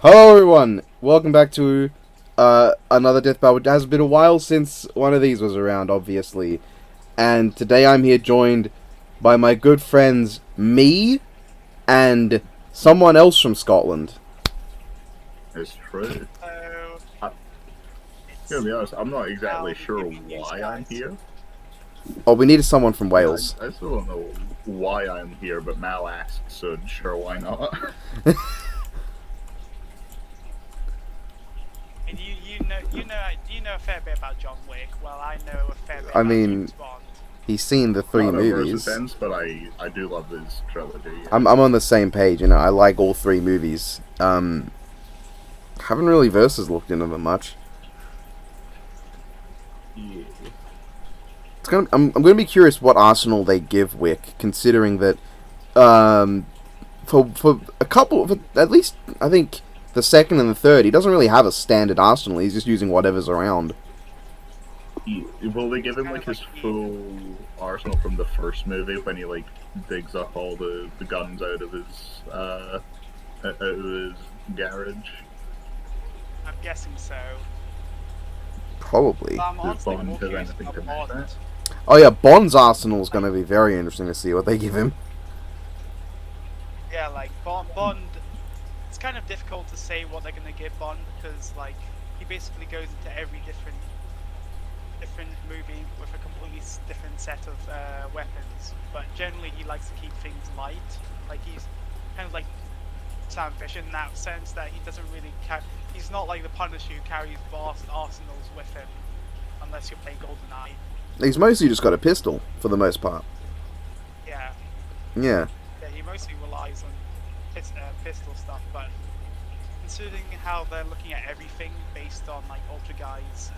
Hello everyone, welcome back to another Death Battle. It has been a while since one of these was around, obviously. And today I'm here joined by my good friends, me, and someone else from Scotland. It's true. So, I'm gonna be honest, I'm not exactly sure why I'm here. Oh, we needed someone from Wales. I still don't know why I'm here, but Mal asked, so sure, why not? and you know a fair bit about John Wick. Well, I know a fair bit I about mean, James Bond. He's seen the three Not a verse movies. offense, but I do love this trilogy. Yeah. I'm on the same page, I like all three movies. Haven't really versus looked into them much. Yeah. I'm gonna be curious what arsenal they give Wick, considering that for a couple, for at least I think the second and the third, he doesn't really have a standard arsenal. He's just using whatever's around. Will they give him like his full arsenal from the first movie when he like digs up all the guns out of his garage? I'm guessing so. Probably. But I'm Does honestly Bond more have curious anything about to match Bond. that? Oh yeah, Bond's arsenal is gonna be very interesting to see what they give him. Yeah, like Bond. It's kind of difficult to say what they're gonna give Bond because like he basically goes into every different movie with a completely different set of weapons. But generally, he likes to keep things light. Like he's kind of like Sam Fisher in that sense that he doesn't really he's not like the Punisher who carries vast arsenals with him, unless you play GoldenEye. He's mostly just got a pistol for the most part. Yeah. Yeah. Yeah, he mostly relies on pistol stuff, but considering how they're looking at everything based on like Ultra Guy's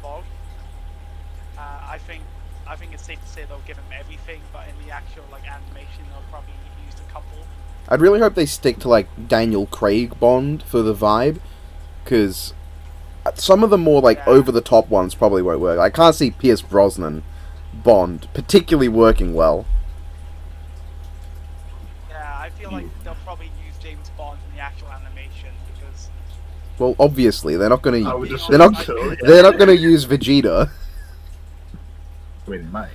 log, I think it's safe to say they'll give him everything, but in the actual like animation, they'll probably use a couple. I'd really hope they stick to like Daniel Craig Bond for the vibe, because some of the more like over the top ones probably won't work. I can't see Pierce Brosnan Bond particularly working well. Yeah, I feel like they'll probably use James Bond in the actual animation because. Well, obviously they're not going I would to. just They're not. so, yeah. They're not going to use Vegeta. I mean, mate.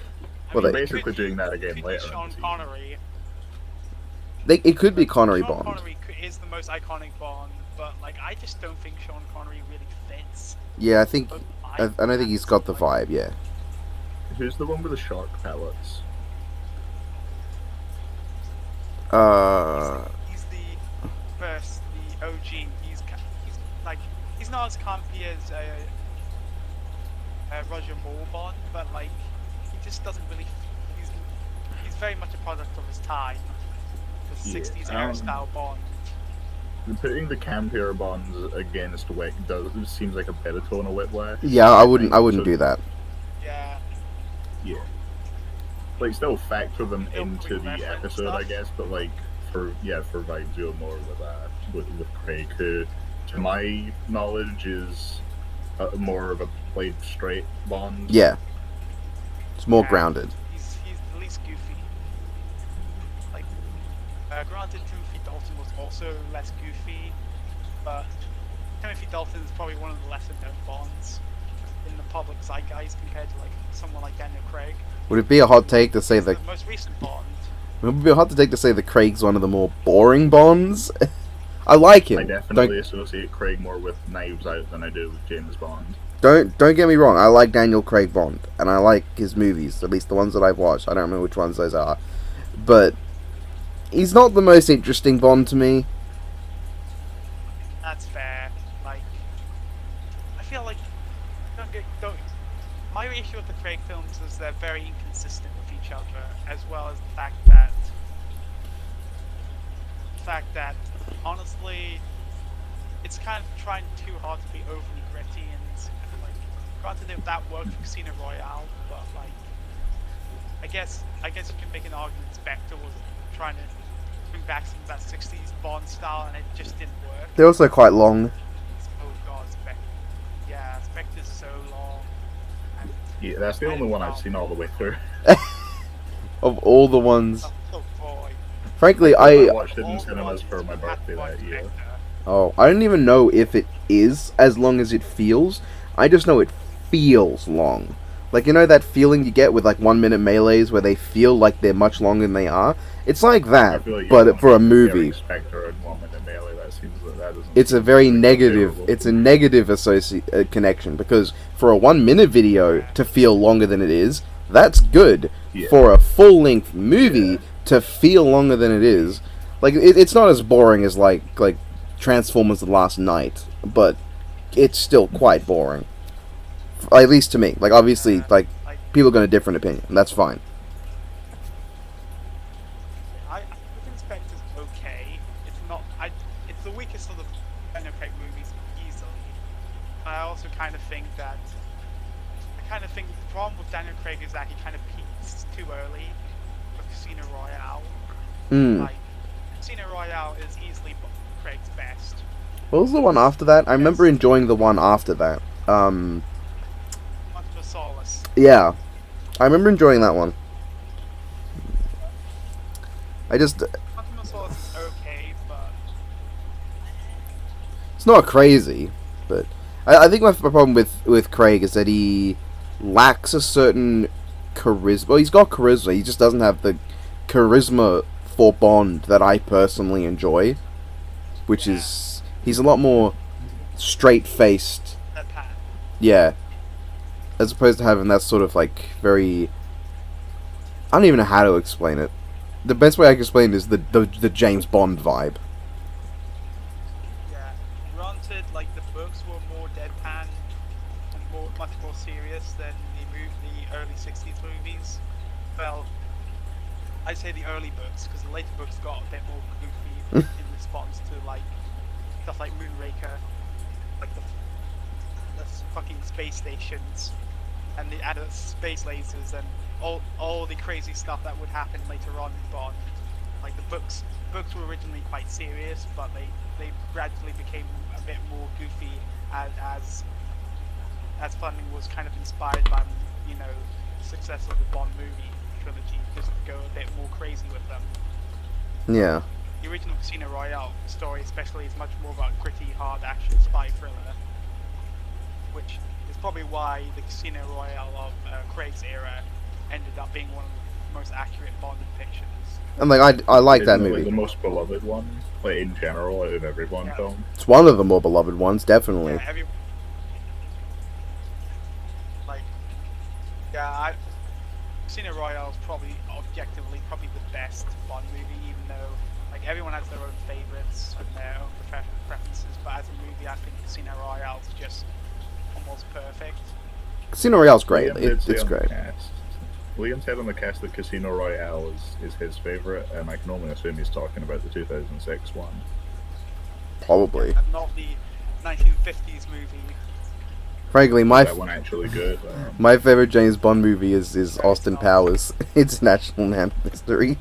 Well, They're they- basically doing that again could later. be Sean Connery. It could be Connery Sean Bond. Connery is the most iconic Bond, but like I just don't think Sean Connery really fits. Yeah, I think. But I don't think he's got the vibe. Yeah. Who's the one with the shark pellets? He's the first, the OG. He's like he's not as campy as Roger Moore Bond, but like he just doesn't really. He's very much a product of his time. The Yeah, 60s era style Bond. Putting the campier bonds against Wick seems like a better tone of whiplash. Yeah, I wouldn't So, do that. Yeah. Yeah. Like, still factor them Still into quick the reference episode, I stuff. guess, but like, for vibes, you're more with Craig, who, to my knowledge, is more of a played straight Bond. Yeah. It's more Yeah. grounded. He's the least goofy. Like, granted, Timothy Dalton was also less goofy, but Timothy Dalton is probably one of the lesser known Bonds in the public zeitgeist compared to like someone like Daniel Craig. Would it be a hot take to say He's that? the most recent Bond. Would it be a hot take to say that Craig's one of the more boring Bonds? I like him. I definitely associate Craig more with Knives Out than I do with James Bond. Don't get me wrong. I like Daniel Craig Bond, and I like his movies, at least the ones that I've watched. I don't remember which ones those are, but he's not the most interesting Bond to me. That's fair. Like, I feel like don't. My issue with the Craig films is they're very inconsistent with each other, as well as the fact that honestly, it's kind of trying too hard to be overly gritty and like. Granted, that worked for Casino Royale, but like, I guess you can make an argument Spectre was trying to bring back some of that 60s Bond style, and it just didn't work. They're also quite long. Oh god, Spectre. Yeah, Spectre's so long. And Yeah, that's the only one I've seen all the way through. Of all the ones, oh boy. Frankly, I watched it in cinemas for my birthday that year. I don't even know if it is as long as it feels. I just know it feels long. Like, you know that feeling you get with, like, 1 minute melees where they feel like they're much longer than they are? It's like that, like but for a movie. It's a very negative, it's a negative connection, because for a 1 minute video to feel longer than it is, that's good. Yeah. For a full-length movie to feel longer than it is, like, it's not as boring as, like Transformers: The Last Night, but it's still quite boring. At least to me. Like, obviously, like, people got a different opinion, and that's fine. I think is okay. It's not. It's the weakest of the Daniel Craig movies easily. But I also kind of think that. The problem with Daniel Craig is that he kind of peaks too early with Casino Royale. Like, Casino Royale is easily Craig's best. What was the one after that? I remember enjoying the one after that. Solace. Yeah, I remember enjoying that one. Solace is okay, but it's not crazy. But I think my problem with Craig is that he lacks a certain charisma. Well, he's got charisma. He just doesn't have the charisma for Bond that I personally enjoy. Which is, he's a lot more straight-faced. Yeah. As opposed to having that sort of, like, very... I don't even know how to explain it. The best way I can explain it is the James Bond vibe. Yeah. Granted, like, the books were more deadpan and much more serious than the early 60s movies. Well, I say the early books, because the later books got a bit more goofy in response to, like, stuff like Moonraker, like the fucking space stations, and the added space lasers, and all the crazy stuff that would happen later on in Bond. Like, the books were originally quite serious, but they gradually became a bit more goofy as funding was kind of inspired by, you know, the success of the Bond movie trilogy, just to go a bit more crazy with them. Yeah. The original Casino Royale story especially is much more about gritty, hard action spy thriller, which is probably why the Casino Royale of Craig's era ended up being one of the most accurate Bond depictions. And like, I like that movie. Like the most beloved one, like in general, out of every Bond film. It's one of the more beloved ones, definitely. Casino Royale is probably objectively the best Bond movie, even though like everyone has their own favorites and their own preferences. But as a movie, I think Casino Royale is just almost perfect. Casino Royale's great. It's great. Liam said on the cast that Casino Royale is his favourite, and I can only assume he's talking about the 2006 one. Probably. And not the 1950s movie. Frankly, that one actually good. My favourite James Bond movie is Austin Powers, International Man of Mystery.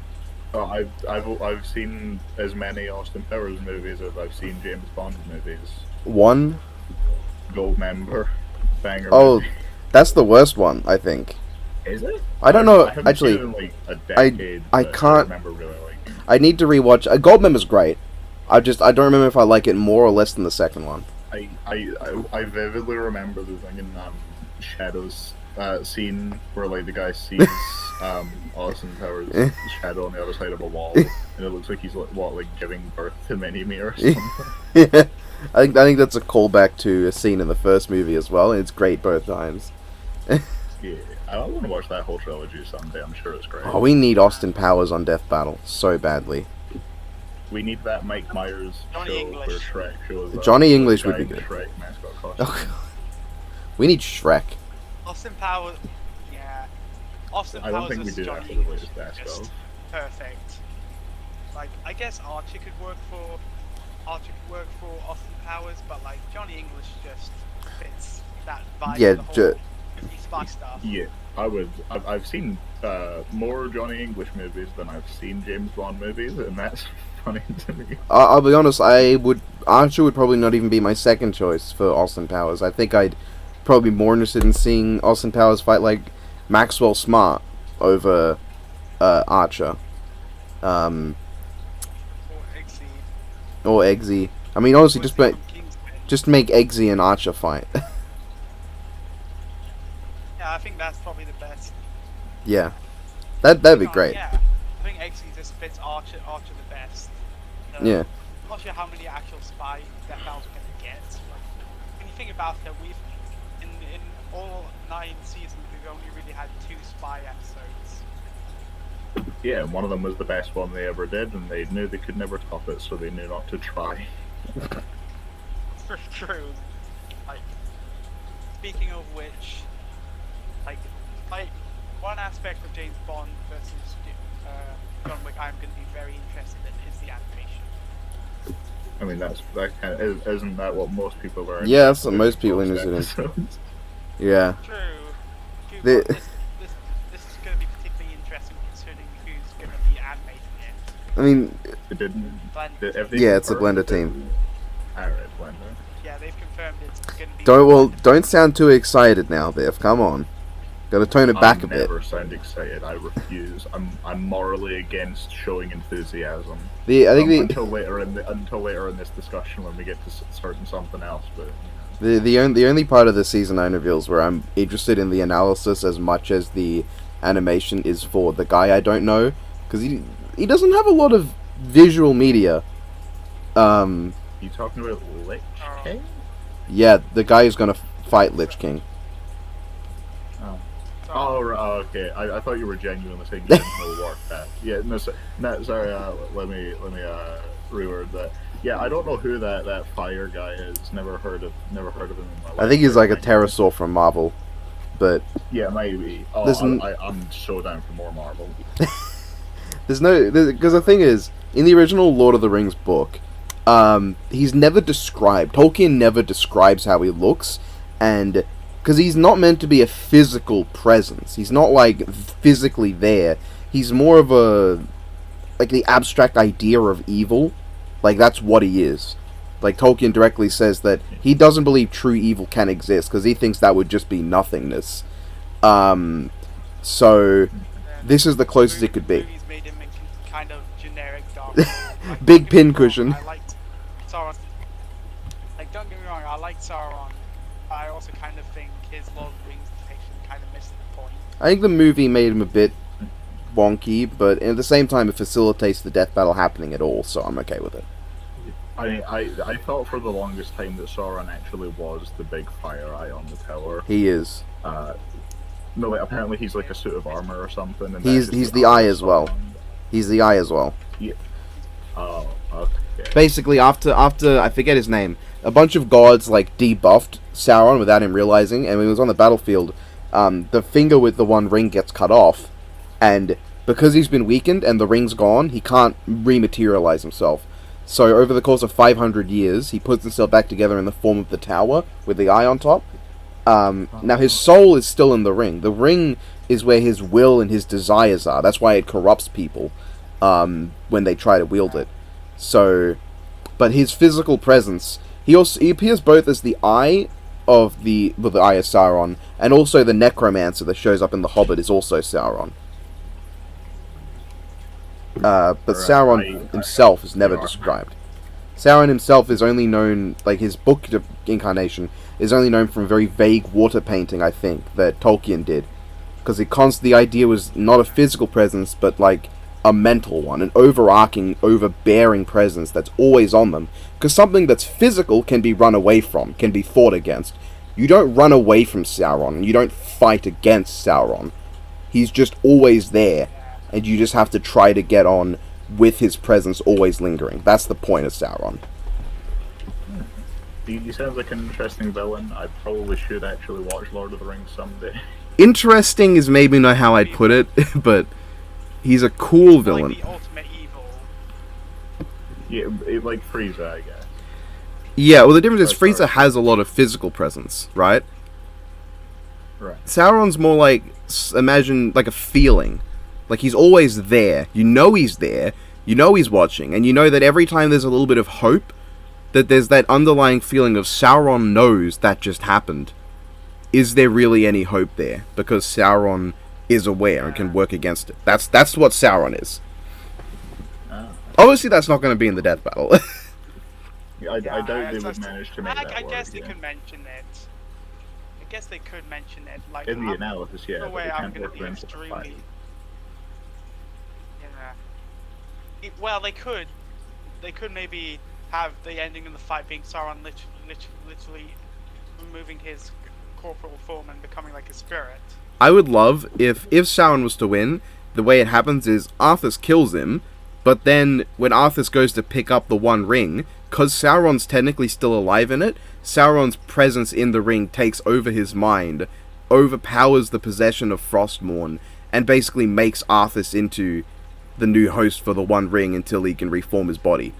Oh, I've seen as many Austin Powers movies as I've seen James Bond movies. One? Goldmember. Banger. Oh, movie. That's the worst one, I think. Is it? I don't know. I Actually, seen it in like a decade, I can't. remember really liking it. I need to rewatch. Goldmember's great. I don't remember if I like it more or less than the second one. I vividly remember the thing in Shadows scene where like the guy sees Austin Powers' shadow on the other side of a wall, and it looks like he's like giving birth to Mini-Me or something. Yeah, I think that's a callback to a scene in the first movie as well, and it's great both times. Yeah, I want to watch that whole trilogy someday. I'm sure it's great. Oh, we need Austin Powers on Death Battle so badly. We need that Mike Myers Johnny show English. where Shrek shows up. Johnny English would be good. Shrek mascot costume. Oh, we need Shrek. Austin Powers, yeah. Austin I don't Powers think we is do Johnny that for the English latest Dash just Go. perfect. Like, I guess Archie could work for Austin Powers, but like Johnny English just fits that vibe. Yeah, of the whole spy stuff. Yeah, I've seen more Johnny English movies than I've seen James Bond movies, and that's funny to me. I'll be honest. Archer would probably not even be my second choice for Austin Powers. I think I'd probably be more interested in seeing Austin Powers fight like Maxwell Smart over Archer. Or Eggsy. I mean, honestly, We'll just see make from Kingsman. Eggsy and Archer fight. Yeah, I think that's probably the best. Yeah, that'd be great. Yeah, I think Eggsy just fits Archer the best. Yeah. I'm not sure how many actual spy Death Battles we're gonna get. But when you think about it, we've in all 9 seasons we've only really had 2 spy episodes. Yeah, and one of them was the best one they ever did, and they knew they could never top it, so they knew not to try. For true. Like, speaking of which, like one aspect of James Bond versus John Wick I'm going to be very interested in is the animation. I mean, that kind of, isn't that what most people are? Yeah, that's what most people are most interested in. episodes? Yeah. True. The- But this is going to be particularly interesting considering who's going to be animating it. I mean, It didn't. Blender. Have they yeah, it's a confirmed Blender it? team. Alright, Blender. Yeah, they've confirmed it's going to be. Don't sound too excited now, Biff. Come on. Got to tone it back a I bit. never sound excited. I refuse. I'm morally against showing enthusiasm. I think until later in this discussion when we get to starting something else. But the only part of the season 9 reveals where I'm interested in the analysis as much as the animation is for the guy I don't know, because he doesn't have a lot of visual media. you talking about Lich King? Yeah, the guy who's gonna fight Lich King. Oh, okay. I thought you were genuinely saying you didn't know Warcraft. Yeah, no, sorry. Let me reword that. Yeah, I don't know who that fire guy is. Never heard of him in my life. I think he's like a pterosaur from Marvel, but Yeah, maybe. Oh, I'm so down for more Marvel. because the thing is, in the original Lord of the Rings book, he's never described. Tolkien never describes how he looks, and because he's not meant to be a physical presence. He's not like physically there. He's more of a like the abstract idea of evil. Like that's what he is. Like Tolkien directly says that he doesn't believe true evil can exist because he thinks that would just be nothingness. So this is the closest it could be. Movies made him in kind of generic dark. Big pincushion. I liked Sauron. Like, don't get me wrong, I like Sauron. I also kind of think his Lord of the Rings depiction kind of missed the point. I think the movie made him a bit wonky, but at the same time it facilitates the death battle happening at all, so I'm okay with it. I thought for the longest time that Sauron actually was the big fire eye on the tower. He is. No, wait, apparently he's like a suit of armor or something. And He's that's just the eye as well. He's the eye as well. Yeah. Oh, okay. Basically, after I forget his name, a bunch of gods like debuffed Sauron without him realizing, and when he was on the battlefield, the finger with the one ring gets cut off, and because he's been weakened and the ring's gone, he can't rematerialize himself. So over the course of 500 years, he puts himself back together in the form of the tower with the eye on top. Now his soul is still in the ring. The ring is where his will and his desires are. That's why it corrupts people when they try to wield it. So, but his physical presence, he appears both as the eye of the eye of Sauron, and also the necromancer that shows up in The Hobbit is also Sauron. But Sauron himself is never described. Sauron himself is only known, like his book incarnation is only known from a very vague water painting, I think, that Tolkien did. Because the idea was not a physical presence, but like a mental one, an overarching, overbearing presence that's always on them. Because something that's physical can be run away from, can be fought against. You don't run away from Sauron, you don't fight against Sauron. He's just always there, and you just have to try to get on with his presence always lingering. That's the point of Sauron. He sounds like an interesting villain. I probably should actually watch Lord of the Rings someday. Interesting is maybe not how I'd put it, but he's a cool villain. Like the ultimate evil. Yeah, like Frieza, I guess. Yeah, well the difference is Frieza has a lot of physical presence, right? Right. Sauron's more like, imagine, like a feeling. Like, he's always there. You know he's there. You know he's watching. And you know that every time there's a little bit of hope, that there's that underlying feeling of Sauron knows that just happened. Is there really any hope there? Because Sauron is aware and can work against it. That's what Sauron is. Obviously, that's not going to be in the death battle. I Yeah, doubt they it's would just- manage to make that I work. guess they Yeah. could mention it. I guess they could mention it. Like In the I'm, analysis, yeah, no but way they I'm can't gonna work be around the fact. extremely. Yeah. Well, they could. They could maybe have the ending of the fight being Sauron literally removing his corporal form and becoming like a spirit. I would love if Sauron was to win, the way it happens is Arthas kills him, but then when Arthas goes to pick up the One Ring, because Sauron's technically still alive in it, Sauron's presence in the ring takes over his mind, overpowers the possession of Frostmourne, and basically makes Arthas into the new host for the One Ring until he can reform his body.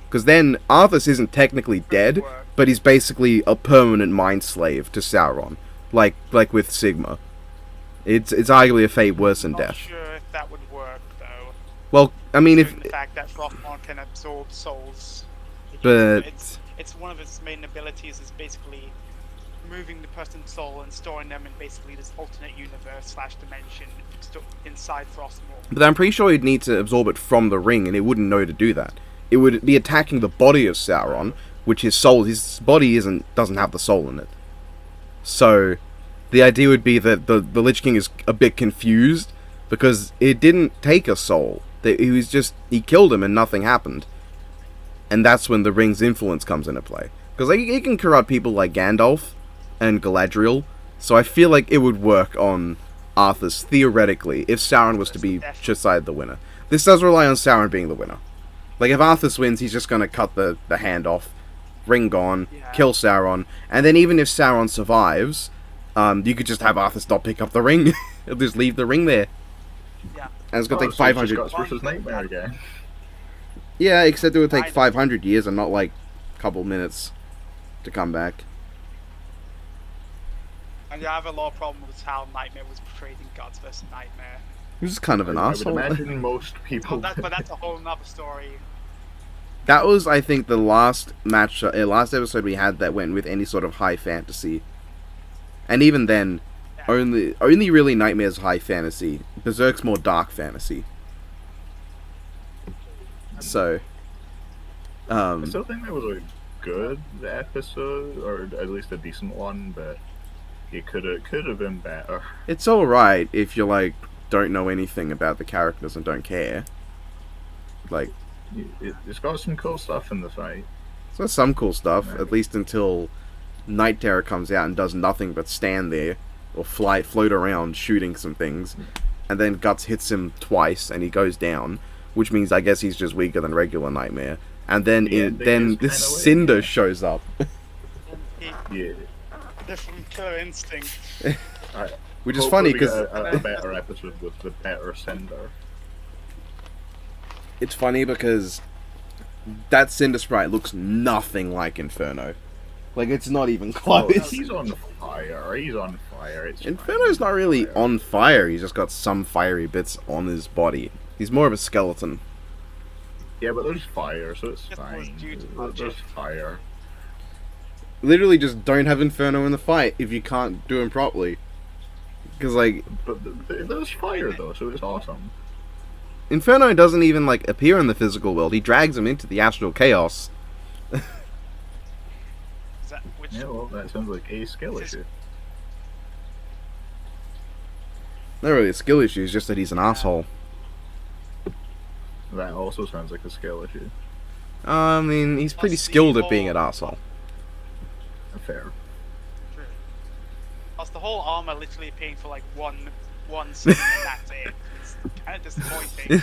Because then Arthas isn't technically dead, but he's basically a permanent mind slave to Sauron, like with Sigma. It's arguably a fate worse than Not death. sure if that would work though. Well, I mean, if Considering the fact that Frostmourne can absorb souls, But- it's one of its main abilities is basically moving the person's soul and storing them in basically this alternate universe / dimension inside Frostmourne. But I'm pretty sure he'd need to absorb it from the ring, and it wouldn't know to do that. It would be attacking the body of Sauron, which his body doesn't have the soul in it. So, the idea would be that the Lich King is a bit confused, because it didn't take a soul. He killed him and nothing happened. And that's when the ring's influence comes into play. Because it can corrupt people like Gandalf and Galadriel, so I feel like it would work on Arthas, theoretically, if Sauron was to be decided the winner. This does rely on Sauron being the winner. Like, if Arthas wins, he's just gonna cut the hand off, ring gone, kill Sauron, and then even if Sauron survives, you could just have Arthas not pick up the ring. He'll just leave the ring there. Yeah. And it's gonna take So 500... Guts versus Nightmare again. Yeah, except it would take 500 years and not, like, a couple minutes to come back. And I have a lot of problem with how Nightmare was portrayed in Gods vs. Nightmare. He was kind of an I would asshole. imagine most people. But that's a whole nother story. That was, I think, the last last episode we had that went with any sort of high fantasy. And even then, Yeah. only really Nightmare's high fantasy. Berserk's more dark fantasy. So, I still think that was a good episode, or at least a decent one, but it could have been better. it's alright if you, like, don't know anything about the characters and don't care. Like, It's got some cool stuff in the fight. so there's some cool stuff, at least until Night Terror comes out and does nothing but stand there, or float around shooting some things, and then Guts hits him twice and he goes down, which means I guess he's just weaker than regular Nightmare. And then then this Cinder shows up, Yeah. Different Killer Instinct. which is funny because a better episode with the better Cinder. it's funny because that Cinder sprite looks nothing like Inferno. Like, it's not even Oh, close. he's on fire. He's on fire. It's Inferno's not really on fire. He's just got some fiery bits on his body. He's more of a skeleton. Yeah, but there's fire, so it's Just was fine. due to There's budget. fire. Literally just don't have Inferno in the fight if you can't do him properly. Because, like, But there's fire though, so it's awesome. Inferno doesn't even, like, appear in the physical world. He drags him into the astral chaos. Which Yeah, well, that sounds like a skill This is- issue. Not really a skill issue, it's just that he's an asshole. That also sounds like a skill issue. I mean, he's pretty Plus the skilled at being an whole- asshole. Fair. True. Plus the whole armor literally appearing for like one scene and that's it. It's kind of disappointing.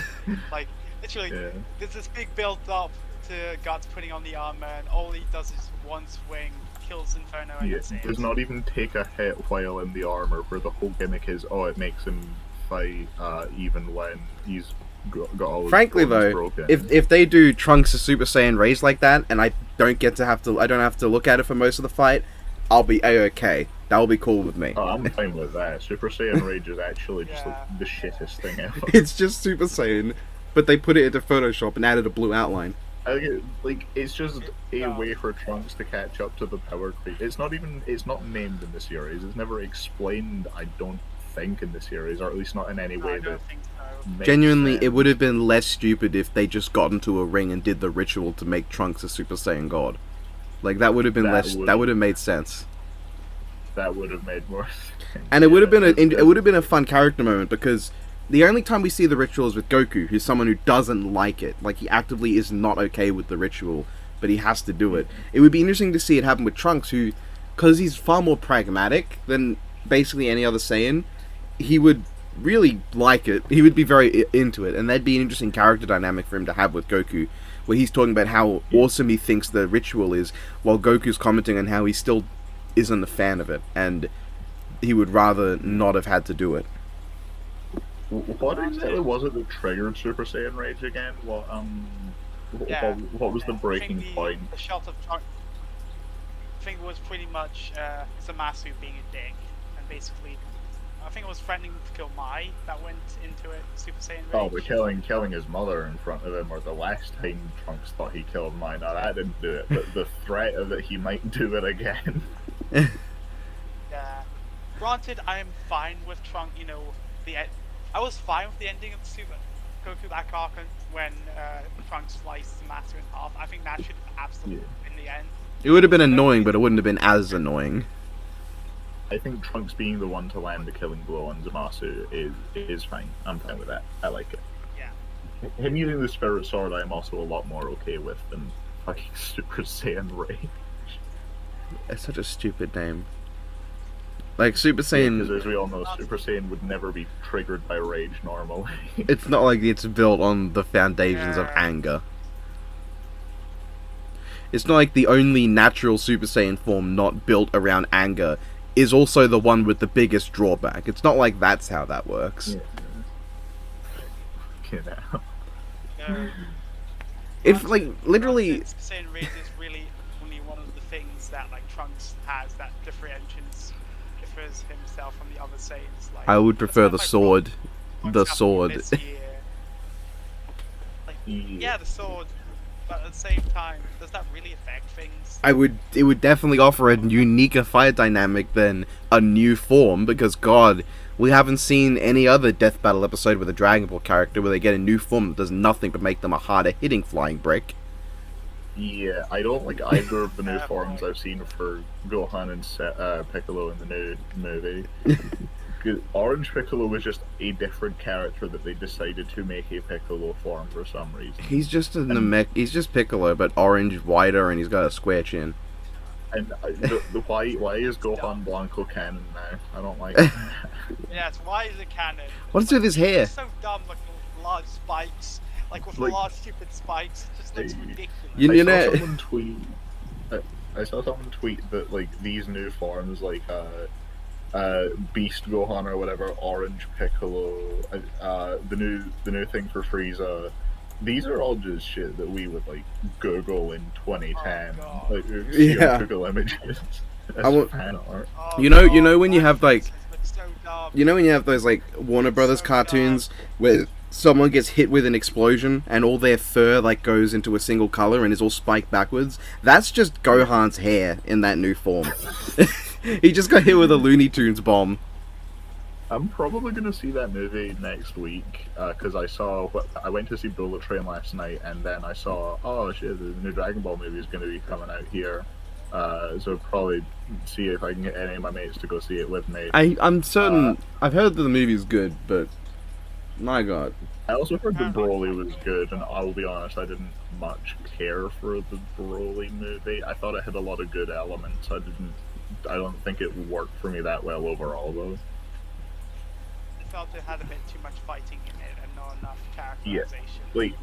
Like literally, Yeah. there's this big build up to Guts putting on the armor, and all he does is one swing, kills Inferno, and Yeah, that's it. does not even take a hit while in the armor, where the whole gimmick is, it makes him fight even when he's got all his Frankly, bones though, broken. if they do Trunks to Super Saiyan raise like that, and I don't have to look at it for most of the fight, I'll be a-okay. That'll be cool with me. Oh, I'm fine with that. Super Saiyan Rage is actually just Yeah. like, the shittest thing ever. It's just Super Saiyan, but they put it into Photoshop and added a blue outline. It's just a way for Trunks to catch up to the power creep. It's not named in the series. It's never explained, I don't think, in the series, or at least not in any No, way I that don't think so. Makes Genuinely, it sense. would have been less stupid if they just got into a ring and did the ritual to make Trunks a Super Saiyan God. Like that would have been That less. would- That would have made sense. That would have made more sense. And it would have been Yeah, it would have been a fun character moment because the only time we see the ritual is with Goku, who's someone who doesn't like it. Like he actively is not okay with the ritual, but he has to do it. It would be interesting to see it happen with Trunks, who, because he's far more pragmatic than basically any other Saiyan, he would really like it. He would be very into it, and that'd be an interesting character dynamic for him to have with Goku, where he's talking about how awesome he thinks the ritual is, while Goku's commenting on how he still isn't a fan of it, and he would rather not have had to do it. What exactly was it that triggered Super Saiyan Rage again? Yeah. What was the I think breaking point? The shot of Trunks, I think it was pretty much Zamasu being a dick, and basically, I think it was threatening to kill Mai that went into it. Super Saiyan Rage. Oh, but killing his mother in front of him, or the last time Trunks thought he killed mine. Now that didn't do it, but the threat of that he might do it again. Yeah. Granted, I am fine with Trunks. You know, I was fine with the ending of the Super Goku Black Arc when Trunks sliced Zamasu in half. I think that should have absolutely been the end. It would have been annoying, but it wouldn't have been as annoying. I think Trunks being the one to land the killing blow on Zamasu is fine. I'm fine with that. I like it. Yeah. Him using the Spirit Sword, I'm also a lot more okay with than fucking Super Saiyan Rage. It's such a stupid name. Like Super Saiyan, Because as we all know, Super Saiyan would never be triggered by rage normally. it's not like it's built on the foundations of Yeah. anger. It's not like the only natural Super Saiyan form not built around anger is also the one with the biggest drawback. It's not like that's how that works. You know. It's like literally. Super Saiyan Rage is really only one of the things that like Trunks has that differs himself from the other Saiyans. Like, I would that's prefer why the my sword. Trunks The happened sword. this year. Like, yeah, the sword. But at the same time, does that really affect things? It would definitely offer a uniquer fight dynamic than a new form, because God, we haven't seen any other Death Battle episode with a Dragon Ball character where they get a new form that does nothing but make them a harder hitting flying brick. Yeah, I don't like either of the new forms I've seen for Gohan and Piccolo in the new movie. 'Cause Orange Piccolo was just a different character that they decided to make a Piccolo form for some reason. He's just a he's just Piccolo, but orange, wider, and he's got a square chin. And why is Gohan Blanco canon now? I don't like it. Yeah, it's why is it canon? What's with his hair? It's so dumb, like the large spikes, like with Like- large stupid spikes. It just looks Hey. ridiculous. You I know- saw someone tweet. I saw someone tweet that like these new forms, like Beast Gohan or whatever, Orange Piccolo, the new thing for Frieza. These are all just shit that we would like Google in 2010, Oh, God. like see Yeah. on Google Images. As I want- fan art. Oh, You know God, when you why have, does like- this look so dumb? You know when you have those like Warner Brothers cartoons where someone gets hit with an explosion and all their fur like goes into a single color and is all spiked backwards? That's just Gohan's hair in that new form. He just got hit with a Looney Tunes bomb. I'm probably gonna see that movie next week because I went to see Bullet Train last night and then I saw, oh shit, the new Dragon Ball movie is gonna be coming out here. So probably see if I can get any of my mates to go see it with me. I'm certain I've heard that the movie's good, but my God. I also heard that Broly was good, and I will be honest, I didn't much care for the Broly movie. I thought it had a lot of good elements. I don't think it worked for me that well overall, though. I felt it had a bit too much fighting in it and not enough characterization. Like,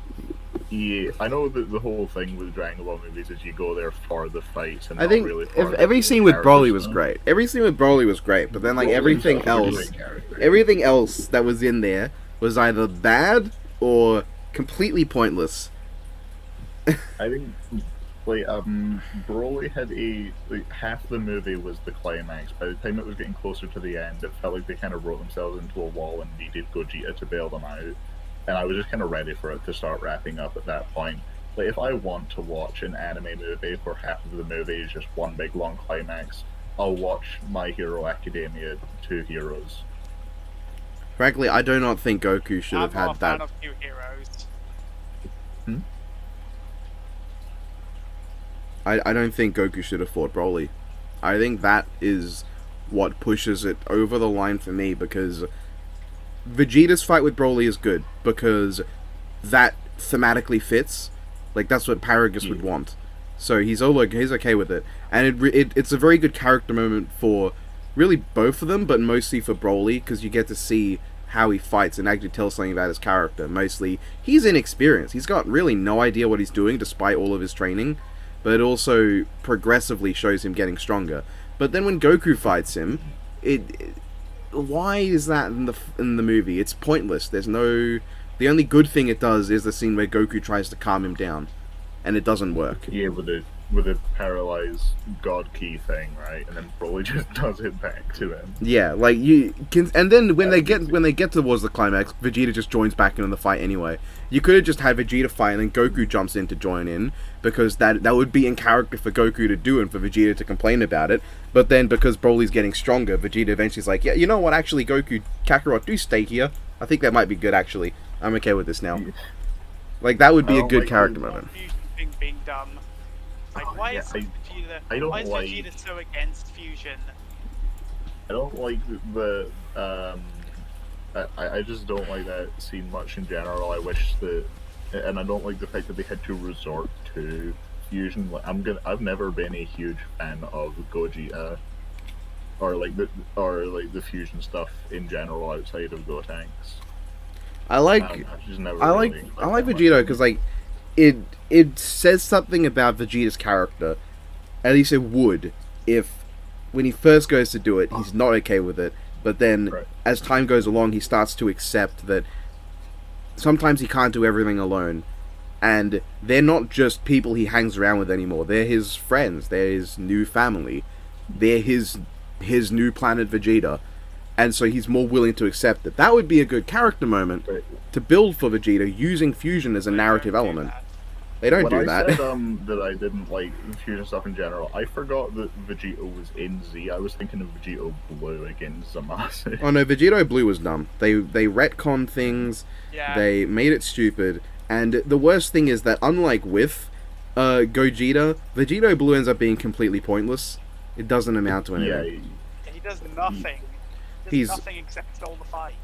yeah, I know that the whole thing with Dragon Ball movies is you go there for the fights, and I not think really for every the scene with character Broly was stuff. great. Every scene with Broly was great, but then like Broly everything himself is a else, great character. everything else that was in there was either bad or completely pointless. I think, like, Broly had half the movie was the climax. By the time it was getting closer to the end, it felt like they kind of wrote themselves into a wall and needed Gogeta to bail them out. And I was just kind of ready for it to start wrapping up at that point. Like, if I want to watch an anime movie where half of the movie is just one big long climax, I'll watch My Hero Academia 2 Heroes. Frankly, I do not think Goku should have I'm had not a fan that. of new heroes. I don't think Goku should have fought Broly. I think that is what pushes it over the line for me, because Vegeta's fight with Broly is good because that thematically fits. Like, that's what Paragus would want. So he's okay with it, and it's a very good character moment for really both of them, but mostly for Broly, because you get to see how he fights and actually tell something about his character. Mostly, he's inexperienced. He's got really no idea what he's doing despite all of his training, but it also progressively shows him getting stronger. But then when Goku fights him, why is that in the movie? It's pointless. There's no... The only good thing it does is the scene where Goku tries to calm him down, and it doesn't work. Yeah, with the paralyzed God Key thing, right? And then Broly just does it back to him. Yeah, like you can, and then when they get towards the climax, Vegeta just joins back in the fight anyway. You could have just had Vegeta fight and then Goku jumps in to join in, because that would be in character for Goku to do and for Vegeta to complain about it. But then because Broly's getting stronger, Vegeta eventually's like, yeah, you know what? Actually, Goku, Kakarot, do stay here. I think that might be good. Actually, I'm okay with this now. Like, that would be a good character moment. Thing being done. Like, why is Vegeta? Why is Vegeta so against fusion? I don't like the I just don't like that scene much in general. I wish that, and I don't like the fact that they had to resort to fusion. Like, I've never been a huge fan of Gogeta or the fusion stuff in general outside of Gotenks. I like Vegeta because, like, it says something about Vegeta's character. At least it would, if when he first goes to do it, he's not okay with it. But then, as time goes along, he starts to accept that sometimes he can't do everything alone. And they're not just people he hangs around with anymore. They're his friends. They're his new family. They're his new planet Vegeta. And so he's more willing to accept that. That would be a good character moment to build for Vegeta, using fusion as a narrative element. They don't do that. When I said that I didn't like fusion stuff in general, I forgot that Vegeta was in Z. I was thinking of Vegeta Blue against Zamasu. Oh no, Vegeta Blue was dumb. They retconned things. Yeah. They made it stupid. And the worst thing is that, unlike with Gogeta, Vegeta Blue ends up being completely pointless. It doesn't amount to anything. Yeah, he does nothing. He's nothing except all the fight.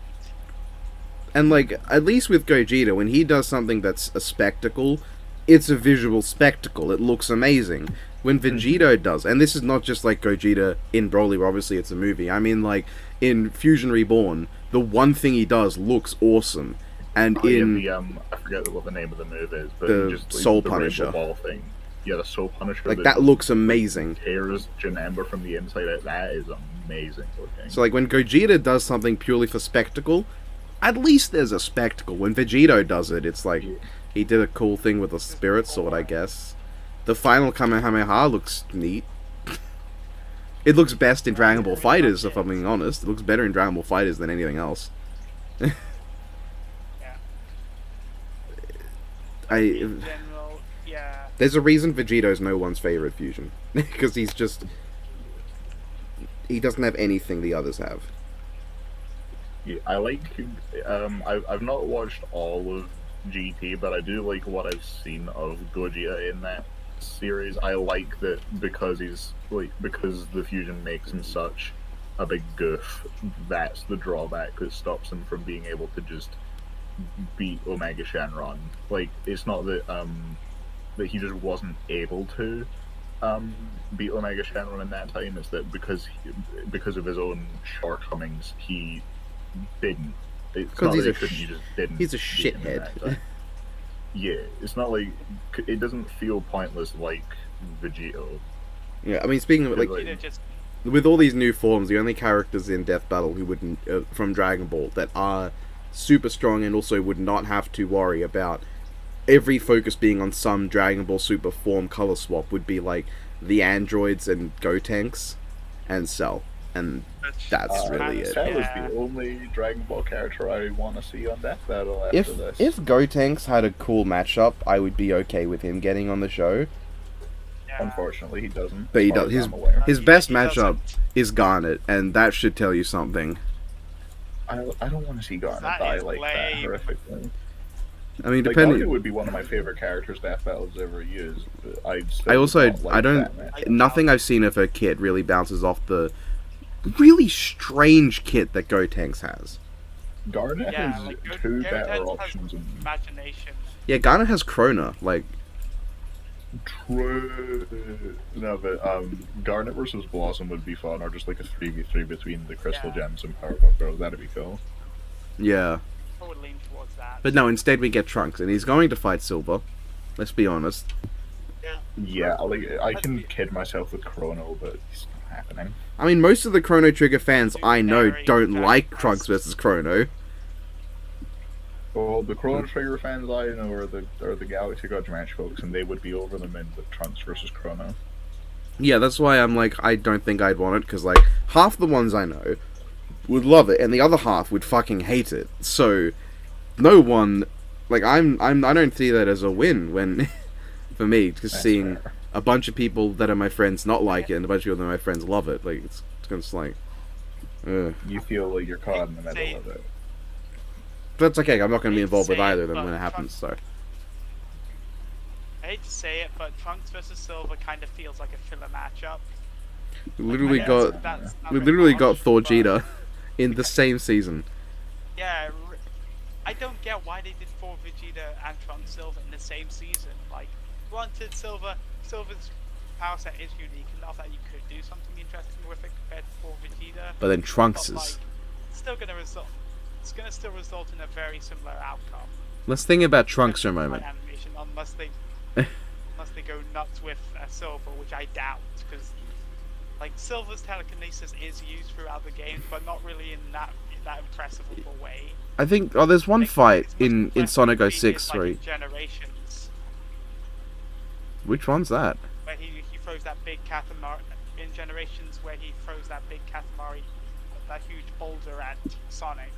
And, like, at least with Gogeta, when he does something that's a spectacle, it's a visual spectacle. It looks amazing. When Vegeta does, and this is not just like Gogeta in Broly, where obviously it's a movie. I mean, like, in Fusion Reborn, the one thing he does looks awesome. And I forget what the name of the move is, but the just, like, Soul the Punisher. Rainbow Ball thing. Yeah, the Soul Punisher. Like, that looks amazing. Tears Janemba from the inside out. That is amazing looking. So, like, when Gogeta does something purely for spectacle, at least there's a spectacle. When Vegito does it, it's like, he did a cool thing with a spirit sword, I guess. The final Kamehameha looks neat. It looks best in Dragon Ball FighterZ, if I'm being honest. It looks better in Dragon Ball FighterZ than anything else. In general, yeah. There's a reason Vegito's no one's favorite fusion. Because he doesn't have anything the others have. Yeah, I like. I've not watched all of GT, but I do like what I've seen of Gogeta in that series. I like that because the fusion makes him such a big goof. That's the drawback that stops him from being able to just beat Omega Shenron. Like, it's not that that he just wasn't able to beat Omega Shenron in that time. It's that because of his own shortcomings, he didn't. Because he's a he's a shithead. Yeah, it's not like it doesn't feel pointless like Vegito. Yeah, I mean, speaking of, like, with all these new forms, the only characters in Death Battle who wouldn't from Dragon Ball that are super strong and also would not have to worry about every focus being on some Dragon Ball Super form color swap would be like the androids and Gotenks and Cell, and that's really it. That was the only Dragon Ball character I want to see on Death Battle after this. If Gotenks had a cool matchup, I would be okay with him getting on the show. Unfortunately, he doesn't. But he does. His best matchup is Garnet, and that should tell you something. I don't want to see Garnet That die is like that lame. horrifically. I mean, Like, Garnet depending. would be one of my favorite characters death battles ever used, but I still I also would not like I don't. that match. Nothing I've seen of her kit really bounces off the really strange kit that Gotenks has. Garnet Yeah, has like two Gotenks better has options. imagination. Yeah, Garnet has Krona. Like, True. No, but Garnet versus Blossom would be fun, or just like a 3v3 between the Crystal Yeah. Gems and Powerpuff Girls. That'd be cool. yeah. I would lean towards that. But no, instead we get Trunks, and he's going to fight Silver. Let's be honest. Yeah, like I can kid myself with Chrono, but it's not happening. I mean, most of the Chrono Trigger fans I know Very, don't very like nice. Trunks versus Chrono. Well, the Chrono Trigger fans I know are the Galaxy Grudge match folks, and they would be over the moon with Trunks versus Chrono. Yeah, that's why I'm like, I don't think I'd want it, because like half the ones I know would love it, and the other half would fucking hate it. So, no one, like I don't see that as a win when, for me, just That's seeing fair. a bunch of people that are my friends not like it, and a bunch of people that are my friends love it. Like it's just like, ugh. You feel like you're caught in the middle of it. But that's okay. I'm not going to be Hate to involved with say it, either of them but when it happens. So. I hate to say it, but Trunks versus Silver kind of feels like a filler matchup. We literally I got guess that's not we very literally got harsh, Thor but- Vegeta in the same season. Yeah, I don't get why they did Thor Vegeta and Trunks Silver in the same season. Like, granted, Silver's power set is unique enough that you could do something interesting with it compared to Thor Vegeta. But then Trunks But, like, is. it's still gonna result. It's gonna still result in a very similar outcome. Let's think about Trunks for a By moment. animation, unless they go nuts with Silver, which I doubt, because like Silver's telekinesis is used throughout the game, but not really in that impressive of a way. I think there's one Like, fight it's much in impressive Sonic to be 06, in, like, right? in Generations, Which one's that? where he throws that big Katamari in Generations, where he throws that big Katamari, that huge boulder at Sonic.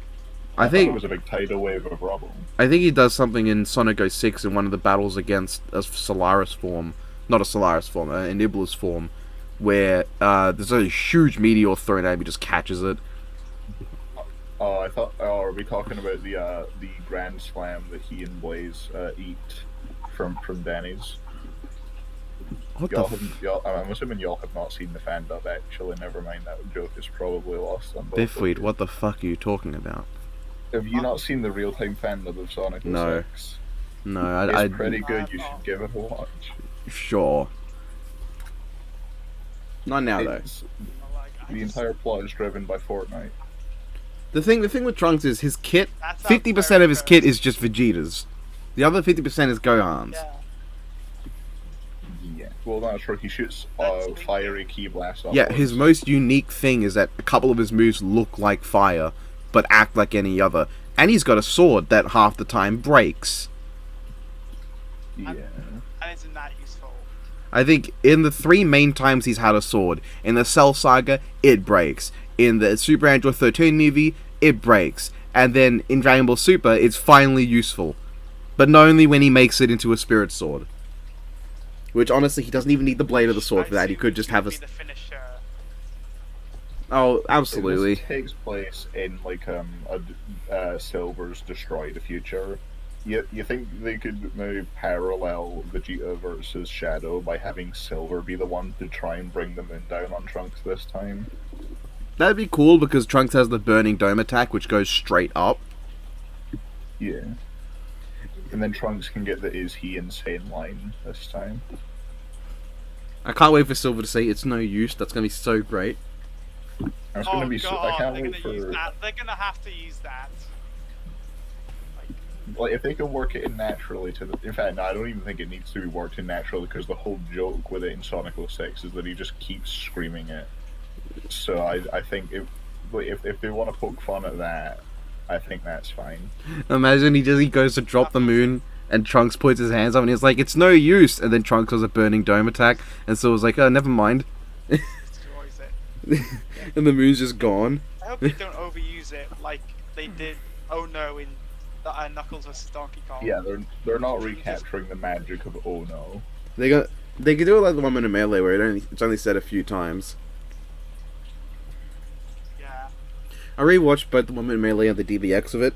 I It think was a big tidal wave of rubble. he does something in Sonic 06 in one of the battles against a Solaris form, not a Solaris form, an Iblis form, where there's a huge meteor thrown at him, he just catches it. Oh, I thought. Oh, are we talking about the Grand Slam that he and Blaze eat from Danny's? What the? Y'all haven't, I'm assuming y'all have not seen the fan dub. Actually, never mind. That joke is probably lost on both. of Biffweed, you. what the fuck are you talking about? Have you not seen the real-time fan dub of Sonic No. 06? No, It's I pretty good. You should give it a watch. sure. Not now though. It's, Like, I the just- entire plot is driven by Fortnite. The thing with Trunks is his kit. that sounds 50% very of his kit gross. is just Vegeta's. The other 50% is Gohan's. Yeah. Yeah. Well, that's true. He shoots That's- fiery key blast off. Yeah, his most unique thing is that a couple of his moves look like fire, but act like any other. And he's got a sword that half the time breaks. Yeah. And isn't that useful? I think in the 3 main times he's had a sword, in the Cell Saga, it breaks. In the Super Android 13 movie, it breaks. And then in Dragon Ball Super, it's finally useful. But not only when he makes it into a spirit sword. Which honestly, he doesn't even need the blade of the sword for that. He could just have a. Be the finisher. Oh, This absolutely. takes place in like Silver's Destroy the Future. You think they could maybe parallel Vegeta versus Shadow by having Silver be the one to try and bring the moon down on Trunks this time? That'd be cool because Trunks has the Burning Dome attack, which goes straight up. Yeah. And then Trunks can get the "Is he insane?" line this time. I can't wait for Silver to say it's no use. That's gonna be so great. It's Oh gonna be. god, I can't they're wait gonna use for. that. They're gonna have to use that. Like, if they can work it in naturally to the. In fact, no, I don't even think it needs to be worked in naturally because the whole joke with it in Sonic 06 is that he just keeps screaming it. So I think if they want to poke fun at that, I think that's fine. Imagine he goes to drop the moon and Trunks puts his hands up and he's like, it's no use. And then Trunks does a Burning Dome attack and Silver's like, oh, never mind. Destroys it. And the moon's just gone. I hope they don't overuse it like they did. Oh no, in Knuckles vs Donkey Kong. Yeah, they're not recapturing the magic of "Oh no." They could do it like the 1 minute melee where it's only said a few times. Yeah. I rewatched both the one in Melee and the DBX of it.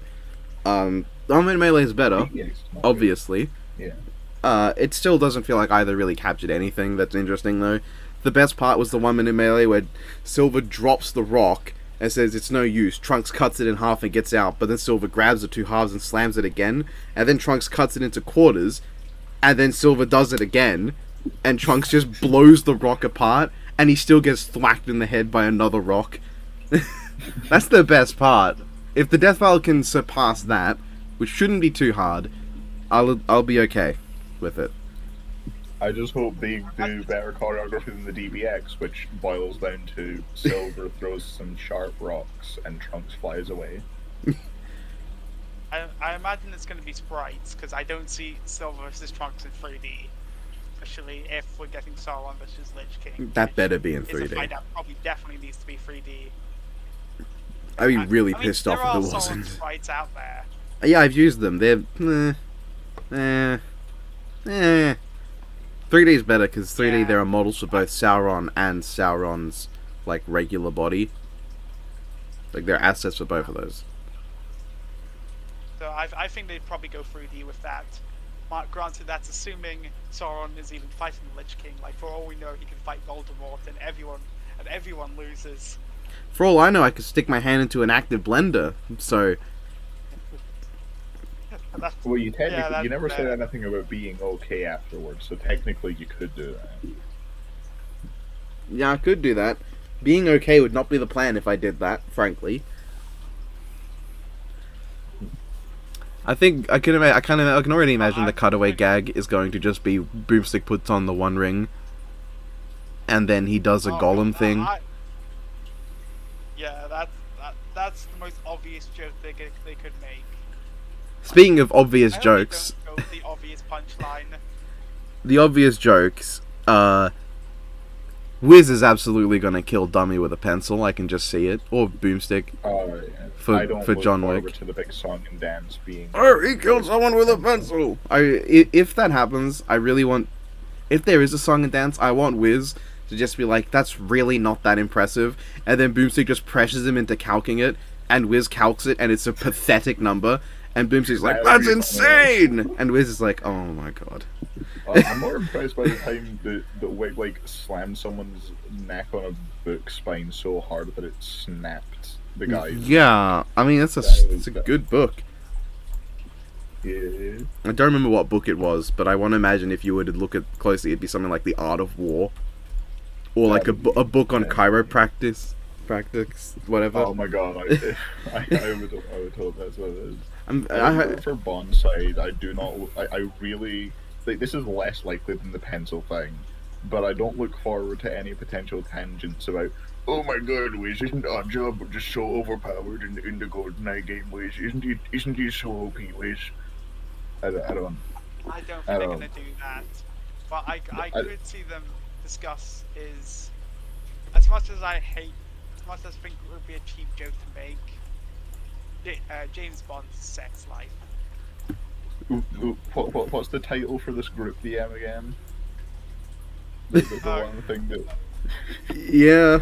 The one in Melee is better, DBX, not obviously. good. Yeah. It still doesn't feel like either really captured anything that's interesting, though. The best part was the 1 minute Melee where Silver drops the rock and says it's no use. Trunks cuts it in half and gets out, but then Silver grabs the 2 halves and slams it again, and then Trunks cuts it into quarters, and then Silver does it again, and Trunks just blows the rock apart, and he still gets thwacked in the head by another rock. That's the best part. If the Death Battle can surpass that, which shouldn't be too hard, I'll be okay with it. I just hope they do better choreography than the DBX, which boils down to Silver throws some sharp rocks and Trunks flies away. I imagine it's going to be sprites, because I don't see Silver versus Trunks in 3D. Especially if we're getting Sauron versus Lich King. That better be in Is a 3D. fight that probably definitely needs to be 3D. I'd be really I mean, pissed off if it There are wasn't. Sauron sprites out there. Yeah, I've used them. They're 3D is better because 3D Yeah. there are models for both Sauron and Sauron's like regular body. Like there are assets for both of those. So I think they'd probably go 3D with that. Granted, that's assuming Sauron is even fighting the Lich King. Like, for all we know, he can fight Voldemort, and everyone loses. For all I know, I could stick my hand into an active blender. So That's, Well, you technically you never said fair. anything about being okay afterwards, so technically you could do that. yeah, I could do that. Being okay would not be the plan if I did that. Frankly, I think I can already imagine the cutaway gag is going to just be Boomstick puts on the One Ring, and then he does a Golem thing. Yeah, that's the most obvious joke they could make. Speaking of obvious I hope jokes, they don't go with the obvious punchline. the obvious jokes, Wiz is absolutely gonna kill Dummy with a pencil. I can just see it, or Boomstick. I don't for look John forward Wick. to the big song and dance being. Oh, he killed someone with a pencil. If that happens, I really want. If there is a song and dance, I want Wiz to just be like, "That's really not that impressive," and then Boomstick just pressures him into calking it, and Wiz calcs it, and it's a pathetic number. And Boomstick's like, "That's insane!" And Wiz is like, "Oh my god." I'm more impressed by the time that Wick like slammed someone's neck on a book spine so hard that it snapped the guy. Yeah, I mean it's a good book. Yeah. I don't remember what book it was, but I want to imagine if you were to look at closely, it'd be something like The Art of War, or like a book on chiropractic, whatever. Oh my god, I would hope that's what it is. I For Bonsai, I do not. I really like this is less likely than the pencil thing, but I don't look forward to any potential tangents about. Oh my god, Wiz, isn't our job just so overpowered in the GoldenEye game, Wiz? Isn't he so OP, Wiz? I don't. I don't think they're going to do that. But I could see them discuss is, as much as I think it would be a cheap joke to make, James Bond's sex life. What's the title for this group DM again? The one thing that. yeah,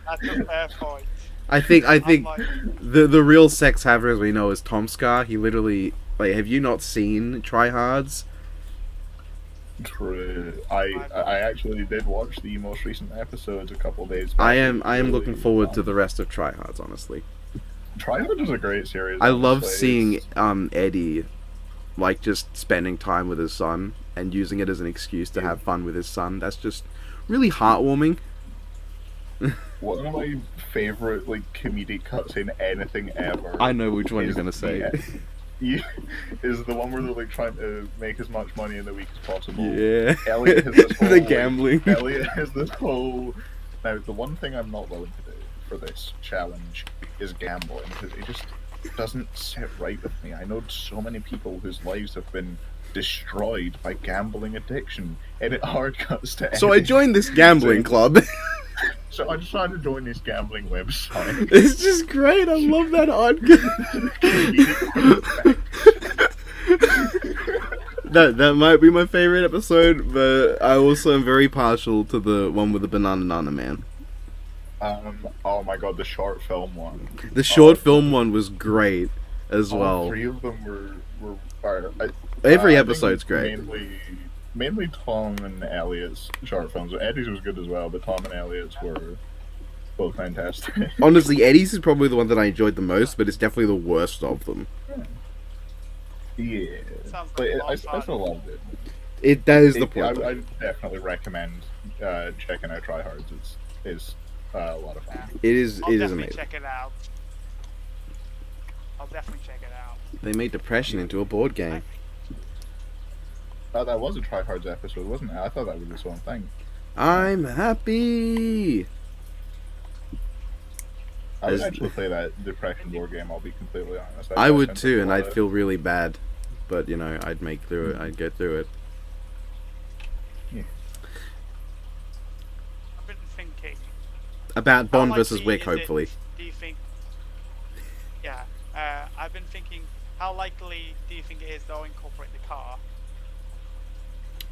That's a fair point. I think Unlike- the real sex haver as we know is Tom Scar. He literally like, have you not seen Tryhards? True. I actually did watch the most recent episodes a couple days back. I am looking forward to the rest of Tryhards. Honestly, Tryhard is a great series. I love honestly. seeing It's- Eddie like just spending time with his son and using it as an excuse to have fun with his son. That's just really heartwarming. One of my favorite like comedic cuts in anything ever. I know which one you're is gonna say. is the one where they're like trying to make as much money in the week as possible. Yeah, Elliot has this whole, the like, gambling. Elliot has this whole. Now, the one thing I'm not willing to do for this challenge is gambling because it just doesn't sit right with me. I know so many people whose lives have been destroyed by gambling addiction, and it hard cuts to. So I joined this gambling club. So I decided to join this gambling website. It's just great. I love that that might be my favorite episode, but I also am very partial to the one with the banana nana man. Oh my god, the short film one. The short Oh, film one was great as all well. three of them were Every I episode's think great. Mainly Tom and Elliot's short films. Eddie's was good as well, but Tom and Elliot's were both fantastic. Honestly, Eddie's is probably the one that I enjoyed the most, but it's definitely the worst of them. Yeah, Sounds but like a lot I of fun. still loved it. That is the point. I definitely recommend checking out Try Hards. It's a lot of fun. It is I'll definitely amazing. check it out. I'll definitely check it out. They made depression into a board game. That was a Try Hards episode, wasn't it? I thought that was its own thing. I'm happy. I would As- actually play that depression board game. I'll be completely honest. I would spent too, a and lot I'd of- feel really bad, but you know, I'd make through it. I'd get through it. I've been thinking. About Bond how versus likely Wick, is it, hopefully. Do you think? Yeah, I've been thinking. How likely do you think it is they'll incorporate the car?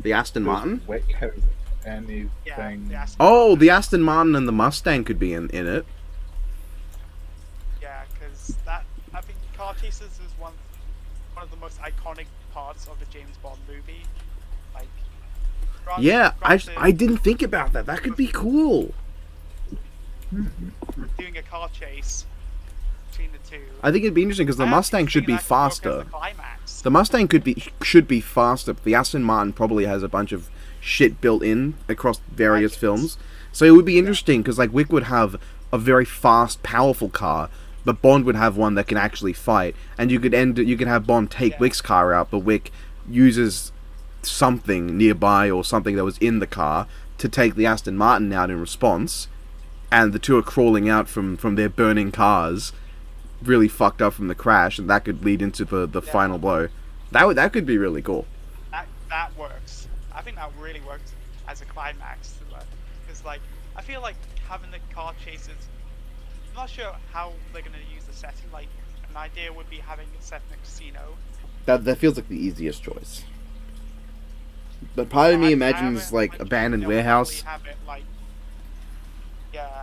The Aston Martin. Does Wick have anything? Yeah, the Aston Oh, Martin. the Aston Martin and the Mustang could be in it. Yeah, because I think car chases is one of the most iconic parts of the James Bond movie. Like, Yeah, I granted, didn't think about that. That could be cool. doing a car chase between the two. I think it'd be interesting because the I Mustang actually should be think that could work as faster. the climax. The Mustang should be faster, but the Aston Martin probably has a bunch of shit built in across various films. So it would be interesting because like Wick would have a very fast, powerful car, but Bond would have one that can actually fight, and you could have Bond take Yeah. Wick's car out, but Wick uses something nearby or something that was in the car to take the Aston Martin out in response, and the two are crawling out from their burning cars, really fucked up from the crash, and that could lead into the Yeah. final blow. That could be really cool. That works. I think that really works as a climax. Because like I feel like having the car chases. I'm not sure how they're gonna use the setting. Like an idea would be having it set in a casino. That feels like the easiest choice. But part of me imagines like abandoned warehouse. Have it like, yeah.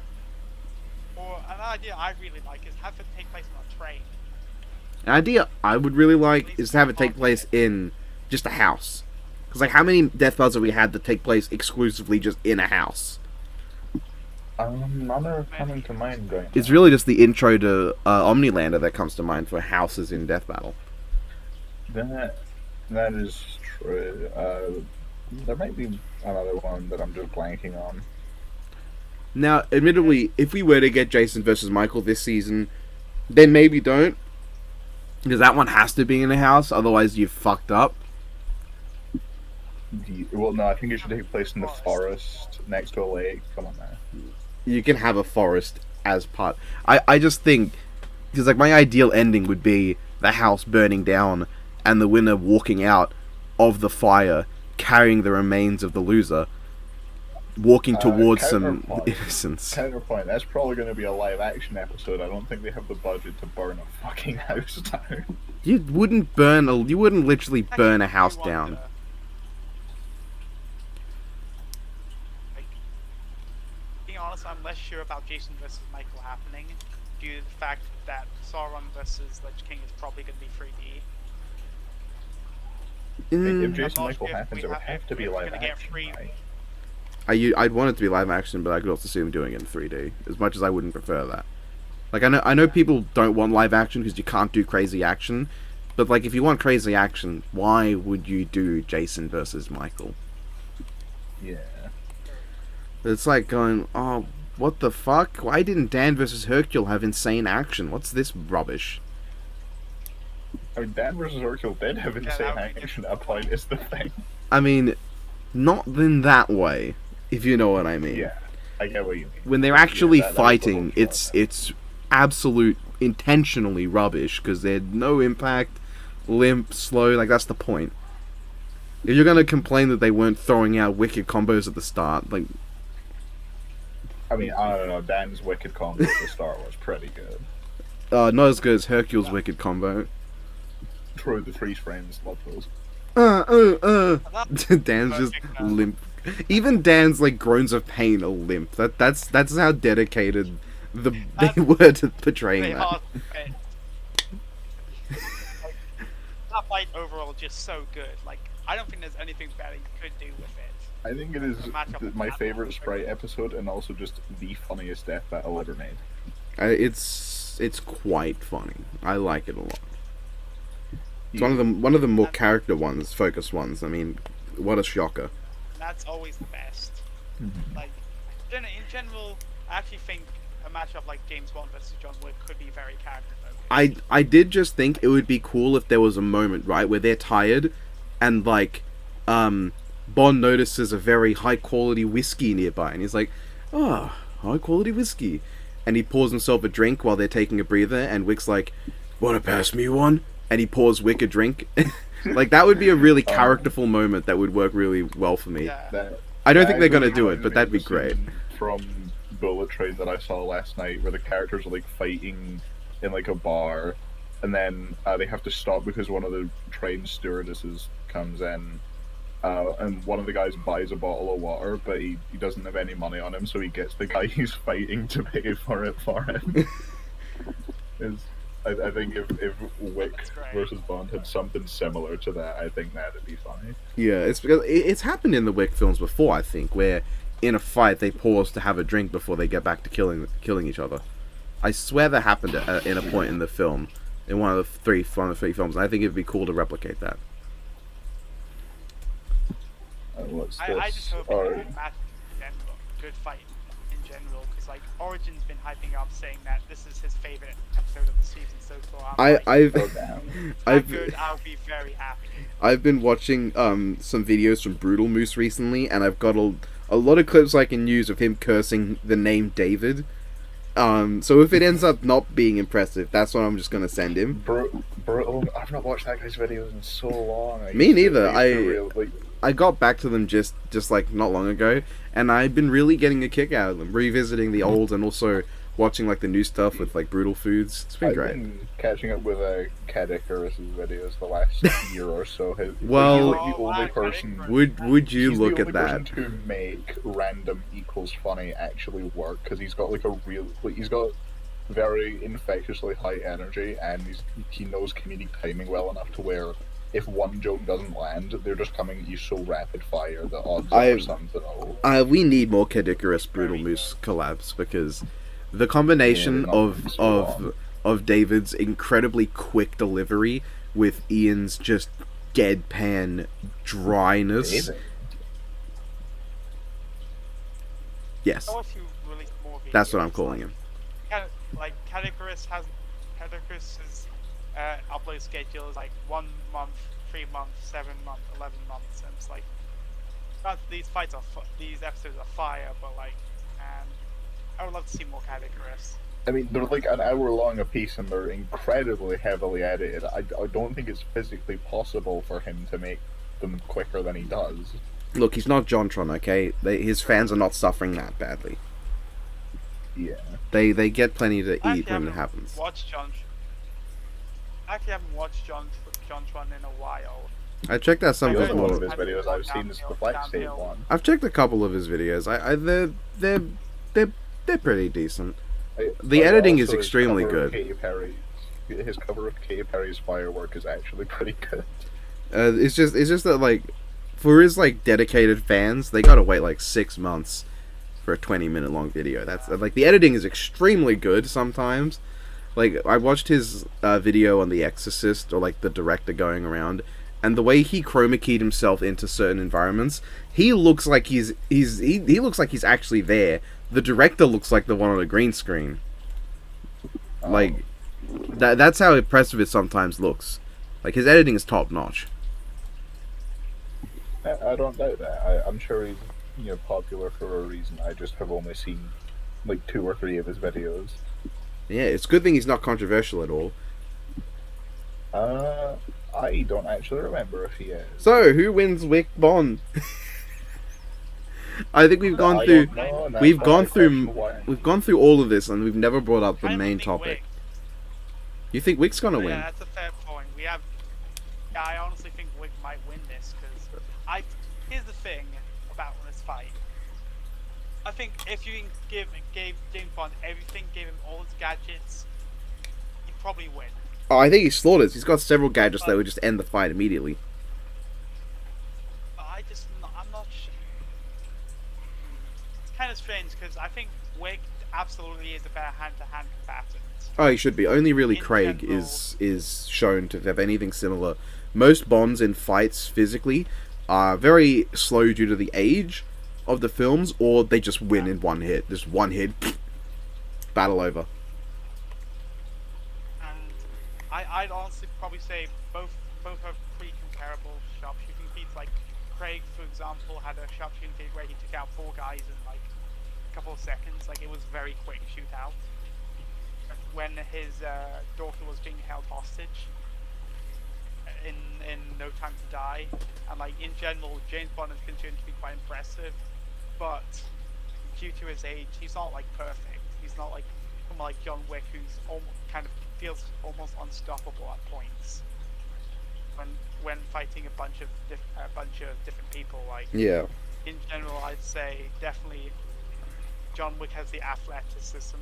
Or an idea I really like is have it take place on a train. An idea I would really like is to have it take place in just a house. Because like how many Death Battles have we had that take place exclusively just in a house? None are coming to mind right It's really just the intro to Omnilander that comes to mind for houses in Death Battle. That is true. There might be another one that I'm just blanking on. Now, admittedly, if we were to get Jason versus Michael this season, then maybe don't. Because that one has to be in a house, otherwise you've fucked up. Well, no, I think it should take place in the forest next to a lake. Come on now. You can have a forest as part. I just think, because like my ideal ending would be the house burning down and the winner walking out of the fire carrying the remains of the loser, walking towards some counterpoint. innocence. Counterpoint, that's probably going to be a live action episode. I don't think they have the budget to burn a fucking house down. You wouldn't literally burn a house Actually, I down. wonder, like, being honest, I'm less sure about Jason versus Michael happening due to the fact that Sauron versus Lich King is probably going to be 3D. If Mm, Jason not Michael sure if happens, we it would have- have to be if we're live gonna get action. free- Right? I'd want it to be live action, but I could also see them doing it in 3D. As much as I wouldn't prefer that. Like I know people don't want live action because you can't do crazy action, but like if you want crazy action, why would you do Jason versus Michael? Yeah. It's like going, oh, what the fuck? Why didn't Dan versus Hercule have insane action? What's this rubbish? I mean, Dan versus Hercule did have insane that would be action at a point, is the thing. I mean, not in that way, if you know what I mean. Yeah, I get what you mean. When they're actually that was the fighting, whole it's absolute intentionally rubbish because there's no impact, limp, slow. Like that's the point. If you're gonna complain that they weren't throwing out wicked combos at the start, like I mean, I don't know, Dan's wicked combo at the start was pretty good. not as good as Hercule's wicked combo. True, the freeze frames, love those. Dan's just Perfect, limp. Even Dan's like groans of pain are limp. That's how dedicated they That's were to portraying really that. hard to fit. Like, that fight overall just so good. Like, I don't think there's anything better you could do with it. I think it is Matchup with my Batman. favorite Sprite episode, and also just the funniest death battle ever made. It's quite funny. I like it a lot. It's one of the more character ones, focused ones. I mean, what a shocker. That's always the best. Like, in general, I actually think a matchup like James Bond versus John Wick could be very character focused. I did just think it would be cool if there was a moment, right, where they're tired and like Bond notices a very high quality whiskey nearby and he's like, "Oh, high quality whiskey." And he pours himself a drink while they're taking a breather and Wick's like, "Wanna pass me one?" And he pours Wick a drink. Like, that would be a really characterful moment that would work really well for me. Yeah. I don't think they're gonna do it, but that'd be great. From Bullet Train that I saw last night, where the characters are like fighting in like a bar, and then they have to stop because one of the train stewardesses comes in, and one of the guys buys a bottle of water, but he doesn't have any money on him, so he gets the guy he's fighting to pay for it for him. I think if Wick versus Bond had something similar to that, I think that'd be funny. Yeah, it's because it's happened in the Wick films before, I think, where in a fight they pause to have a drink before they get back to killing each other. I swear that happened in a point in the film, in one of the three films, and I think it'd be cool to replicate that. What's this? I just hope it's a good match in general, good fight in general, because like Origin's been hyping up saying that this is his favorite episode of the season so far. I've I'll be very happy. I've been watching some videos from Brutal Moose recently, and I've got a lot of clips I can use of him cursing the name David. So if it ends up not being impressive, that's what I'm just gonna send him. Brutal. I've not watched that guy's videos in so long. Me neither. I got back to them just like not long ago, and I've been really getting a kick out of them, revisiting the old and also watching like the new stuff with like Brutal Foods. It's been great. I've been catching up with Cat Icarus's videos the last year or so. Well, he's like the only person. Would you He's look the at only that? person to make random equals funny actually work, because he's got like a real, he's got very infectiously high energy, and he knows comedic timing well enough to where if one joke doesn't land, they're just coming at you so rapid fire that odds are something. We need more Kid Icarus Brutal Moose collabs, because the combination of David's incredibly quick delivery with Ian's just deadpan dryness. David. Yes, I wish you released more videos. that's what I'm calling him. Like Cadicarus Cadicarus's upload schedule is like 1 month, 3 months, 7 months, 11 months, and it's like these these episodes are fire, but like, I would love to see more Cadicarus. I mean, they're like an hour long a piece, and they're incredibly heavily edited. I don't think it's physically possible for him to make them quicker than he does. Look, he's not JonTron, okay? His fans are not suffering that badly. Yeah. They get plenty to eat when it happens. I actually haven't watched JonTron in a while. I checked out some of his One more. of his videos I've seen is the Black State one. I've checked a couple of his videos. They're pretty decent. The editing is extremely good. His cover of Katy Perry's Firework is actually pretty good. It's just that like, for his like dedicated fans, they gotta wait like 6 months for a 20-minute long video. That's like, the editing is extremely good sometimes. Like, I watched his video on The Exorcist, or like the director going around, and the way he chroma keyed himself into certain environments, he looks like he looks like he's actually there. The director looks like the one on a green screen. Like, that's how impressive it sometimes looks. Like, his editing is top notch. I don't doubt that. I'm sure he's popular for a reason. I just have only seen like 2 or 3 of his videos. Yeah, it's a good thing he's not controversial at all. I don't actually remember if he is. So, who wins Wick Bond? I think we've gone through we've gone through all of this, and we've never brought up the main topic. You think Wick's gonna win? Yeah, that's a fair point. I honestly think Wick might win this, because here's the thing about this I think if you gave James Bond everything, gave him all his gadgets, he'd probably win. Oh, I think he slaughters. He's got several gadgets that But would just end the fight immediately. I'm not sure. It's kind of strange because I think Wick absolutely is a better hand-to-hand combatant. Oh, he should be. Only really In Craig general- is shown to have anything similar. Most Bonds in fights physically are very slow due to the age of the films, or they just win in one hit. Just one hit, battle over. And I'd honestly probably say both have pretty comparable sharpshooting feats. Like Craig, for example, had a sharpshooting feat where he took out 4 guys in like a couple of seconds. Like it was very quick shootout. When his daughter was being held hostage in No Time to Die, and like in general, James Bond is considered to be quite impressive, but due to his age, he's not like perfect. He's not like someone like John Wick, who's kind of feels almost unstoppable at points when fighting a bunch of different people. Like Yeah. in general, I'd say definitely John Wick has the athleticism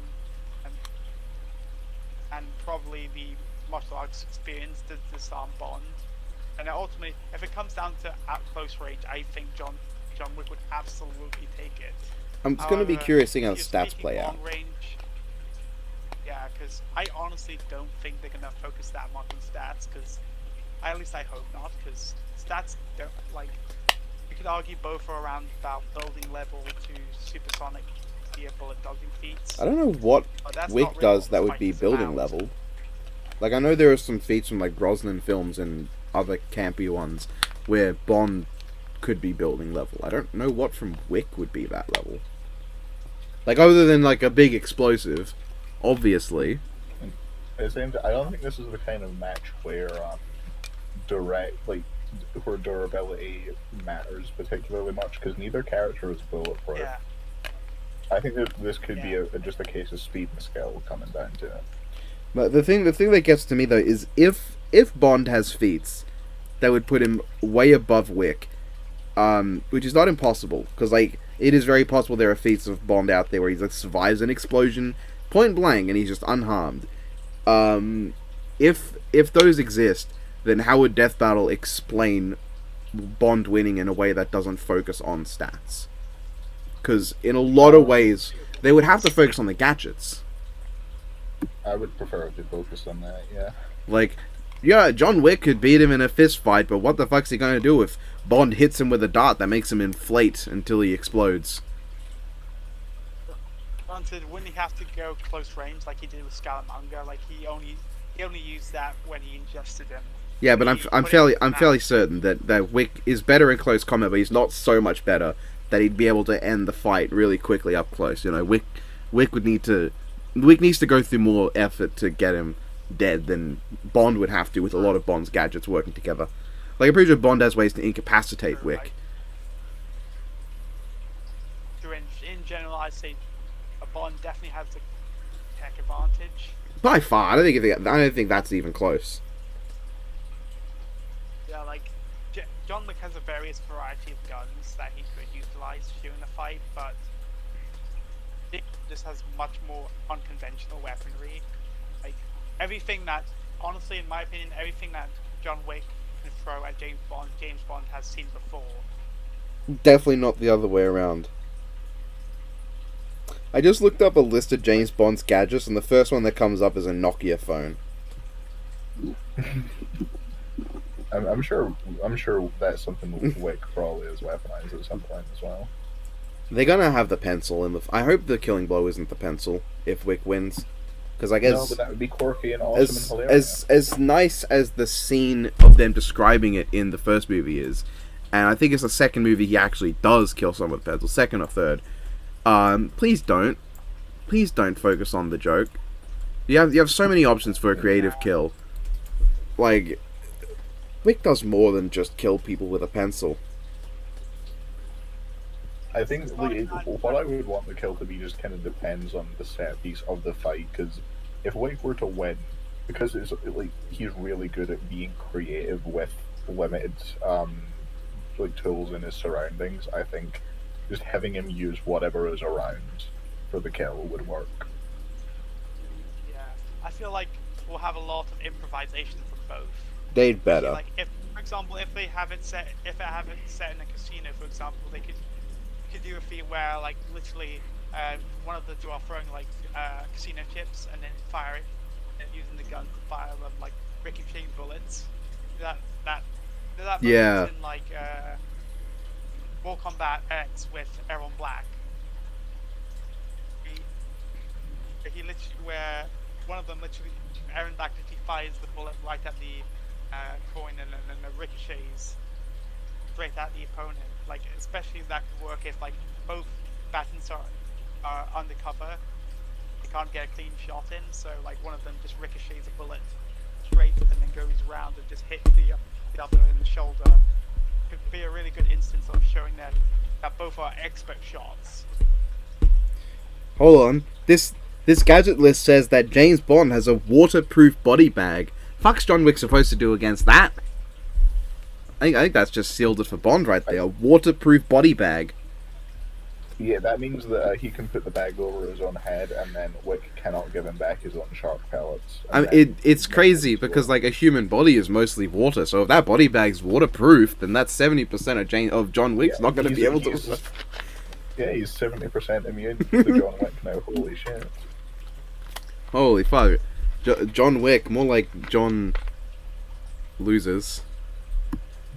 and probably the martial arts experience to disarm Bond. And ultimately, if it comes down to at close range, I think John Wick would absolutely take it. I'm just going to be However, curious seeing how the if you're stats speaking play out. long range, yeah, because I honestly don't think they're gonna focus that much on stats. Because at least I hope not. Because stats don't like. You could argue both are around about building level to supersonic via bullet dodging feats. I don't know what But that's Wick not really does what that the would fight be is building about. level. Like, I know there are some feats from, like, Brosnan films and other campy ones where Bond could be building level. I don't know what from Wick would be that level. Like, other than, like, a big explosive, obviously. At the same time, I don't think this is the kind of match where where durability matters particularly much, because neither character is bulletproof. Yeah. I think that this could be just a case of speed and skill coming down to it. But the thing that gets to me, though, is if Bond has feats that would put him way above Wick, which is not impossible, because, like, it is very possible there are feats of Bond out there where he, like, survives an explosion point blank and he's just unharmed. If those exist, then how would Death Battle explain Bond winning in a way that doesn't focus on stats? Because in a lot of ways, they would have to focus on the gadgets. I would prefer if they focused on that, yeah. Like, yeah, John Wick could beat him in a fist fight, but what the fuck's he gonna do if Bond hits him with a dart that makes him inflate until he explodes? Granted, wouldn't he have to go close range like he did with Scaramanga? Like he only used that when he ingested him. Yeah, but He I'm put it in fairly his fairly mouth. certain that Wick is better in close combat, but he's not so much better that he'd be able to end the fight really quickly up close. You know, Wick needs to go through more effort to get him dead than Bond would have to with a lot of Bond's gadgets working together. Like, I'm pretty sure Bond has ways to incapacitate True, Wick. In general, I'd say a Bond definitely has the tech advantage. By far, I don't think that's even close. Yeah, like John Wick has a various variety of guns that he could utilize during the fight, but Dick just has much more unconventional weaponry. Like everything that, honestly, in my opinion, everything that John Wick can throw at James Bond has seen before. Definitely not the other way around. I just looked up a list of James Bond's gadgets, and the first one that comes up is a Nokia phone. I'm sure that's something Wick probably has weaponized at some point as well. They're gonna have the pencil in the. I hope the killing blow isn't the pencil if Wick wins, because I No, guess but that would be quirky and awesome and as hilarious. as nice as the scene of them describing it in the first movie is, and I think it's the second movie he actually does kill someone with a pencil, second or third. Please don't focus on the joke. You have so many options for a creative kill. Like, Wick does more than just kill people with a pencil. I think what I would want the kill to be just kind of depends on the set piece of the fight, because if Wick were to win, because it's like he's really good at being creative with limited tools in his surroundings, I think just having him use whatever is around for the kill would work. Yeah, I feel like we'll have a lot of improvisation from both. They'd Especially, better. like, if, for example, if they have it set in a casino, for example, they could do a feat where, like, literally, one of the two are throwing like casino chips and then fire it and using the gun to fire them like ricocheting bullets. That Yeah. moment in like Mortal Kombat X with Aaron Black. He literally where one of them literally Aaron Black literally fires the bullet right at the coin and then it ricochets straight at the opponent. Like especially that could work if like both battens are undercover. They can't get a clean shot in, so like one of them just ricochets a bullet straight and then goes around and just hits the other in the shoulder. Could be a really good instance of showing that both are expert shots. Hold on. This gadget list says that James Bond has a waterproof body bag. Fuck's John Wick supposed to do against that? I think that's just sealed it for Bond right there. Waterproof body bag. Yeah, that means that he can put the bag over his own head, and then Wick cannot give him back his own sharp pellets. I mean, it's crazy because like a human body is mostly water, so if that body bag's waterproof, then that's 70% of John Wick's not going to be able to. Yeah, he's 70% immune to John Wick now. Holy shit! Holy fuck, John Wick, more like John loses.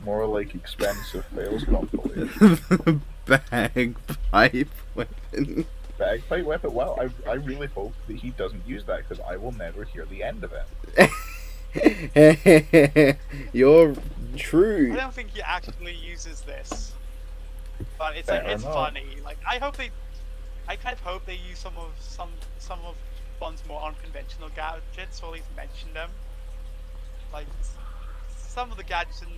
More like expensive fails compilation. Bagpipe weapon. Bagpipe weapon? Well, I really hope that he doesn't use that because I will never hear the end of it. You're true. I don't think he actually uses this, but it's Fair funny. Like I kind of hope they use some of Bond's more unconventional gadgets, or at least mention them. Like some of the gadgets in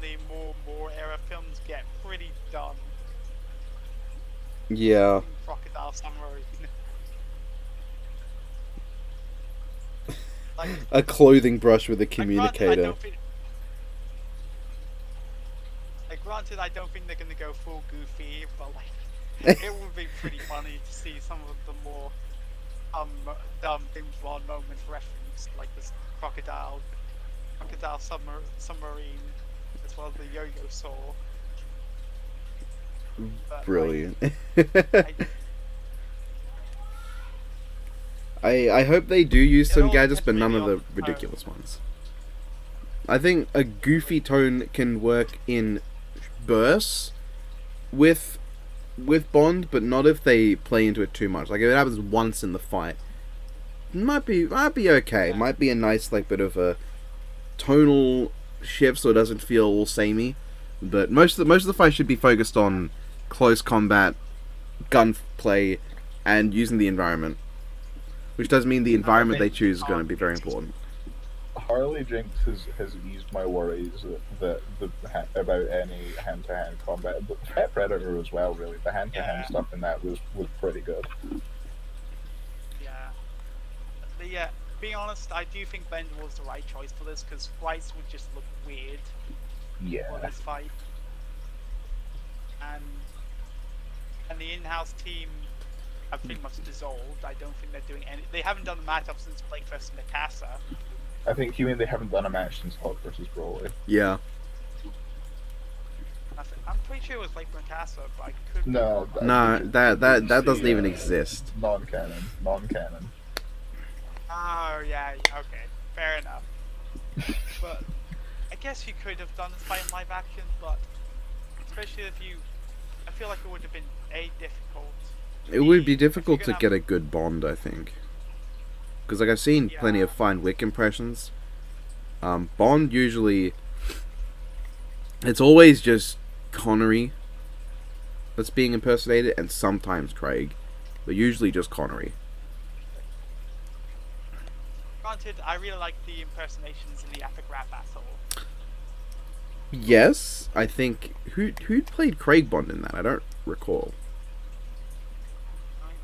the more era films get pretty dumb. Yeah. Crocodile submarine. Like, a clothing brush with a communicator. communicator. Granted, I don't think they're gonna go full Goofy, but like, it would be pretty funny to see some of the more dumb James Bond moments referenced, like this crocodile submarine, as well as the yo-yo saw. But, Brilliant. like, I hope they do use It some all gadgets, but depends none of really the on ridiculous ones. I think a goofy tone can work in bursts with Bond, but not if they play into it too much. Like if it happens once in the fight, might be okay. Yeah. Might be a nice like bit of a tonal shift, so it doesn't feel all samey. But most of the fight should be focused on close combat, gunplay, and using the environment. Which does mean the environment they choose is going to be very important. Harley Jinx has eased my worries about any hand-to-hand combat. But Pet Predator as well, really. The hand-to-hand stuff in that was pretty good. Yeah. But yeah, being honest, I do think Bender was the right choice for this, because Bryce would just look weird for Yeah. this fight. And the in-house team have pretty much dissolved. I don't think they're doing any. They haven't done the matchup since Blake vs. Mikasa. I think you mean they haven't done a match since Hawk versus Broly. Yeah. I'm pretty sure it was Blake Mikasa, but I could. be No. wrong. No, that doesn't even Yeah. exist. Non-canon. Oh yeah. Okay. Fair enough. But I guess you could have done this fight in live action, but especially if you, I feel like it would have been difficult. It would be difficult If to you're get gonna a good Bond, I think. Because like I've seen plenty of Yeah. fine Wick impressions. Bond usually, it's always just Connery that's being impersonated, and sometimes Craig, but usually just Connery. Granted, I really like the impersonations in the epic rap battle. Yes, I think who played Craig Bond in that? I don't recall.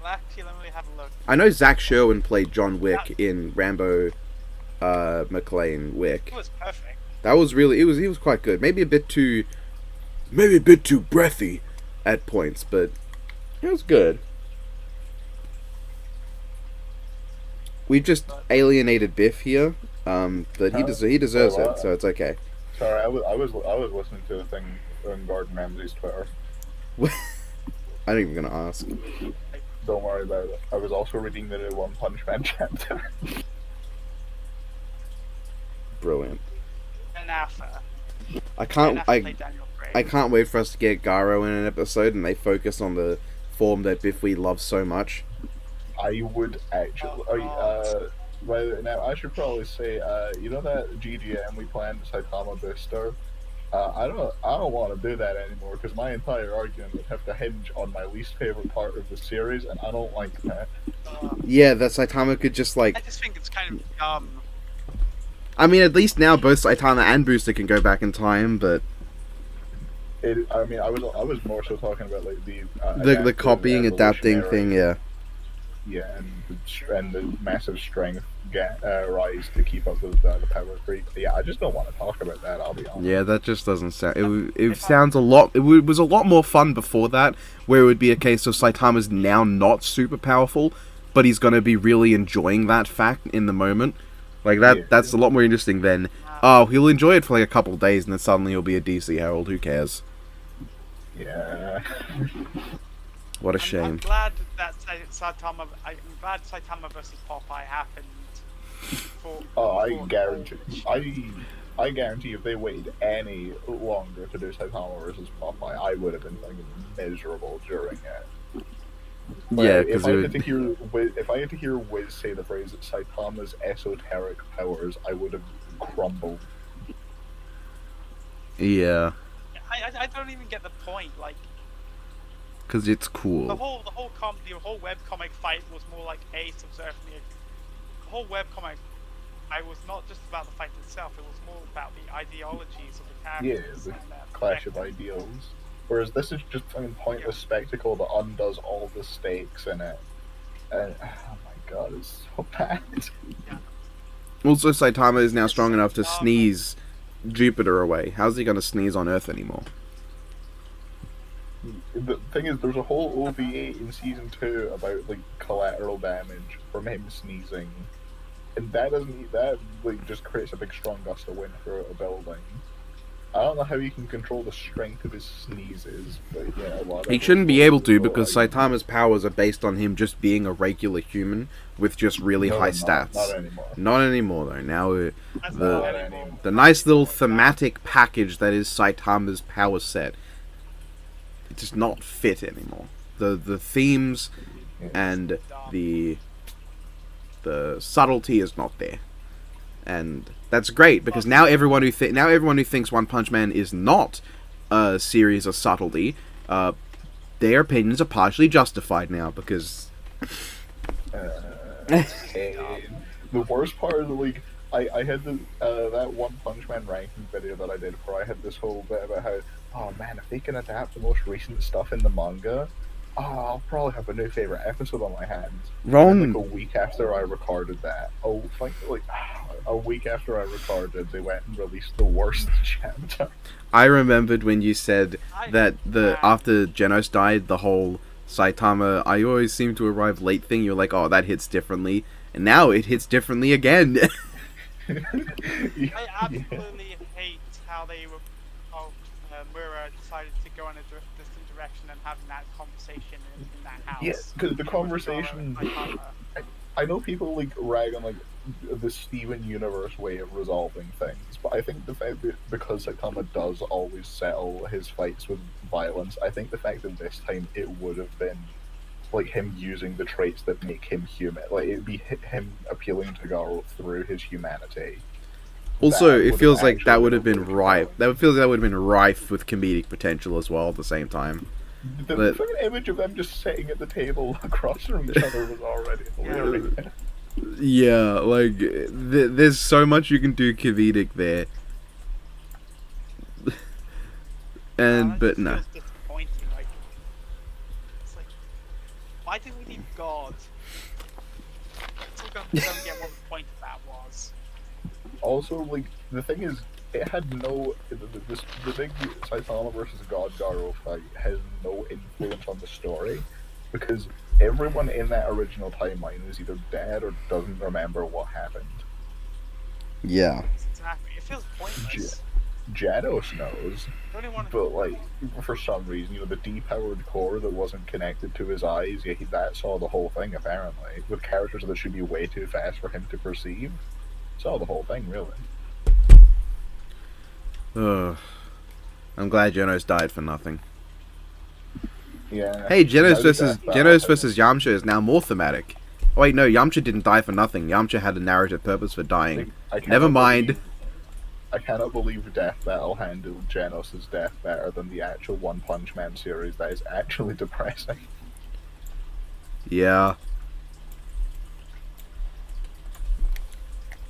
Well, actually, let me have a look. I know Zach Sherwin played John Wick in Rambo, McClane Wick. It was perfect. That was really he was quite good. Maybe a bit too breathy, at points, but it was good. We've just alienated Biff here, but he deserves Wait, it, what? so it's okay. Sorry, I was listening to a thing on Gordon Ramsay's Twitter. I'm not even gonna ask. Don't worry about it. I was also reading the new One Punch Man chapter. Brilliant. And after. I can't play Daniel Craig. I can't wait for us to get Garo in an episode and they focus on the form that Biff we love so much. I would actually. Well, now I should probably say, you know that GGM we planned, Saitama Booster. I don't want to do that anymore because my entire argument would have to hinge on my least favorite part of the series, and I don't like that. Yeah, that Saitama could just I just think it's kind of dumb. I mean, at least now both Saitama and Booster can go back in time, but I mean, I was more so talking about like the the copying, adapting thing, yeah. Yeah, and the massive strength rise to keep up with the power creep. Yeah, I just don't want to talk about that. I'll be honest. Yeah, that just doesn't sound. It sounds a lot. It was a lot more fun before that, where it would be a case of Saitama's now not super powerful, but he's gonna be really enjoying that fact in the moment. Like that. Yeah. That's a lot more interesting than. Oh, he'll enjoy it for like a couple of days, and then suddenly he'll be a DC Herald. Who cares? Yeah. What a shame. I'm glad that Saitama versus Popeye happened. I guarantee if they waited any longer to do Saitama versus Popeye, I would have been fucking miserable during it. Yeah, if because I had to hear Wiz say the phrase Saitama's esoteric powers, I would have crumbled. Yeah, I don't even get the point. Like because it's cool. the whole webcomic fight was more like subservient. The whole webcomic fight was not just about the fight itself. It was more about the ideologies of the characters. Yeah, the clash of ideals. Whereas this is just a pointless spectacle that undoes all the stakes in it. And oh my god, it's so bad. Yeah. Also, Saitama is now strong enough to sneeze Jupiter away. How's he gonna sneeze on Earth anymore? The thing is, there's a whole OVA in season 2 about like collateral damage from him sneezing, and that just creates a big strong gust of wind through a building. I don't know how he can control the strength of his sneezes, but yeah, whatever. He shouldn't be able to because Saitama's powers are based on him just being a regular human with just really high stats. Not anymore. Not anymore though. Now Not anymore. the nice little thematic package that is Saitama's power set, it does not fit anymore. The themes and the subtlety is not there, and that's great because now everyone who thinks One Punch Man is not a series of subtlety, their opinions are partially justified now because. The worst part of the league, I had that One Punch Man ranking video that I did where I had this whole bit about how, oh man, if they can adapt the most recent stuff in the manga, I'll probably have a new favorite episode on my hands. Wrong. And, like a week after I recorded that, a week after I recorded, they went and released the worst chapter. I remembered when you said that after Genos died, the whole Saitama, I always seem to arrive late thing, you're like, oh, that hits differently. And now it hits differently again. I absolutely hate how Mura decided to go in a different direction and having that conversation in that house. Yeah, because the conversation... I know people like rag on like the Steven Universe way of resolving things, but I think the fact that because Saitama does always settle his fights with violence, I think the fact that this time it would have been like him using the traits that make him human. Like it'd be him appealing to Garo through his humanity. Also, it feels like that would have been rife. That feels like that would have been rife with comedic potential as well at the same time. The fucking image of them just sitting at the table across from each other was already hilarious. Yeah, like there's so much you can do comedic there, and but no. Disappointing. Like, it's like, why did we need God? Still don't get what the point of that was. Also, like the thing is, it had no the big Saitama versus God Garo fight has no influence on the story because everyone in that original timeline is either dead or doesn't remember what happened. Yeah. Exactly. It feels pointless. Janos knows, The only one. but like for some reason, the depowered core that wasn't connected to his eyes, that saw the whole thing apparently. With characters that should be way too fast for him to perceive, saw the whole thing really. Ugh. I'm glad Genos died for nothing. Yeah. Hey, Genos Now versus Yamcha is now more thematic. Oh, wait, no, Yamcha didn't die for nothing. Yamcha had a narrative purpose for dying. Never mind. I cannot believe Death Battle handled Genos' death better than the actual One Punch Man series. That is actually depressing. Yeah.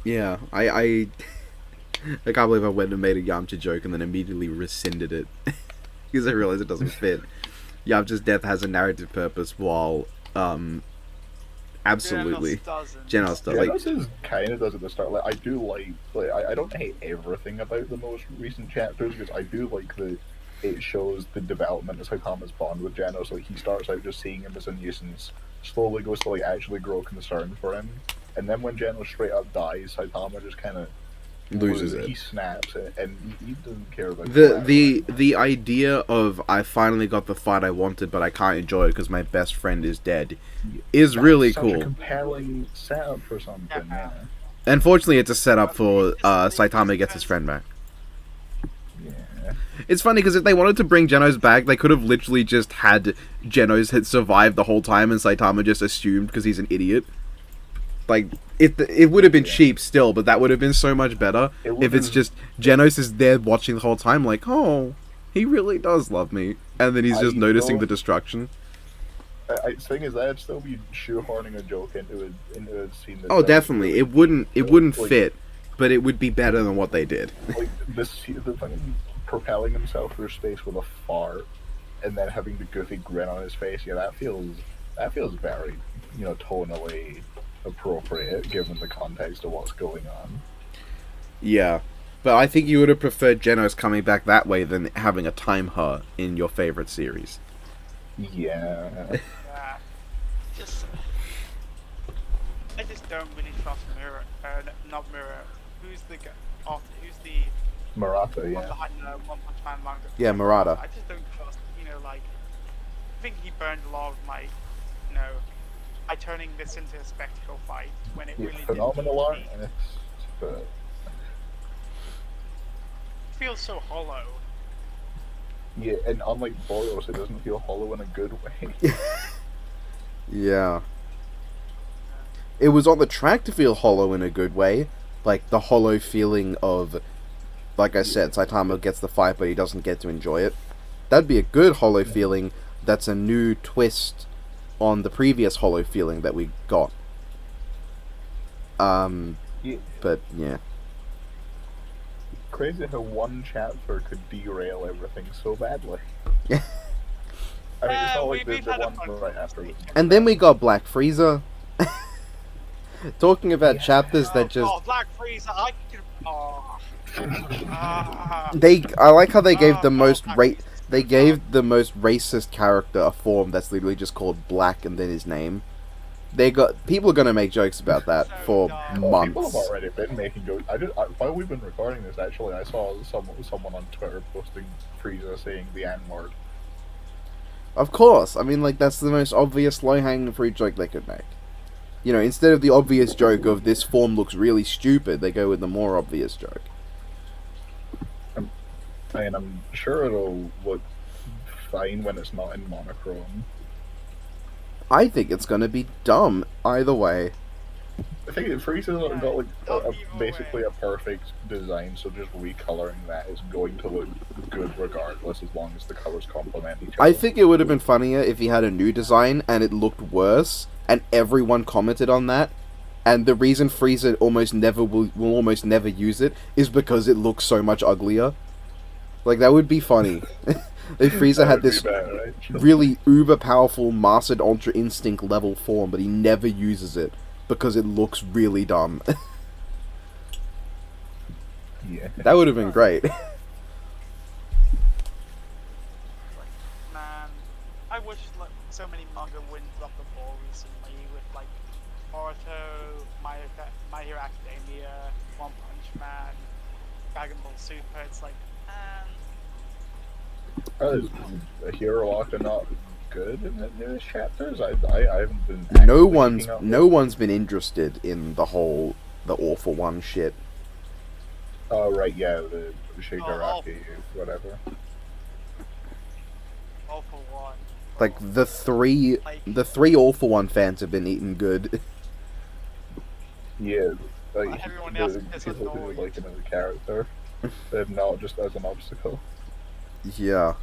Yeah, I can't believe I went and made a Yamcha joke and then immediately rescinded it. Because I realized it doesn't fit. Yamcha's death has a narrative purpose while, absolutely. Genos does. Genos kind of does at the start. Like, I do like I don't hate everything about the most recent chapters because I do like that it shows the development of Saitama's bond with Genos. Like, he starts out just seeing him as a nuisance, slowly goes to like actually grow concern for him, and then when Genos straight up dies, Saitama just kind of loses it. He snaps it, and he doesn't care about the idea of I finally got the fight I wanted, but I can't enjoy it because my best friend is dead, is That's really such cool. A compelling setup for something. Yeah. Unfortunately, it's a setup for Saitama gets his friend back. Yeah. It's funny because if they wanted to bring Genos back, they could have literally just had Genos had survived the whole time, and Saitama just assumed because he's an idiot. Like, it would have been cheap still, but that would have been so much better if it's just Genos is there watching the whole time, like, oh, he really does love me, and then he's just noticing the destruction. I thing is, I'd still be shoehorning a joke into a scene. Oh, definitely, it wouldn't fit, but it would be better than what they did. Like the thing, propelling himself through space with a fart, and then having the goofy grin on his face. Yeah, that feels very, tonally appropriate given the context of what's going on. Yeah, but I think you would have preferred Genos coming back that way than having a time her in your favorite series. Yeah. I just don't really trust Mirror. Not Mirror. Who's the who's the Murata, yeah. behind the One Punch Man manga? Yeah, Murata. I just don't trust. I think he burned a lot of my, by turning this into a spectacle fight when it really phenomenal art, but it feels so hollow. yeah, and unlike Boros, it doesn't feel hollow in a good way. Yeah. It was on the track to feel hollow in a good way, like the hollow feeling of, like I said, Saitama gets the fight but he doesn't get to enjoy it. That'd be a good hollow feeling. That's a new twist on the previous hollow feeling that we got. But yeah. Crazy how one chapter could derail everything so badly. I mean, it's not like the one right after. And then we got Black Frieza. Talking about chapters that just... Oh, Black Frieza, I could... Oh. I like how they gave the most they gave the most racist character a form that's literally just called Black and then his name. People are gonna make jokes about that for months. People have already been making jokes. While we've been recording this, actually, I saw someone on Twitter posting Frieza saying the N-word. Of course, I mean, like, that's the most obvious low-hanging fruit joke they could make. Instead of the obvious joke of this form looks really stupid, they go with the more obvious joke. I'm sure it'll look fine when it's not in monochrome. I think it's gonna be dumb either way. I think Frieza's got like basically a perfect design, so just recoloring that is going to look good regardless, as long as the colors complement each other. I think it would have been funnier if he had a new design and it looked worse, and everyone commented on that. And the reason Frieza almost never will almost never use it is because it looks so much uglier. Like, that would be funny. If Frieza had this really uber powerful Mastered Ultra Instinct level form, but he never uses it because it looks really dumb. Yeah. That would have been great. Man, I wish like so many manga wouldn't drop the ball recently with like Naruto, My Hero Academia, One Punch Man, Dragon Ball Super. It's like, Is the hero arc not good in the newest chapters? I haven't been. No one's been interested in the awful one shit. Oh right, yeah, the Shigaraki, whatever. all for one. Like the three awful one fans have been eating good. Yeah, like everyone else the is people who annoyed. like him as a character, they're not just as an obstacle. Yeah.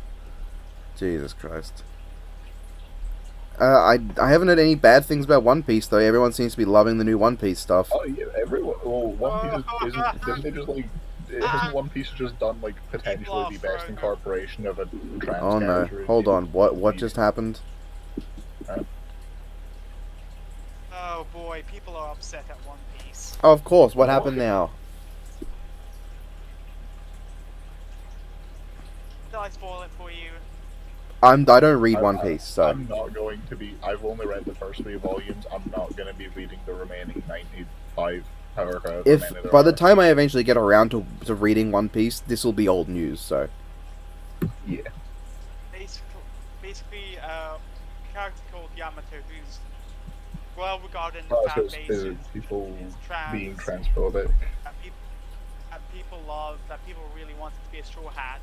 Jesus Christ. I haven't heard any bad things about One Piece though. Everyone seems to be loving the new One Piece stuff. Oh yeah, everyone. Well, One Piece isn't it just like? Hasn't One Piece just done like potentially the best incorporation of a trans Oh no! character? Hold on. What just happened? Oh boy, people are upset at One Piece. Oh, of course. What happened now? Did I spoil it for you? I don't read One Piece, so I'm not going to be. I've only read the first 3 volumes. I'm not going to be reading the remaining 95. However if many there by the are. time I eventually get around to reading One Piece, this will be old news. So Yeah. Basically, a character called Yamato who's well regarded in the Well, fan it's base. just people is trans, being transphobic. that people love, that people really wanted to be a straw hat,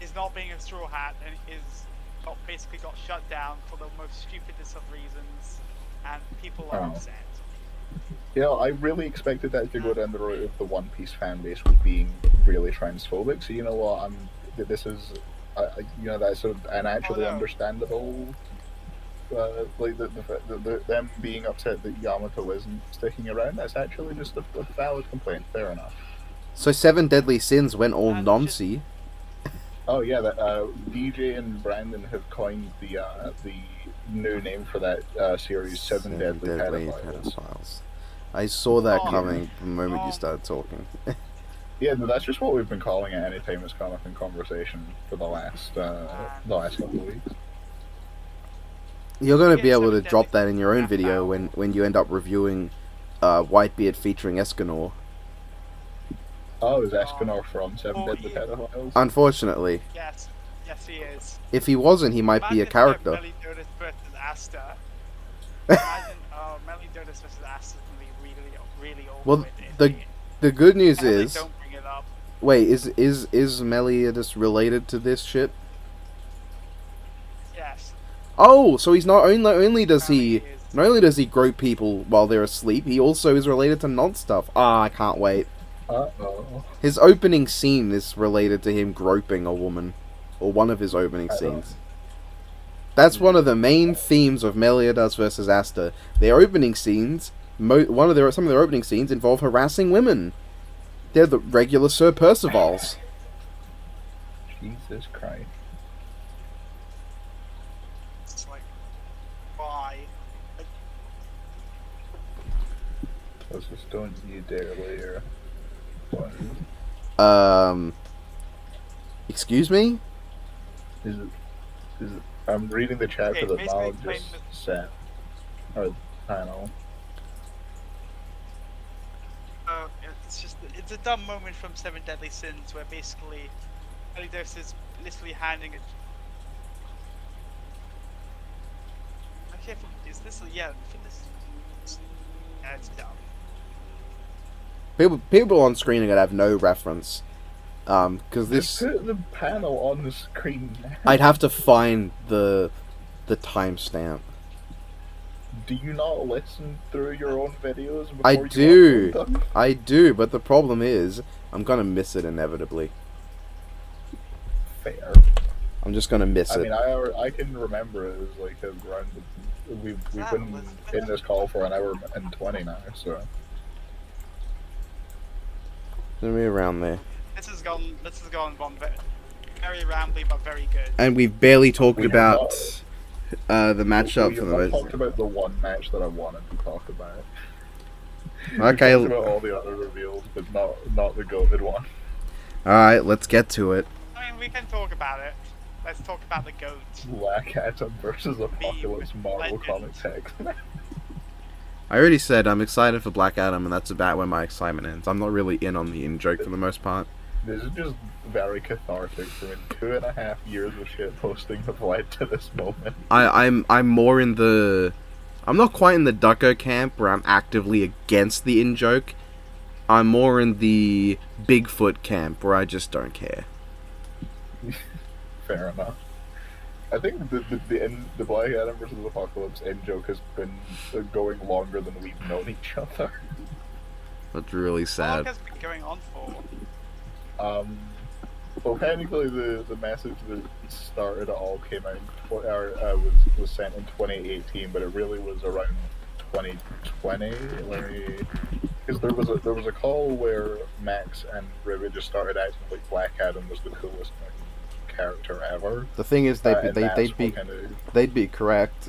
is not being a straw hat and basically got shut down for the most stupidest of reasons, and people are upset. Yeah, I really expected that to go down the road of the One Piece fan base with being really transphobic. So you know what? This is, that's an actually understandable. Like them being upset that Yamato isn't sticking around. That's actually just a valid complaint. Fair enough. So 7 Deadly Sins went all noncy. Oh yeah, that DJ and Brandon have coined the new name for that series, Seven Deadly Pedophiles. I saw that coming the moment you started talking. Yeah, no, that's just what we've been calling it anytime it's come up in conversation for the last couple of weeks. You're going to be able to drop that in your own video when you end up reviewing Whitebeard featuring Escanor. Oh, is Escanor from Seven Deadly Pedophiles? Unfortunately. Yes, he is. If he wasn't, he might be a character. Meliodas versus Asta. Imagine Meliodas versus Asta is going to be really awkward. Well, the good news they is... don't bring it up. Wait, is Meliodas related to this shit? Yes. Oh, so he's not only does he grope people while they're asleep, he also is related to non-stuff. Ah, I can't wait. Uh-oh. His opening scene is related to him groping a woman, or one of his opening scenes. That's one of the main themes of Meliodas versus Asta. Their opening scenes, some of their opening scenes involve harassing women. They're the regular Sir Percivals. Jesus Christ. It's like, why? Let's just don't you dare later. Excuse me? Is it, I'm reading the chapter that Mal just sent. Or panel. It's a dumb moment from Seven Deadly Sins where basically Meliodas is literally handing it. Okay, is this? Yeah, I think this. Yeah, it's dumb. People on screen are gonna have no reference, because this. Just put the panel on the screen now. I'd have to find the timestamp. Do you not listen through your own videos before I you do. upload them? I do, but the problem is I'm gonna miss it inevitably. Fair. I'm just gonna miss it. I mean, I can remember it was like around. We've been in this call for an hour and 20 now, so. Let me around there. This has gone very rambly but very good. And we've barely talked about the matchup for I the. talked about the one match that I wanted to talk about. Okay. We talked about all the other reveals, but not the goated one. Alright, let's get to it. I mean, we can talk about it. Let's talk about the goat. Black Adam versus Apocalypse Marvel legend. Comics X-Men. I already said I'm excited for Black Adam, and that's about where my excitement ends. I'm not really in on the in-joke for the most part. This is just very cathartic for me. 2.5 years of shit posting have led to this moment. I'm more in the... I'm not quite in the Ducko camp, where I'm actively against the in-joke. I'm more in the Bigfoot camp, where I just don't care. Fair enough. I think the Black Adam versus Apocalypse in joke has been going longer than we've known each other. That's really How sad. long has it been going on for? Well, technically the message that started it all came out was sent in 2018, but it really was around 2020. Because there was a call where Max and Rivet just started acting like Black Adam was the coolest character ever. The thing is, they'd be correct.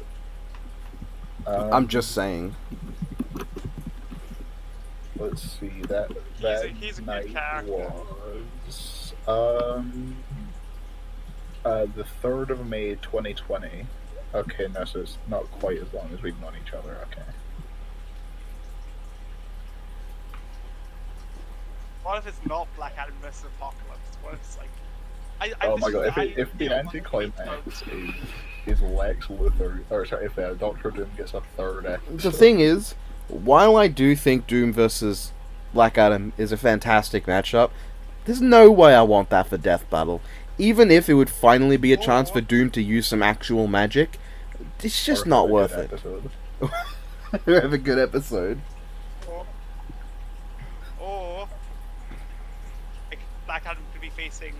I'm just saying. Let's see, that He's a good night character. was the 3rd of May 2020. Okay, no, so it's not quite as long as we've known each other. Okay. What if it's not Black Adam versus Apocalypse? What if it's like... Oh my god, if the anticlimax is Lex Luthor, or sorry, if Doctor Doom gets a 3rd episode. The thing is, while I do think Doom versus Black Adam is a fantastic matchup, there's no way I want that for Death Battle. Even if it would finally be a chance for Doom to use some actual magic, it's just not worth it. Have a good episode. Or like, Black Adam could be facing...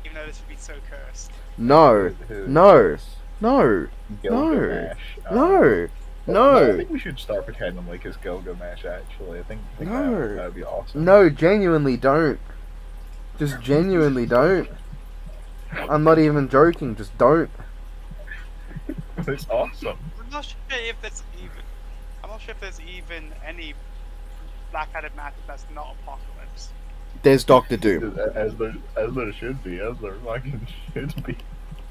Even though this would be so cursed. No. No. No. Gilgamesh. No. I No. think we should start pretending like it's Gilgamesh, actually. I think No. that'd be awesome. No, genuinely don't. Just genuinely don't. I'm not even joking, just don't. It's awesome. I'm not sure if there's even any Black Adam match that's not Apocalypse. There's Doctor Doom. As there should be, as there fucking should be.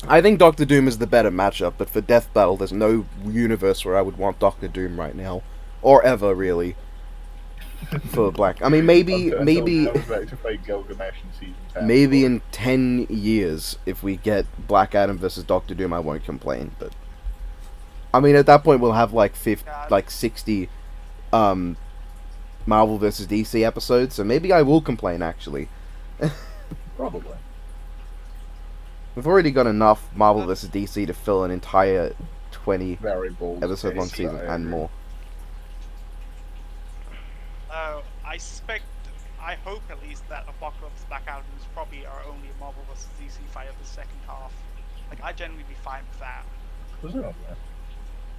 I think Doctor Doom is the better matchup, but for Death Battle, there's no universe where I would want Doctor Doom right now. Or ever, really. For Black... I mean, maybe... Until comes back to fight Gilgamesh in season 10. Maybe in 10 years, if we get Black Adam versus Doctor Doom, I won't complain, but... I mean, at that point, we'll have, like, 60, Marvel versus DC episodes, so maybe I will complain, actually. Probably. We've already got enough Marvel vs. DC to fill an entire 20 Very bold episode one take, season I and agree. more. I hope at least that Apocalypse Black Adam is probably our only Marvel vs. DC fight of the second half. Like, I'd generally be fine with that. Presumably.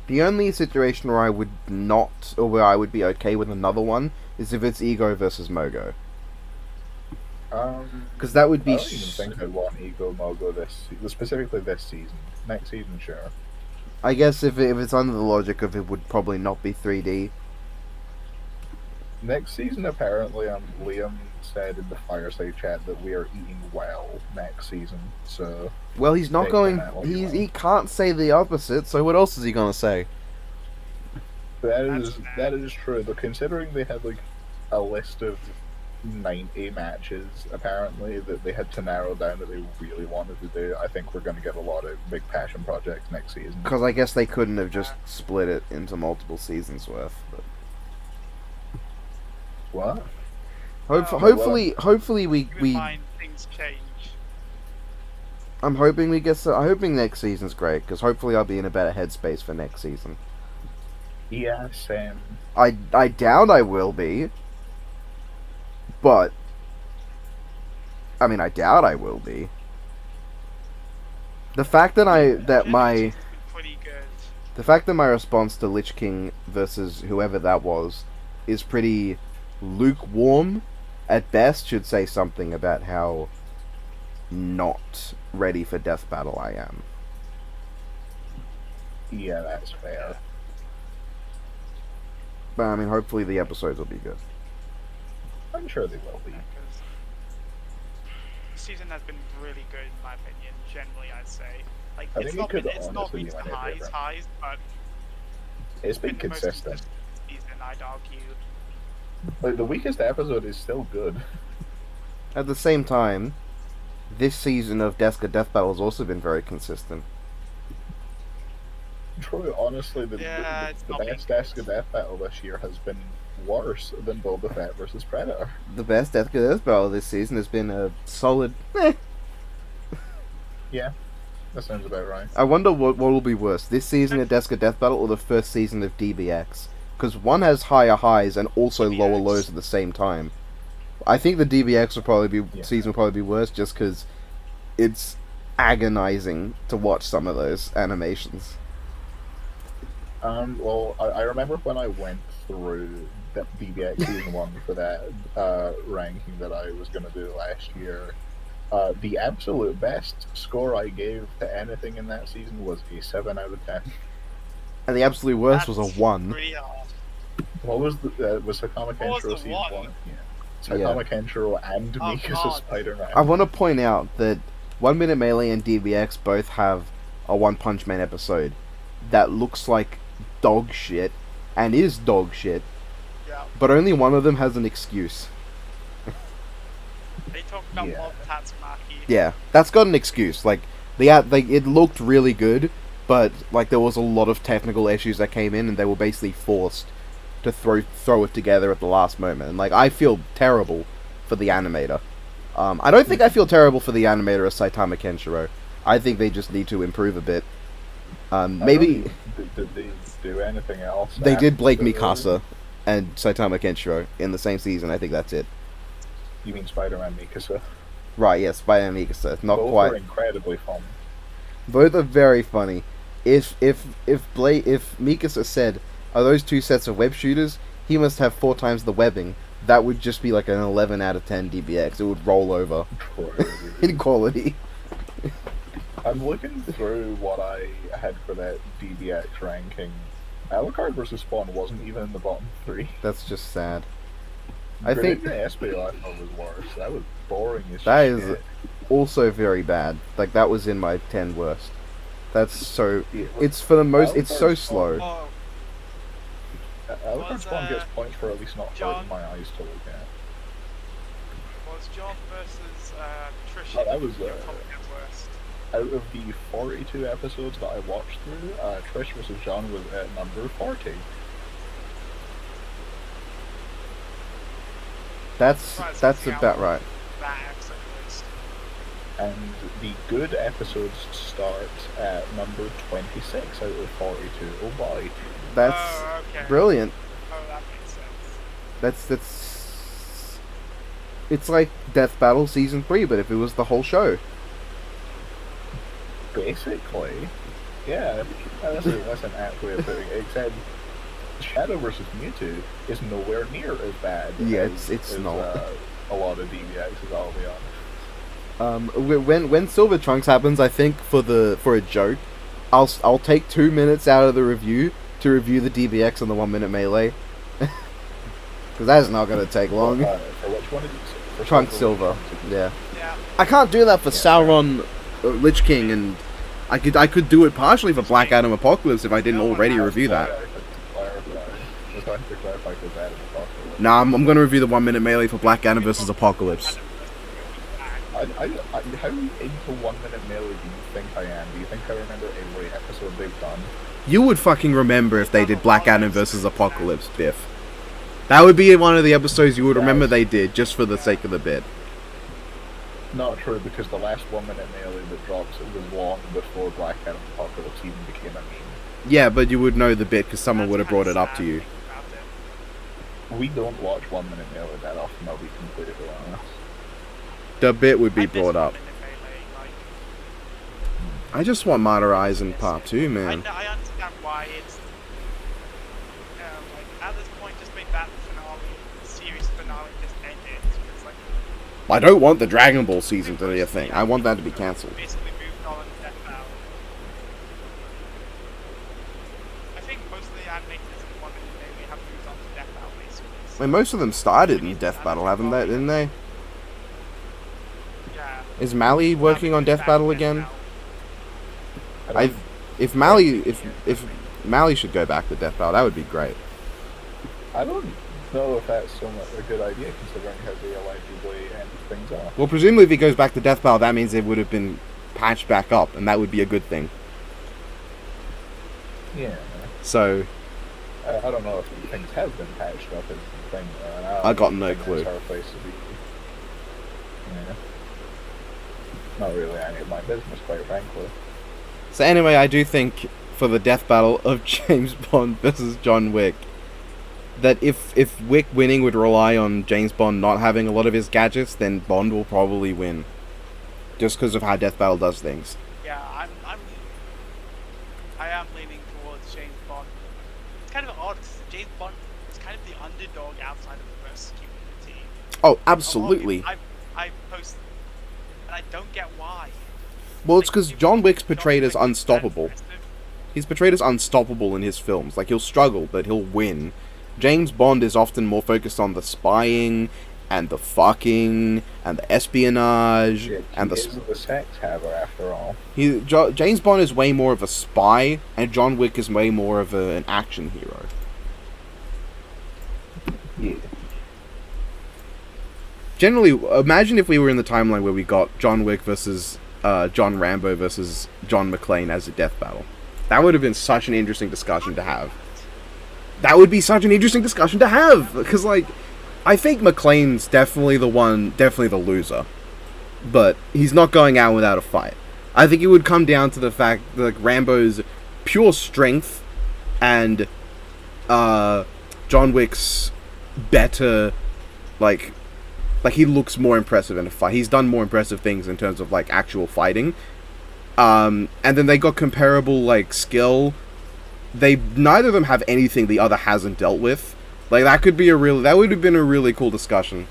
The only situation where I would not, or where I would be okay with another one, is if it's Ego versus Mogo. Because that would I be... don't even think I'd want Ego Mogo specifically this season. Next season, sure. I guess if it's under the logic of it would probably not be 3D. Next season, apparently, Liam said in the Fireside chat that we are eating well next season, so... Well, he's not Take going... that all you He can't say the opposite, so what else is he gonna say? That is true, but considering they had, like, a list of 90 matches, apparently, that they had to narrow down that they really wanted to do, I think we're going to get a lot of big passion projects next season. Because I guess they couldn't have just split it into multiple seasons worth, but... What? Hopefully we Mind things change. I'm hoping we get I'm hoping next season's great, because hopefully I'll be in a better headspace for next season. Yeah, same. I doubt I will be, but I mean I doubt I will be. The fact that Pretty good. the fact that my response to Lich King versus whoever that was is pretty lukewarm at best should say something about how not ready for Death Battle I am. Yeah, that's fair. But I mean, hopefully the episodes will be good. I'm sure they will be. Because the season has been really good in my opinion. Generally, I'd say. Like I it's think it not could been, it's not honestly reached be the my favorite. highs, but It's been the most consistent. season, I'd argue. Like, the weakest episode is still good. At the same time, this season of Deska Death Battle has also been very consistent. Troy, honestly, the It's not best being Deska Death Battle this year has been worse than Boba Fett versus Predator. The best Deska Death Battle this season has been a solid. Yeah, that sounds about right. I wonder what will be worse, this season of Deska Death Battle or the first season of DBX? Because one has higher highs and also lower DBX. lows at the same time. I think the DBX will probably be season will probably be worse just because it's agonizing to watch some of those animations. Well, I remember when I went through that DBX season 1 for that ranking that I was going to do last year. The absolute best score I gave to anything in that season was a 7 out of 10. And the absolute worst was a That's 1. Pretty hard. What was the was Sakama What was Kenshiro the season one? 1? Yeah. Sakama Kenshiro and Oh, Mika's God. Spider-Man. I want to point out that 1 Minute Melee and DBX both have a One Punch Man episode that looks like dog shit and is dog shit, Yeah. but only one of them has an excuse. They talk about Yeah. Bob Tatsumaki. Yeah, that's got an excuse. Like it looked really good, but like there was a lot of technical issues that came in, and they were basically forced to throw it together at the last moment. And like I feel terrible for the animator. I don't think I feel terrible for the animator of Saitama Kenshiro. I think they just need to improve a bit. Maybe Did they do anything else? they did Blake after- Mikasa and Saitama Kenshiro in the same season. I think that's it. You mean Spider-Man Mikasa? Right? Yes, by Mikasa. Not Both quite. are incredibly fun. Both are very funny. If Mikasa said, "Are those two sets of web shooters?" He must have 4 times the webbing. That would just be like an 11 out of 10 DBX. It would roll over in quality. I'm looking through what I had for that DBX ranking. Alucard vs. Spawn wasn't even in the bottom 3. That's just sad. I think the SPO was worse. That was boring as that shit. is also very bad. Like that was in my 10 worst. That's so. Yeah, It's for the most. It's so Alucard slow. Oh, Alucard Was, Spawn gets points for at least not John- hurting my eyes to look at. was John versus Trish Oh, that was, your top 10 worst? Out of the 42 episodes that I watched through, Trish vs. John was at number 40. That's about right. That episode was. And the good episodes start at number 26 out of 42. Oh boy. That's Oh, okay. brilliant. Oh, that makes sense. That's. It's like Death Battle Season 3, but if it was the whole show. Basically. Yeah, that's an apt way of putting it. Except Shadow vs. Mewtwo is nowhere near as bad Yeah, as, it's not. a lot of DBXs, I'll be honest. When Silver Trunks happens, I think for a joke, I'll take 2 minutes out of the review to review the DBX and the 1 Minute Melee, because that is not going to take long. For which one is it? For Trunks Silver, yeah. Yeah. I can't do that for Sauron, Lich King, and I could do it partially for Black Adam Apocalypse if I didn't already review that. Just wanted to clarify because that is possible. Nah, I'm going to review the 1 Minute Melee for Black Adam vs Apocalypse. How into 1 minute melee do you think I am? Do you think I remember every episode they've done? You would fucking remember if they did Black Adam vs Apocalypse, Biff. That would be one of the episodes you would remember they did, just for the sake of the bit. Not true, because the last 1 minute melee that drops was long before Black Adam Apocalypse even became a meme. Yeah, but you would know the bit because someone would have brought it up to you. We don't watch 1 minute melee that often, I'll be completely honest. The bit would be brought up. I just want Mata Rising Part 2, man. I understand why it's. Like, at this point, just make that the finale, the series finale, just end it. Because, like, I don't want the Dragon Ball season to be a thing. I want that to be cancelled. basically moved on to Death Battle. I think most of the animators in 1 minute maybe have moved on to Death Battle basically. I So, mean, most of them started in Death Battle, haven't they? Didn't they? yeah. Is Mally working on Death Back Battle to again? I don't, If Mally should go back to Death Battle, that would be great. I don't know if that's so much a good idea considering how they allegedly end things off. Well, presumably if he goes back to Death Battle, that means it would have been patched back up, and that would be a good thing. Yeah. So, I don't know if things have been patched up is the thing. I got no think clue. It's our place to be. Yeah. Not really any of my business, quite frankly. so anyway, I do think for the Death Battle of James Bond versus John Wick, that if Wick winning would rely on James Bond not having a lot of his gadgets, then Bond will probably win. Just because of how Death Battle does things. Yeah, I am leaning towards James Bond. It's kind of odd because James Bond is kind of the underdog outside of the versus community. Oh, absolutely. I post, and I don't get why. Well, it's because John Wick's portrayed as unstoppable. Impressive. He's portrayed as unstoppable in his films. Like, he'll struggle, but he'll win. James Bond is often more focused on the spying, and the fucking, and the espionage, and He is the sex haver after all. James Bond is way more of a spy, and John Wick is way more of an action hero. Yeah. Generally, imagine if we were in the timeline where we got John Wick versus John Rambo versus John McClane as a death battle. That would have been such an interesting discussion to have. That would be such an interesting discussion to have, because, like, I think McClane's definitely the loser, but he's not going out without a fight. I think it would come down to the fact that, like, Rambo's pure strength and John Wick's better, like he looks more impressive in a fight. He's done more impressive things in terms of, like, actual fighting. And then they got comparable, like, skill. Neither of them have anything the other hasn't dealt with. Like, that would have been a really cool discussion.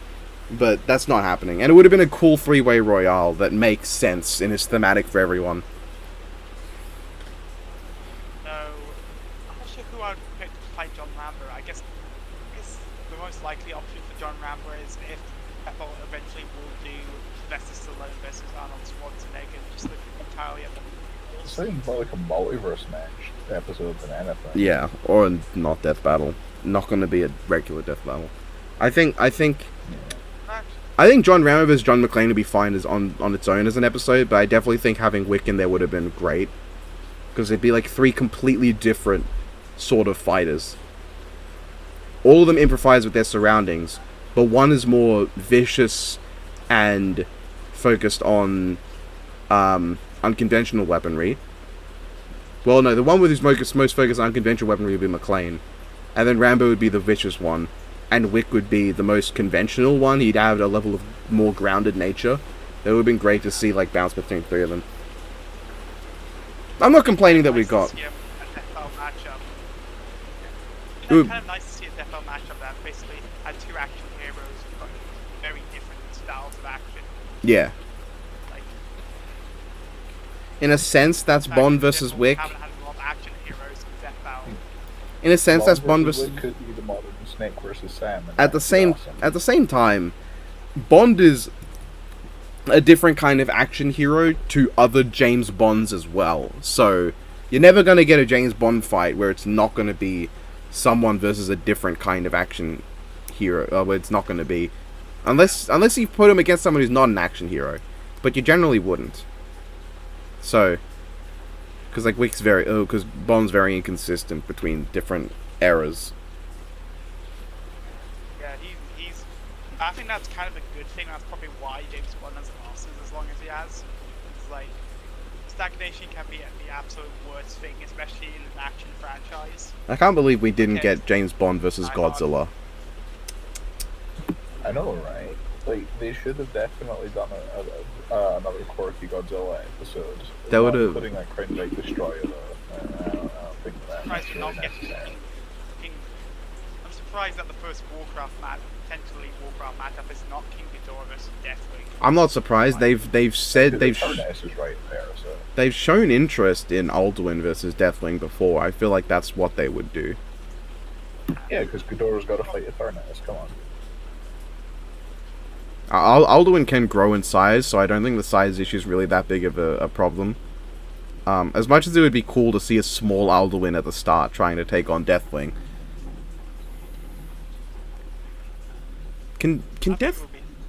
But that's not happening. And it would have been a cool three-way royale that makes sense and is thematic for everyone. No, I'm not sure who I would pick to fight John Rambo. I guess the most likely option for John Rambo is if Apple eventually will do Sylvester Stallone versus Arnold Schwarzenegger, just look entirely at the It seems more like a multiverse match episode than anything. Yeah, or not death battle. Not going to be a regular death battle. I think John Rambo vs. John McClane would be fine as on its own as an episode, but I definitely think having Wick in there would have been great. Because it'd be like three completely different sort of fighters. All of them improvise with their surroundings, but one is more vicious and focused on unconventional weaponry. Well, no, the one with who's most focused on unconventional weaponry would be McClane. And then Rambo would be the vicious one. And Wick would be the most conventional one. He'd have a level of more grounded nature. It would have been great to see, like, bounce between three of them. I'm not complaining that we got... a Death Battle matchup. Ooh. It's kind of nice to see a Death Battle matchup that basically had two action heroes but very different styles of action. Yeah. Like, In a sense, that's Bond versus Wick. Haven't had a lot of action heroes in Death Battle. In a sense, that's Bond versus... Wick could be the modern Snake versus Sam. At the same time, Bond is a different kind of action hero to other James Bonds as well. So you're never going to get a James Bond fight where it's not going to be someone versus a different kind of action hero. Where it's not going to be, unless you put him against someone who's not an action hero, but you generally wouldn't. So, because like because Bond's very inconsistent between different eras. Yeah, he's. I think that's kind of a good thing. That's probably why James Bond has lasted as long as he has. It's like stagnation can be the absolute worst thing, especially in an action franchise. I can't believe we didn't get James Bond versus Godzilla. I know, right? Like, they should have definitely done another quirky Godzilla episode. That would have... Putting a Cringe Destroyer, though. I don't think that's really necessary. I'm surprised that the first potentially Warcraft matchup is not King Ghidorah versus Deathwing. I'm not surprised. They've said Is right there, so. They've shown interest in Alduin versus Deathwing before. I feel like that's what they would do. Yeah, because Ghidorah's got to fight Eternatus. Come on. Alduin can grow in size, so I don't think the size issue is really that big of a problem. As much as it would be cool to see a small Alduin at the start trying to take on Deathwing. Can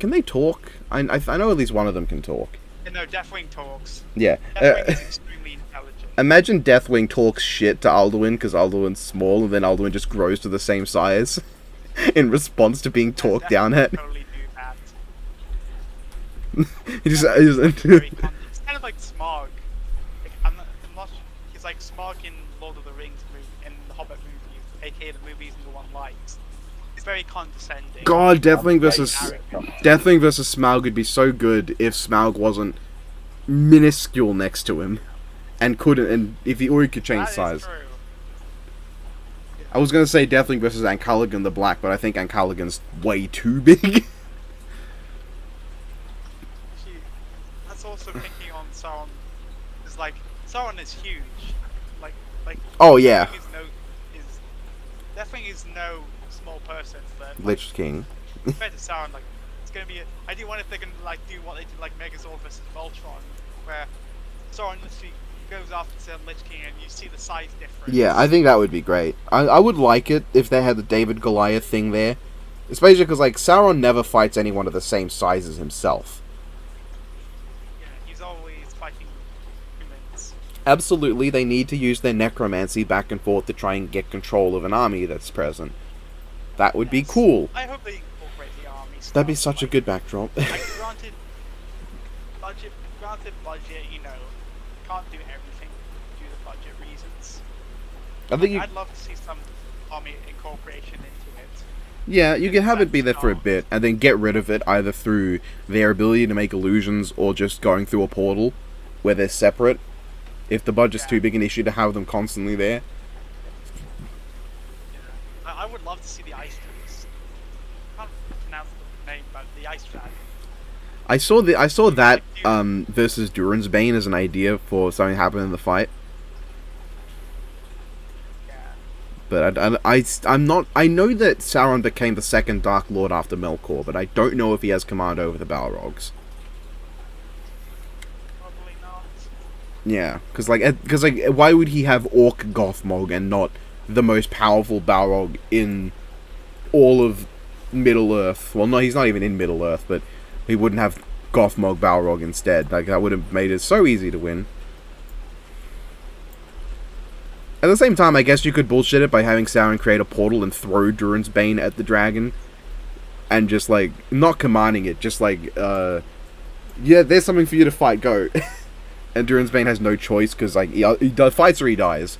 they talk? I know at least one of them can talk. No, Deathwing talks. Yeah. Deathwing is extremely intelligent. Imagine Deathwing talks shit to Alduin because Alduin's small, and then Alduin just grows to the same size in response to being talked down at. Totally do that. He's It's kind of like Smaug. Like, I'm not. He's like Smaug in Lord of the Rings movie, in the Hobbit movies, aka the movies no one likes. It's very condescending. God, Deathwing versus Smaug would be so good if Smaug wasn't minuscule next to him, and if he could change size. True. I was gonna say Deathwing versus Ancalagan the Black, but I think Ancalagan's way too big. Actually, that's also thinking on Sauron. Is like Sauron is huge. Like. Oh yeah. Deathwing is no small person, but Lich King. compared to Sauron, like it's gonna be. I do wonder if they're gonna like do what they did like Megazord versus Voltron, where Sauron literally goes after Lich King and you see the size difference. Yeah, I think that would be great. I would like it if they had the David Goliath thing there, especially because like Sauron never fights anyone of the same size as himself. Yeah, he's always fighting humans. Absolutely, they need to use their necromancy back and forth to try and get control of an army that's present. That would be cool. I hope they incorporate the army stuff. That'd be such a good backdrop. Like, granted budget, you know, can't do everything due to budget reasons. I think I'd love to see some army incorporation into it. Yeah, you can have it be there for a bit, and then get rid of it either through their ability to make illusions or just going through a portal where they're separate. If the budget's too big an issue to have them constantly there. Yeah. I would love to see the Ice Dragons. I can't pronounce the name, but the Ice Dragon. I saw that versus Durin's Bane as an idea for something to happen in the fight. Yeah. But I'm not. I know that Sauron became the second Dark Lord after Melkor, but I don't know if he has command over the Balrogs. Probably not. Yeah, because why would he have Orc Gothmog and not the most powerful Balrog in all of Middle Earth? Well, no, he's not even in Middle Earth, but he wouldn't have Gothmog Balrog instead. Like, that would have made it so easy to win. At the same time, I guess you could bullshit it by having Sauron create a portal and throw Durin's Bane at the dragon. And just, like, not commanding it, just like, yeah, there's something for you to fight, go. And Durin's Bane has no choice, because, like, he fights or he dies.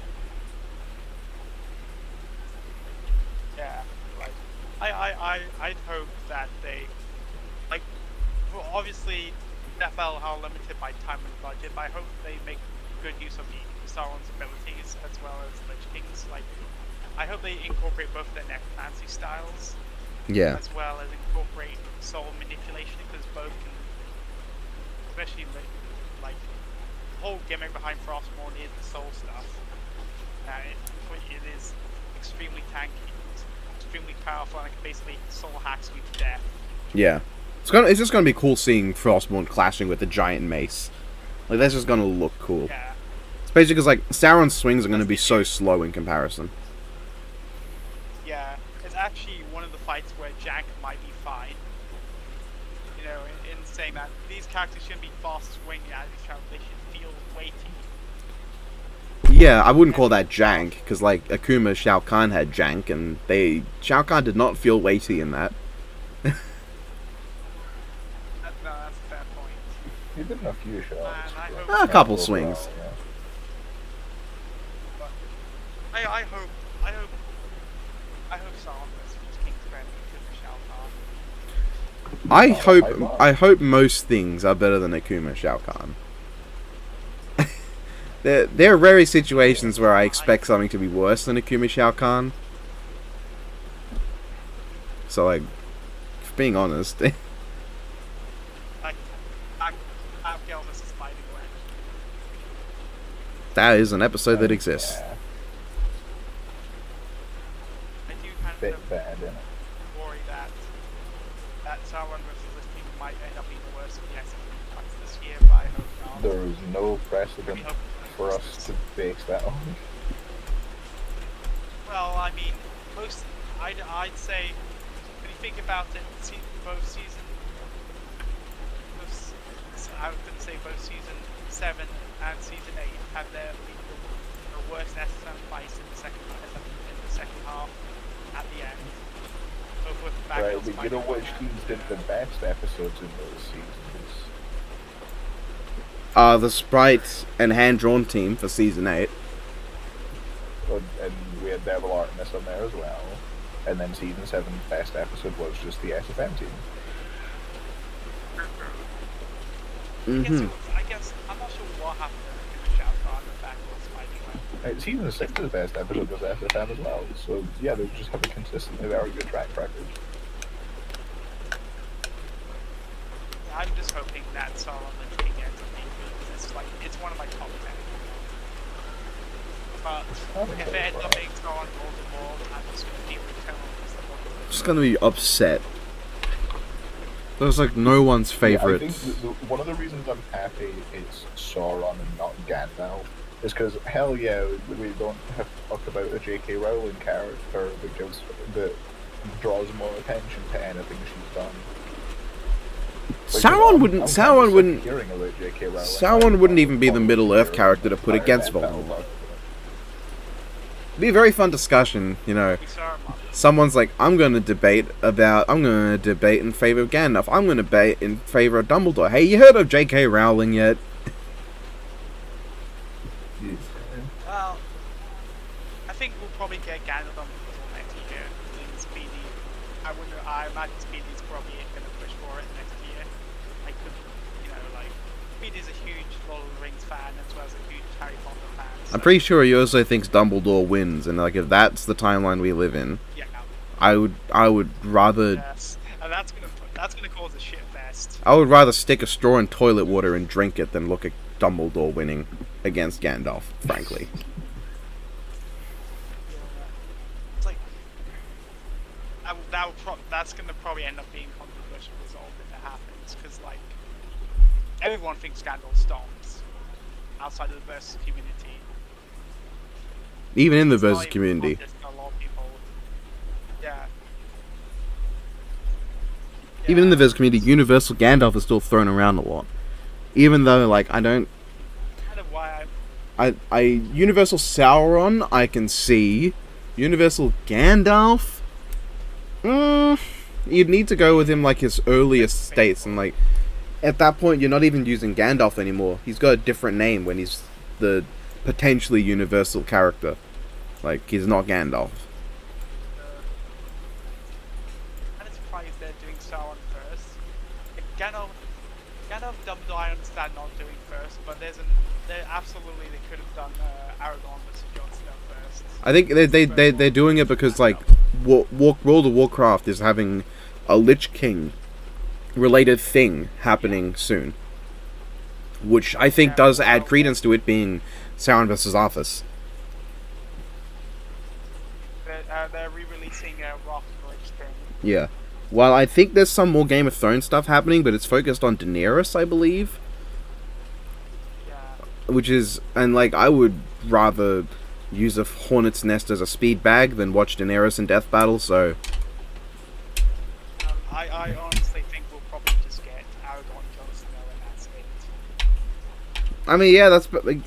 Yeah. Like, I'd hope that they, like, well, obviously, NFL are limited by time and budget, but I hope they make good use of Sauron's abilities as well as Lich King's. Like, I hope they incorporate both their necromancy styles, Yeah. as well as incorporate soul manipulation, because both can, especially like the whole gimmick behind Frostmourne is the soul stuff. It is extremely tanky, extremely powerful, and it can basically soul hacks you to death. Yeah. It's just gonna be cool seeing Frostmourne clashing with the giant mace. Like, that's just gonna look cool. Yeah. Especially because, like, Sauron's swings are gonna be so slow in comparison. Yeah, it's actually one of the fights where Jank might be fine. You know, in saying that these characters shouldn't be fast swinging at each other, they should feel weighty. Yeah, I wouldn't call that jank, because, like, Akuma Shao Kahn had jank, and Shao Kahn did not feel weighty in that. No, that's a fair point. He did a few shots. And I hope A couple swings. Yeah. But I hope Sauron versus King's friend with Shao Kahn. I hope most things are better than Akuma Shao Kahn. There are rare situations where I expect something to be worse than Akuma Shao Kahn. So, like, being honest. Like, Abigail versus Spider Gwen. That is an episode that exists. Yeah. I do bit bad in it. worry that Sauron versus this team might end up being worse than the SFP fights this year, but I hope not. There is no precedent Really hope for us to base that on. Well, I mean, I'd say, when you think about it, both season, I was going to say both season 7 and season 8 had their worst SSM fights in the second half at the end. Both with Right, battles but you know which teams did the best episodes in those seasons? The Sprite and hand-drawn team for season 8. And we had Devil Artemis on there as well. And then season 7 best episode was just the SFM team. I guess I'm not sure what happened in the shout on the back was fighting. Season 6 the best episode was SFM as well. So yeah, they just have a consistently very good track record. I'm just hoping that Sauron the King ends up being good because it's one of my top 10. But if it ends up being Sauron Voldemort, I'm just going to keep returning I'm just gonna be upset. There's like no one's favorite. Yeah, I think one of the reasons I'm happy it's Sauron and not Gandalf is because hell yeah, we don't have to talk about a J.K. Rowling character that draws more attention to anything she's done. Sauron wouldn't. Sauron wouldn't. Hearing about J.K. Rowling, Sauron wouldn't even be the Middle Earth character to put against Voldemort. It'd be a very fun discussion, you know. Someone's like, I'm going to debate in favor of Gandalf. I'm going to debate in favor of Dumbledore. Hey, you heard of J.K. Rowling yet? Well, I think we'll probably get Gandalf until next year. I imagine Speedy's probably going to push for it next year. Speedy's a huge Lord of the Rings fan as well as a huge Harry Potter fan. So. I'm pretty sure he also thinks Dumbledore wins, and like if that's the timeline we live in, yeah. I would rather. Yes. And that's gonna cause a shit fest. I would rather stick a straw in toilet water and drink it than look at Dumbledore winning against Gandalf, frankly. It's like that's gonna probably end up being a controversial result if it happens, because like everyone thinks Gandalf stomps outside of the versus community. Even in the It's not versus even community. contest to a lot of people. Yeah. Even in the versus community, Universal Gandalf is still thrown around a lot. Even though, like, I don't... Kind of why Universal Sauron, I can see. Universal Gandalf? You'd need to go with him, like, his earliest states, and, like, at that point, you're not even using Gandalf anymore. He's got a different name when he's the potentially universal character. Like, he's not Gandalf. I'm surprised they're doing Sauron first. If Gandalf Dumbledore, I understand not doing first, but they could have done Aragorn versus Jon Snow first. I think they're doing it because, like, World of Warcraft is having a Lich King related thing happening soon, which I think does add credence to it being Sauron versus Arthas. They're re-releasing Wrath of the Lich King. Yeah. Well, I think there's some more Game of Thrones stuff happening, but it's focused on Daenerys, I believe. Yeah. Which is, and like, I would rather use a Hornet's Nest as a speed bag than watch Daenerys in Death Battle, so... I honestly think we'll probably just get Aragorn, Jon Snow, and that's it. I mean, yeah, that's... Like,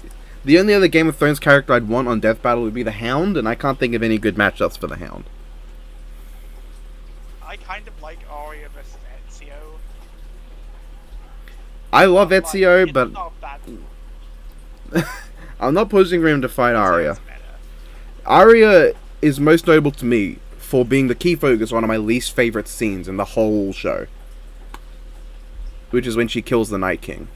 the only other Game of Thrones character I'd want on Death Battle would be the Hound, and I can't think of any good matchups for the Hound. I kind of like Arya versus Ezio. I love Ezio, It's but not bad. I'm not pushing for him to fight Arya. Ezio's better. Arya is most notable to me for being the key focus on one of my least favorite scenes in the whole show, which is when she kills the Night King.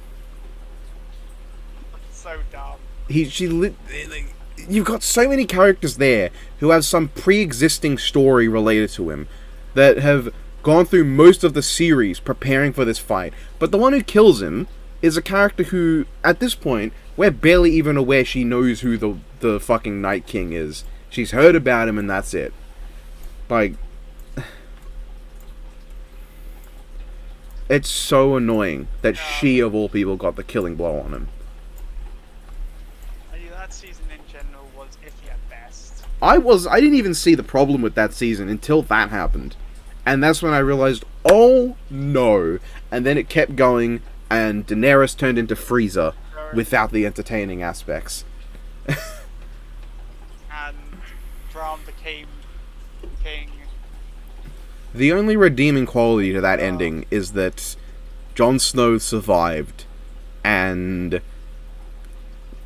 So dumb. You've got so many characters there who have some pre-existing story related to him that have gone through most of the series preparing for this fight, but the one who kills him is a character who, at this point, we're barely even aware she knows who the fucking Night King is. She's heard about him and that's it. Like, it's so annoying that she, of all people, got the killing blow on him. That season in general was iffy at best. I didn't even see the problem with that season until that happened. And that's when I realized, oh no. And then it kept going, and Daenerys turned into Frieza without the entertaining aspects. And Bran became king. The only redeeming quality to that ending is that Jon Snow survived, and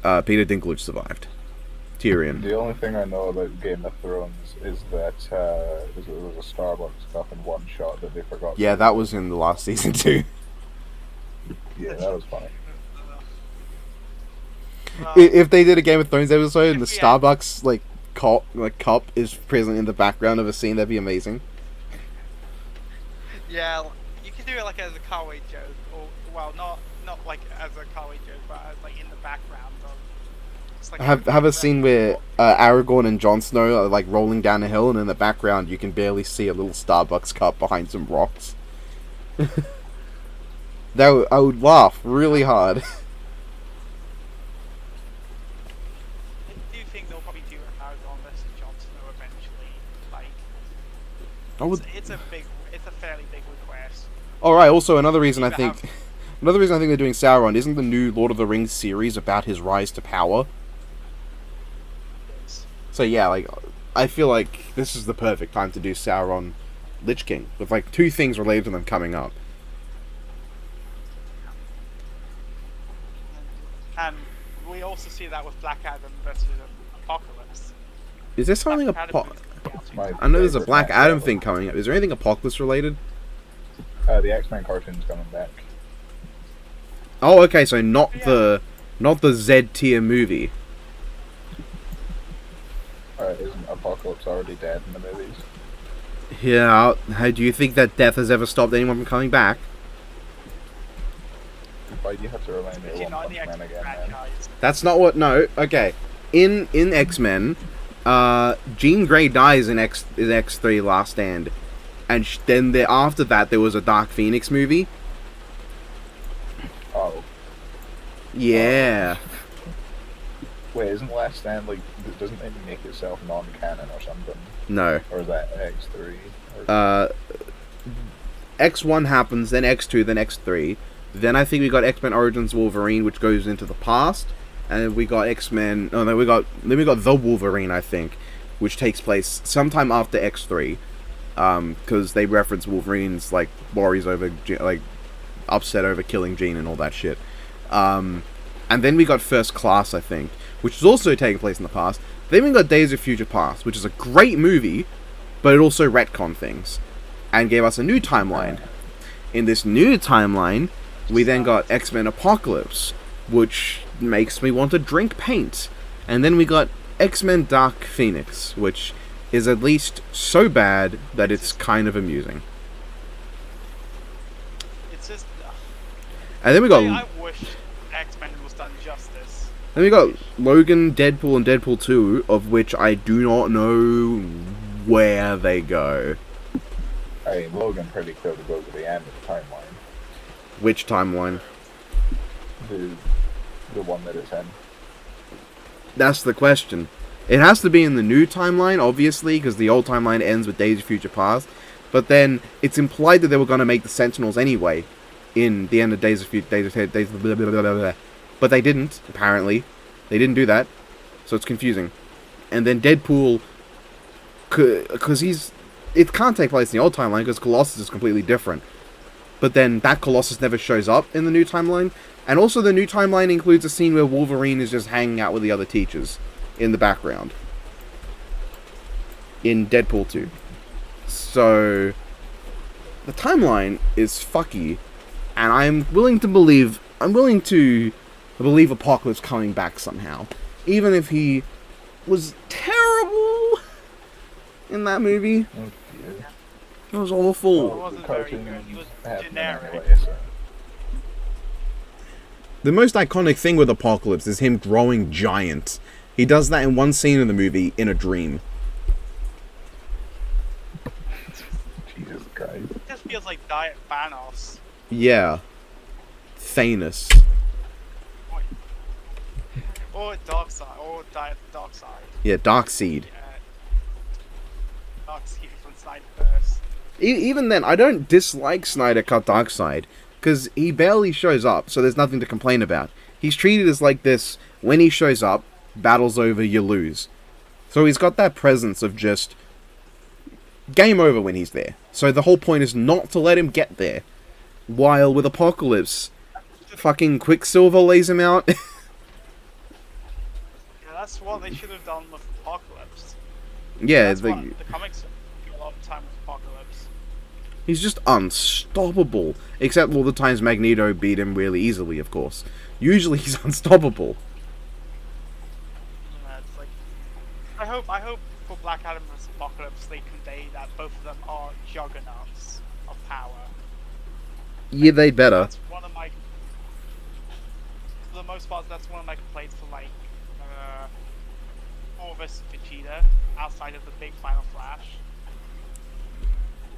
Peter Dinklage survived. Tyrion. The only thing I know about Game of Thrones is that there was a Starbucks cup in one shot that they forgot. Yeah, that was in the last season too. Yeah, that was funny. If they did a Game of Thrones episode and the Starbucks cup is present in the background of a scene, that'd be amazing. Yeah, you could do it like as a Kawaii joke, or well, not like as a Kawaii joke, but as, like in the background of. Like Have a scene where Aragorn and Jon Snow are like rolling down a hill, and in the background you can barely see a little Starbucks cup behind some rocks. I would laugh really hard. Do you think they'll probably do Aragorn versus Jon Snow eventually? Like, it's a fairly big request. All right. Also, another reason I think they're doing Sauron isn't the new Lord of the Rings series about his rise to power. So yeah, like, I feel like this is the perfect time to do Sauron, Lich King, with like two things related to them coming up. And we also see that with Black Adam versus Apocalypse. Is there something I know there's a Black Adam thing coming up. Is there anything Apocalypse related? The X-Men cartoon's coming back. Oh, okay, so not the Z tier movie. Isn't Apocalypse already dead in the movies? Yeah, how do you think that death has ever stopped anyone from coming back? Why do you have to remind me of One Punch Man again, man? That's not what. No, okay. In X-Men, Jean Grey dies in X3 Last Stand, and then after that there was a Dark Phoenix movie. Oh. Yeah. Wait, isn't Last Stand like? Doesn't it make itself non-canon or something? No. Or is that X3? X1 happens, then X2, then X3. Then I think we got X-Men Origins Wolverine, which goes into the past, and we got X-Men. Oh no, we got the Wolverine, I think, which takes place sometime after X3, because they reference Wolverine's like worries over like upset over killing Jean and all that shit. And then we got First Class, I think, which is also taking place in the past. Then we got Days of Future Past, which is a great movie, but it also retconned things and gave us a new timeline. In this new timeline, we then got X-Men Apocalypse, which makes me want to drink paint. And then we got X-Men Dark Phoenix, which is at least so bad that it's kind of amusing. It's just... And then we got... I wish X-Men was done justice. Then we got Logan, Deadpool, and Deadpool 2, of which I do not know where they go. I mean, Logan pretty clearly goes to the end of the timeline. Which timeline? The one that it's in. That's the question. It has to be in the new timeline, obviously, because the old timeline ends with Days of Future Past. But then it's implied that they were going to make the Sentinels anyway in the end of Days of blah, blah, blah, blah. But they didn't. Apparently, they didn't do that. So it's confusing. And then Deadpool, because it can't take place in the old timeline because Colossus is completely different. But then that Colossus never shows up in the new timeline. And also the new timeline includes a scene where Wolverine is just hanging out with the other teachers in the background. In Deadpool 2. So the timeline is fucky. And I'm willing to believe Apocalypse coming back somehow. Even if he was terrible in that movie. Oh, dear. It was awful. It wasn't very good. He was generic. Anyway, so. The most iconic thing with Apocalypse is him growing giant. He does that in one scene in the movie in a dream. Okay. It just feels like Diet Thanos. Yeah. Thanos. Or Darkseid, or Diet Darkseid. Yeah, Darkseid. Darkseid from Snyderverse. Even then, I don't dislike Snyder Cut Darkseid, because he barely shows up, so there's nothing to complain about. He's treated as like this, when he shows up, battle's over, you lose. So he's got that presence of just game over when he's there. So the whole point is not to let him get there. While with Apocalypse, fucking Quicksilver lays him out. Yeah, that's what they should have done with Apocalypse. Yeah, That's what the comics do a lot of time with Apocalypse. he's just unstoppable. Except all the times Magneto beat him really easily, of course. Usually he's unstoppable. Yeah, it's like, I hope for Black Adam vs. Apocalypse they convey that both of them are juggernauts of power. Yeah, they'd better. That's one of my, for the most part, that's one of my complaints for like Thor vs. Vegeta outside of the big final flash.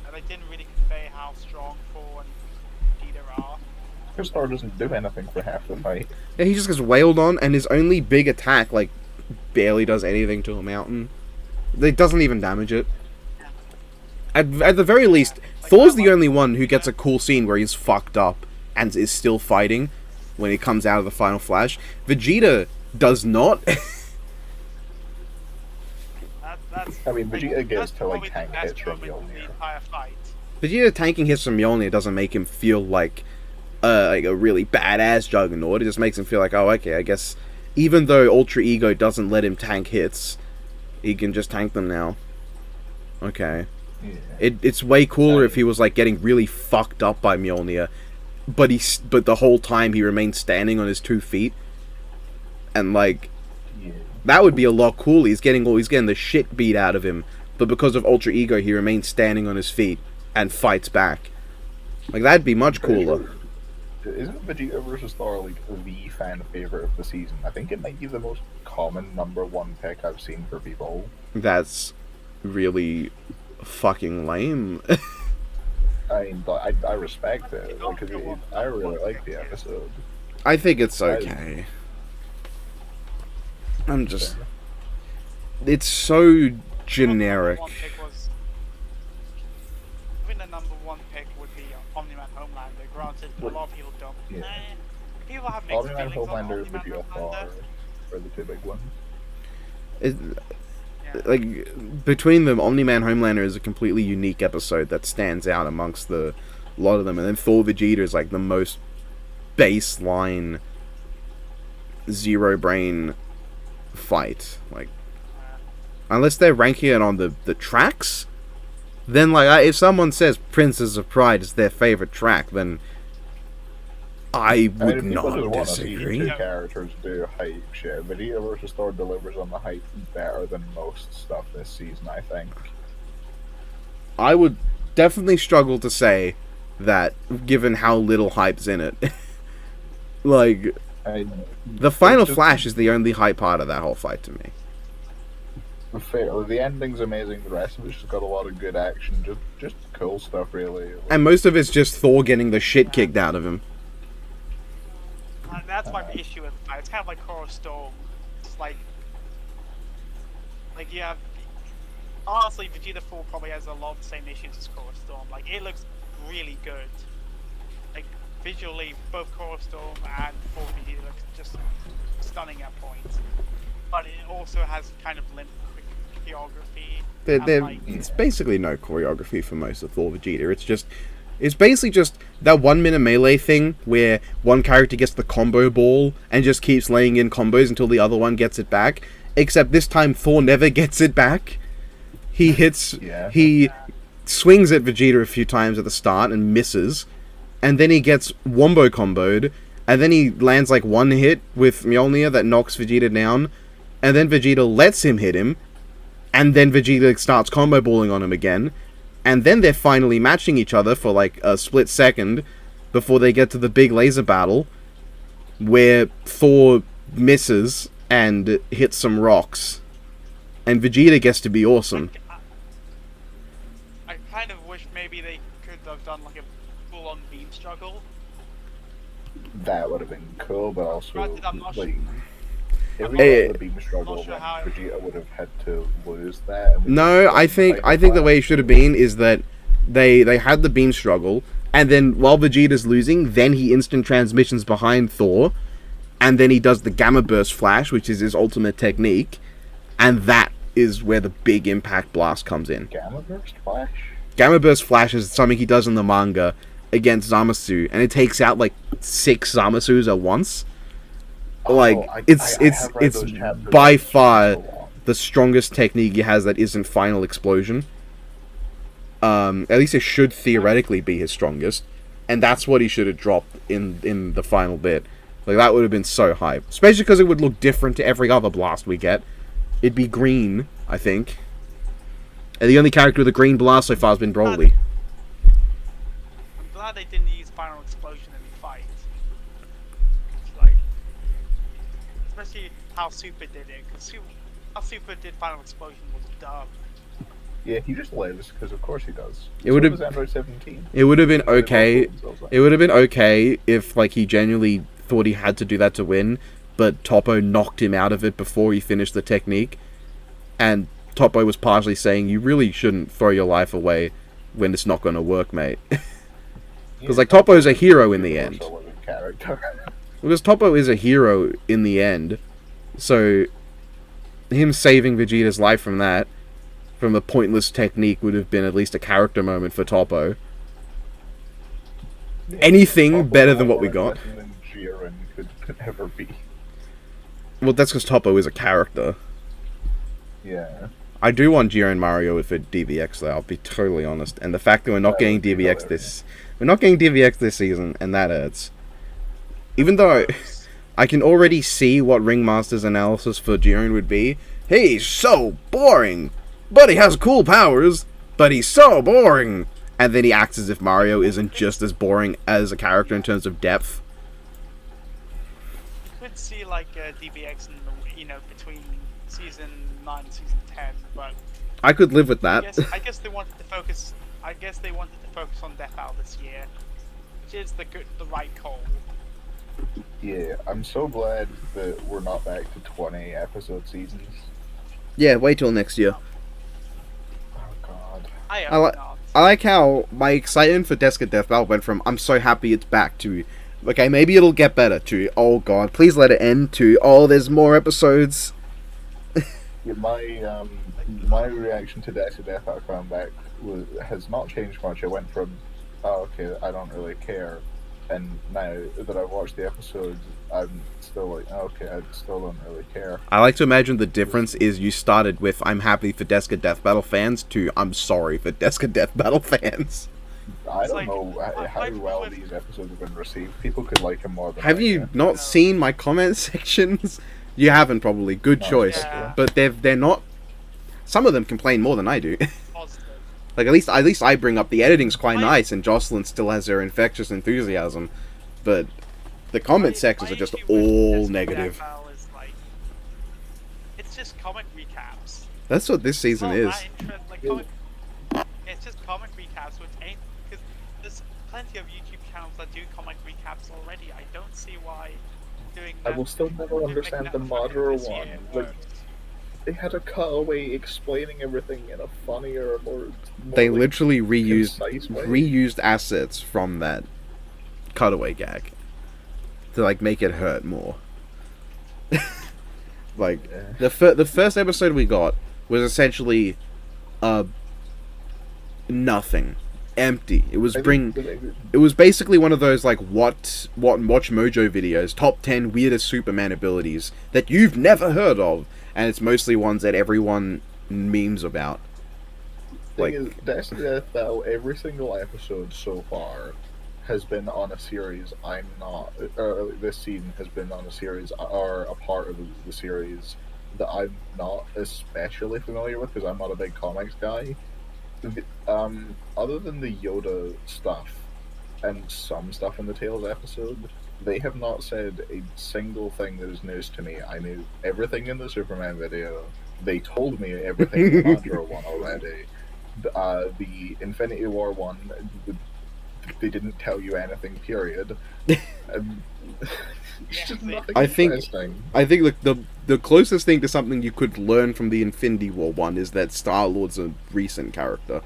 And they didn't really convey how strong Thor and Vegeta are. Because Thor doesn't do anything for half the fight. Yeah, he just gets wailed on, and his only big attack, like, barely does anything to a mountain. It doesn't even damage it. At the very least, Like, Thor's the only one who gets a cool scene where he's fucked up and is still fighting when he comes out of the final flash. Vegeta does not. That's, I mean, Vegeta gets that's to, like, probably tank the best hits from moment in the Mjolnir. entire fight. Vegeta tanking hits from Mjolnir doesn't make him feel like a really badass Juggernaut. It just makes him feel like, oh, okay, I guess even though Ultra Ego doesn't let him tank hits, he can just tank them now. Okay. Yeah. It's way cooler if he was like getting really fucked up by Mjolnir, but the whole time he remained standing on his 2 feet, and like Yeah. that would be a lot cooler. He's getting the shit beat out of him, but because of Ultra Ego, he remains standing on his feet and fights back. Like that'd be much cooler. Isn't Vegeta vs. Thor like the fan favorite of the season? I think it might be the most common #1 pick I've seen for people. That's really fucking lame. I mean, but I respect it because I really like the episode. I think it's okay. I'm just. It's so generic. I think the #1 pick would be Omni-Man Homelander. Granted, a lot of people don't. Yeah. People have mixed Omni-Man feelings on Homelander, Omni-Man Vegeta Thor Homelander. are the 2 big ones. It, Yeah. like between them, Omni-Man Homelander is a completely unique episode that stands out amongst a lot of them, and then Thor Vegeta is like the most baseline zero brain fight. Like, unless they're ranking it on the tracks, then like if someone says Princess of Pride is their favorite track, then I would mean, if people just not want to see disagree. two characters do hype shit, Vegeta vs. Thor delivers on the hype better than most stuff this season, I think. I would definitely struggle to say that, given how little hype's in it. Like, the final flash is the only hype part of that whole fight to me. Fair. The ending's amazing. The rest of it's just got a lot of good action. Just cool stuff, really. And most of it's just Thor getting the shit kicked out of him. That's my issue with the fight. It's kind of like Horror Storm. It's like you have. Honestly, Vegeta 4 probably has a lot of the same issues as Horror Storm. Like, it looks really good. Like, visually, both Horror Storm and 4 Vegeta look just stunning at points. But it also has kind of limp choreography. It's basically no choreography for most of Thor Vegeta. It's basically just that 1 minute melee thing where one character gets the combo ball and just keeps laying in combos until the other one gets it back. Except this time Thor never gets it back. He swings at Vegeta a few times at the start and misses. And then he gets wombo comboed. And then he lands like one hit with Mjolnir that knocks Vegeta down. And then Vegeta lets him hit him. And then Vegeta starts combo balling on him again. And then they're finally matching each other for like a split second before they get to the big laser battle where Thor misses and hits some rocks. And Vegeta gets to be awesome. I kind of wish maybe they could have done like a full-on beam struggle. That would have been cool, but also Granted, I'm not like every Hey, time the beam struggle, sure then how- Vegeta would have had to lose that. And we No, could've I gotten think Titan the way it Flash. should have been is that they had the beam struggle, and then while Vegeta's losing, then he instant transmissions behind Thor, and then he does the Gamma Burst Flash, which is his ultimate technique, and that is where the big impact blast comes in. Gamma Burst Flash. Gamma Burst Flash is something he does in the manga against Zamasu, and it takes out like 6 Zamasus at once. Like it's have read those chapters by for far so long. the strongest technique he has that isn't Final Explosion. At least it should theoretically be his strongest, and that's what he should have dropped in the final bit. Like that would have been so hype, especially because it would look different to every other blast we get. It'd be green, I think, and the only character with a green blast so far has been Broly. I'm glad they didn't use Final Explosion in the fight. It's like, especially how Super did it, because how Super did Final Explosion was dumb. Yeah, he just lives because of course he does. It would So have- does Android 17. It would have been They both okay. killed themselves, like- It would have been okay if like he genuinely thought he had to do that to win, but Toppo knocked him out of it before he finished the technique, and Toppo was partially saying, "You really shouldn't throw your life away when it's not going to work, mate." Because like Toppo's a hero in the He's end. also a living character. Because Toppo is a hero in the end, so him saving Vegeta's life from that, from a pointless technique, would have been at least a character moment for Toppo. Anything Toppo better than what we more got. interesting than Jiren could ever be. Well, that's because Toppo is a character. Yeah. I do want Jiren Mario for DBX though, I'll be totally honest. And the fact that we're not That getting would be DBX hilarious. we're not getting DBX this season, and that hurts. Even though I can already see what Ringmaster's analysis for Jiren would be. He's so boring, but he has cool powers, but he's so boring. And then he acts as if Mario isn't just as boring as a character in terms of depth. You could see like DBX in the, between season 9 and season 10, but I could live with that. I guess they wanted to focus. I guess they wanted to focus on Death Hour this year, which is the right call. Yeah, I'm so glad that we're not back to 20 episode seasons. Yeah, wait till next year. Oh god. I I hope li- not. I like how my excitement for Deska Death Battle went from I'm so happy it's back to okay, maybe it'll get better to oh god, please let it end to oh there's more episodes. Yeah, my reaction to Death Hour coming back has not changed much. I went from, oh okay, I don't really care, and now that I've watched the episodes, I'm still like, oh, okay, I still don't really care. I like to imagine the difference is you started with I'm happy for Deska Death Battle fans to I'm sorry for Deska Death Battle fans. I It's don't like, know how I've well always- these episodes have been received. People could like them more than Have I you do. not seen my comment sections? You haven't probably. Good No, choice. yeah. But they're not some of them complain more than I do. Positive. Like at least I bring up the editing's quite I- nice and Jocelyn still has her infectious enthusiasm. But the comment sections are just My issue with all Death negative. Hour is, like, it's just comic recaps. That's what this season It's is. not that like, it's just comic recaps, which ain't because there's plenty of YouTube channels that do comic recaps already. I don't see why doing I that. will still never making understand that the fucking Madara this one. year Like, works. they had a cutaway explaining everything in a funnier, more They like, literally reused concise way. reused assets from that cutaway gag to like make it hurt more. Like Yeah. the first episode we got was essentially nothing, empty. It was I think it was basically one of those like what Watch Mojo videos, top 10 weirdest Superman abilities that you've never heard of, and it's mostly ones that everyone memes about. thing is, Destiny Death Battle, every single episode so far has been on a series I'm not, or this season has been on a series, or a part of the series that I'm not especially familiar with because I'm not a big comics guy. Other than the Yoda stuff and some stuff in the Tales episode, they have not said a single thing that is news to me. I knew everything in the Superman video. They told me everything in the Mandro one already. the Infinity War one, they didn't tell you anything. Period. Um, it's just nothing I think interesting. the closest thing to something you could learn from the Infinity War one is that Star-Lord's a recent character.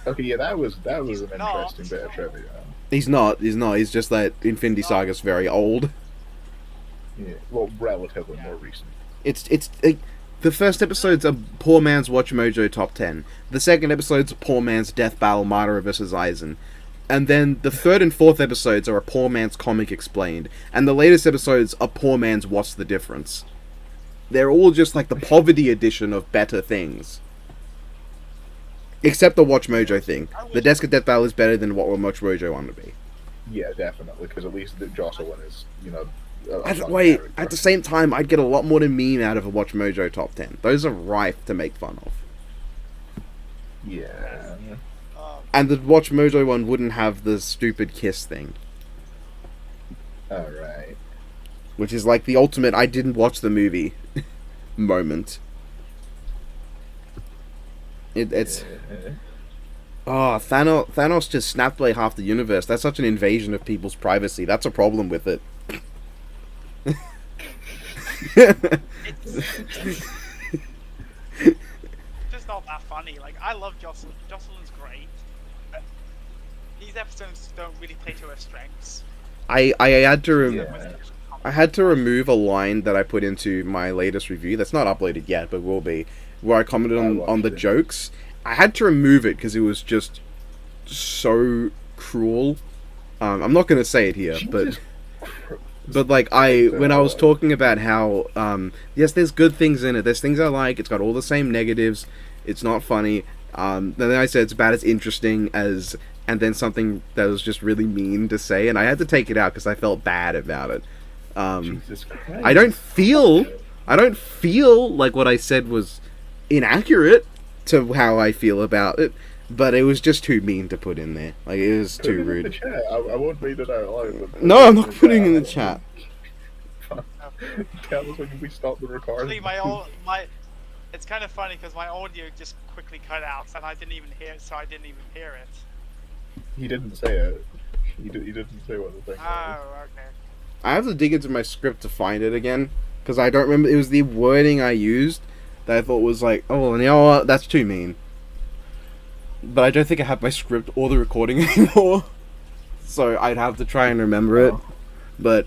Okay, yeah, that was an He's not. interesting bit of trivia. He's not. He's just that Infinity Saga's very old. Yeah, well, relatively more recent. It's the first episode's a poor man's Watch Mojo top 10. The second episode's a poor man's Death Battle Madara vs. Aizen. And then the third and fourth episodes are a poor man's Comic Explained. And the latest episodes are poor man's What's the Difference. They're all just like the poverty edition of better things. Except the Watch Mojo thing. The Desk of Death Battle is better than what Watch Mojo wanted to be. Yeah, definitely, because at least the Jocelyn is, you know... At the same time, I'd get a lot more to meme out of a Watch Mojo top 10. Those are rife to make fun of. Yeah. And the Watch Mojo one wouldn't have the stupid kiss thing. Alright. Which is like the ultimate I didn't watch the movie moment. It's... Oh, Thanos just snapped away half the universe. That's such an invasion of people's privacy. That's a problem with it. It's just not that funny. Like, I love Jocelyn. Jocelyn's great. But these episodes don't really play to her strengths. I had to Yeah. I had to remove a line that I put into my latest review. That's not uploaded yet, but will be. Where I commented on the jokes. I had to remove it because it was just so cruel. I'm not going to say it here, but like when I was talking about how yes, there's good things in it. There's things I like. It's got all the same negatives. It's not funny. Then I said it's about as interesting as, and then something that was just really mean to say, and I had to take it out because I felt bad about it. Jesus Christ. I don't feel like what I said was inaccurate to how I feel about it, but it was just too mean to put in there. Like, it was too rude. In the chat. I won't read it out loud. But No, I'm not putting it in the chat. Tell us when we stop the recording. Actually, it's kind of funny because my audio just quickly cut out and I didn't even hear it, so I didn't even hear it. He didn't say it. He didn't say what the thing was. Oh, okay. I have to dig into my script to find it again, because I don't remember. It was the wording I used that I thought was like, oh, you know what, that's too mean. But I don't think I have my script or the recording anymore, so I'd have to try and remember it. But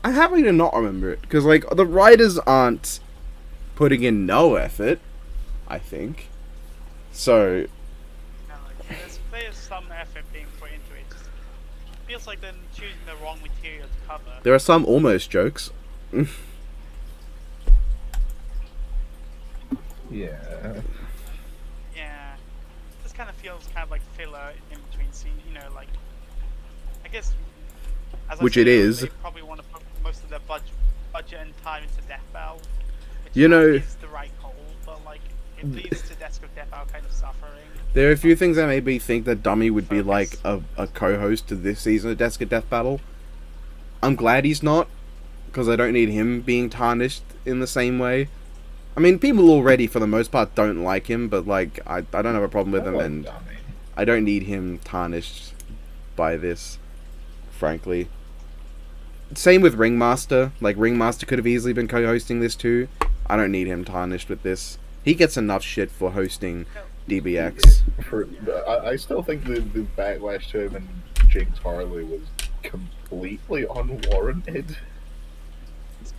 I'm happy to not remember it, because like the writers aren't putting in no effort, I think. So No, there's some effort being put into it. Just feels like they're choosing the wrong material to cover. there are some almost jokes. Yeah. Yeah, this kind of feels kind of like filler in between scenes. You know, like I guess. As Which I it said, is. They probably want to put most of their budget and time into Death Battle. Which You know- is the right call, but like it leads to Death Battle kind of suffering. There are a few things that made me think that Dummy would be like a co-host to this season of Desk of Death Battle. I'm glad he's not, because I don't need him being tarnished in the same way. I mean, people already, for the most part, don't like him, but like, I don't have a problem with him, and I don't need him tarnished by this, frankly. Same with Ringmaster. Like, Ringmaster could have easily been co-hosting this too. I don't need him tarnished with this. He gets enough shit for hosting DBX. I still think the backlash to him and Jinx Harley was completely unwarranted.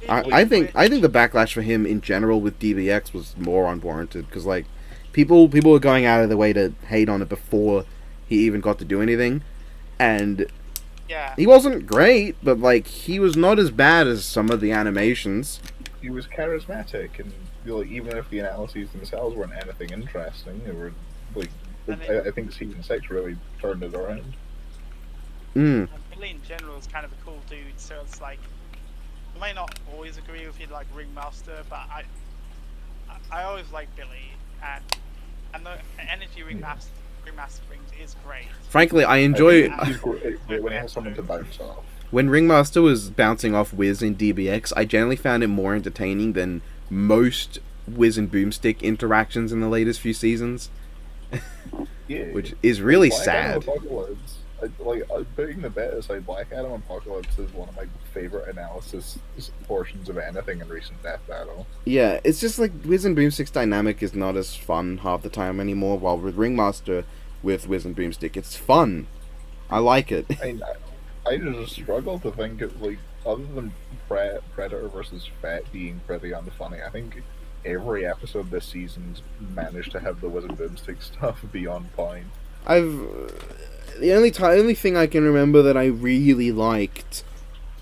I think the backlash for him in general with DBX was more unwarranted, because like people were going out of their way to hate on it before he even got to do anything, and Yeah. he wasn't great, but like he was not as bad as some of the animations. He was charismatic, and like, even if the analyses themselves weren't anything interesting, they were like. I think season 6 really turned it around. Mm. Billy in general is kind of a cool dude, so it's like I may not always agree with you like Ringmaster, but I always like Billy, and the energy Ringmaster brings is great. Frankly, I enjoy He's great when he has someone to bounce off. when Ringmaster was bouncing off Wiz in DBX. I generally found it more entertaining than most Wiz and Boomstick interactions in the latest few seasons. Yeah, which is really Black Adam sad. Apocalypse. Putting the bet aside, Black Adam Apocalypse is one of my favorite analysis portions of anything in recent Death Battle. Yeah, it's just like Wiz and Boomstick's dynamic is not as fun half the time anymore. While with Ringmaster with Wiz and Boomstick, it's fun. I like it. I just struggle to think of, like, other than Predator versus Fett being pretty unfunny, I think every episode this season's managed to have the Wiz and Boomstick stuff be on point. The only thing I can remember that I really liked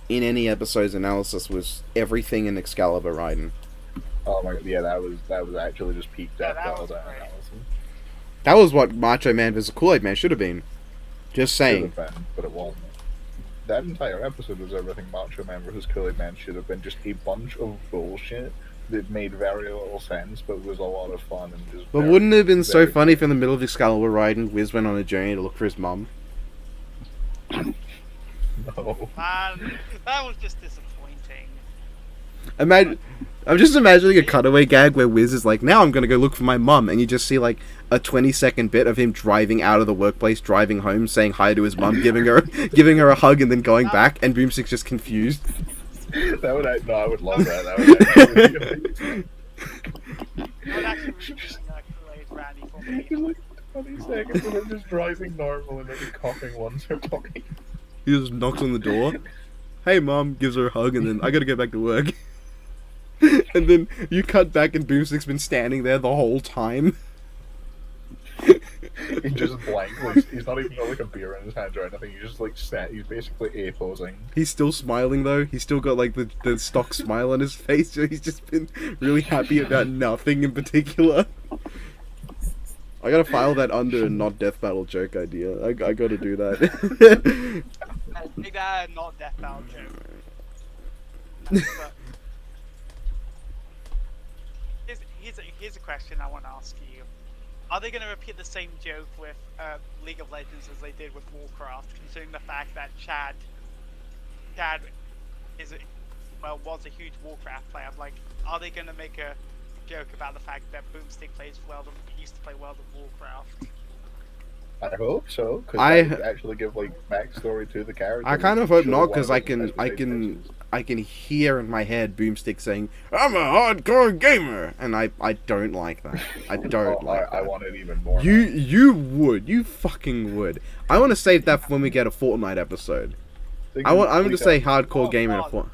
in any episode's analysis was everything in Excalibur Raiden. Oh my god, yeah, that was actually just peak Death that Battle was great. analysis. That was what Macho Man vs. Kool-Aid Man should have been. Just saying. Should have been, but it wasn't. That entire episode was everything Macho Man vs. Kool-Aid Man should have been. Just a bunch of bullshit that made very little sense, but was a lot of fun and just. But very, wouldn't it have been so very funny if in the middle of Excalibur Raiden, Wiz went on a journey to look for his mum? No. Man, that was just disappointing. I'm just imagining a cutaway gag where Wiz is like, now I'm gonna go look for my mum, and you just see like a 20-second bit of him driving out of the workplace, driving home, saying hi to his mum, giving her a hug, and then going back, and Boomstick's just confused. I would love that. That would actually It would actually really Kool-Aid Randy for me. be like 20 seconds of him just driving normal and maybe coughing once or talking. He just knocks on the door. Hey, mum, gives her a hug, and then I gotta go back to work. And then you cut back, and Boomstick's been standing there the whole time. He just blankly. He's not even got like a beer in his hand or anything. He's just like he's basically posing. He's still smiling though. He's still got like the stock smile on his face. So he's just been really happy about nothing in particular. I gotta file that under a not death battle joke idea. I gotta do that. Make that a not Death Battle joke. But here's a question I want to ask you. Are they going to repeat the same joke with League of Legends as they did with Warcraft, considering the fact that Chad was a huge Warcraft player? Like, are they going to make a joke about the fact that Boomstick used to play World of Warcraft? I hope so, because I actually give like backstory to the character. I kind of hope Show not, one because of I them can as big I can hear in my head Boomstick saying, "I'm a hardcore gamer," and I don't like that. I don't like that. I want it even more. You fucking would. I want to save that for when we get a Fortnite episode. I'm going to say hardcore gamer in a Fortnite.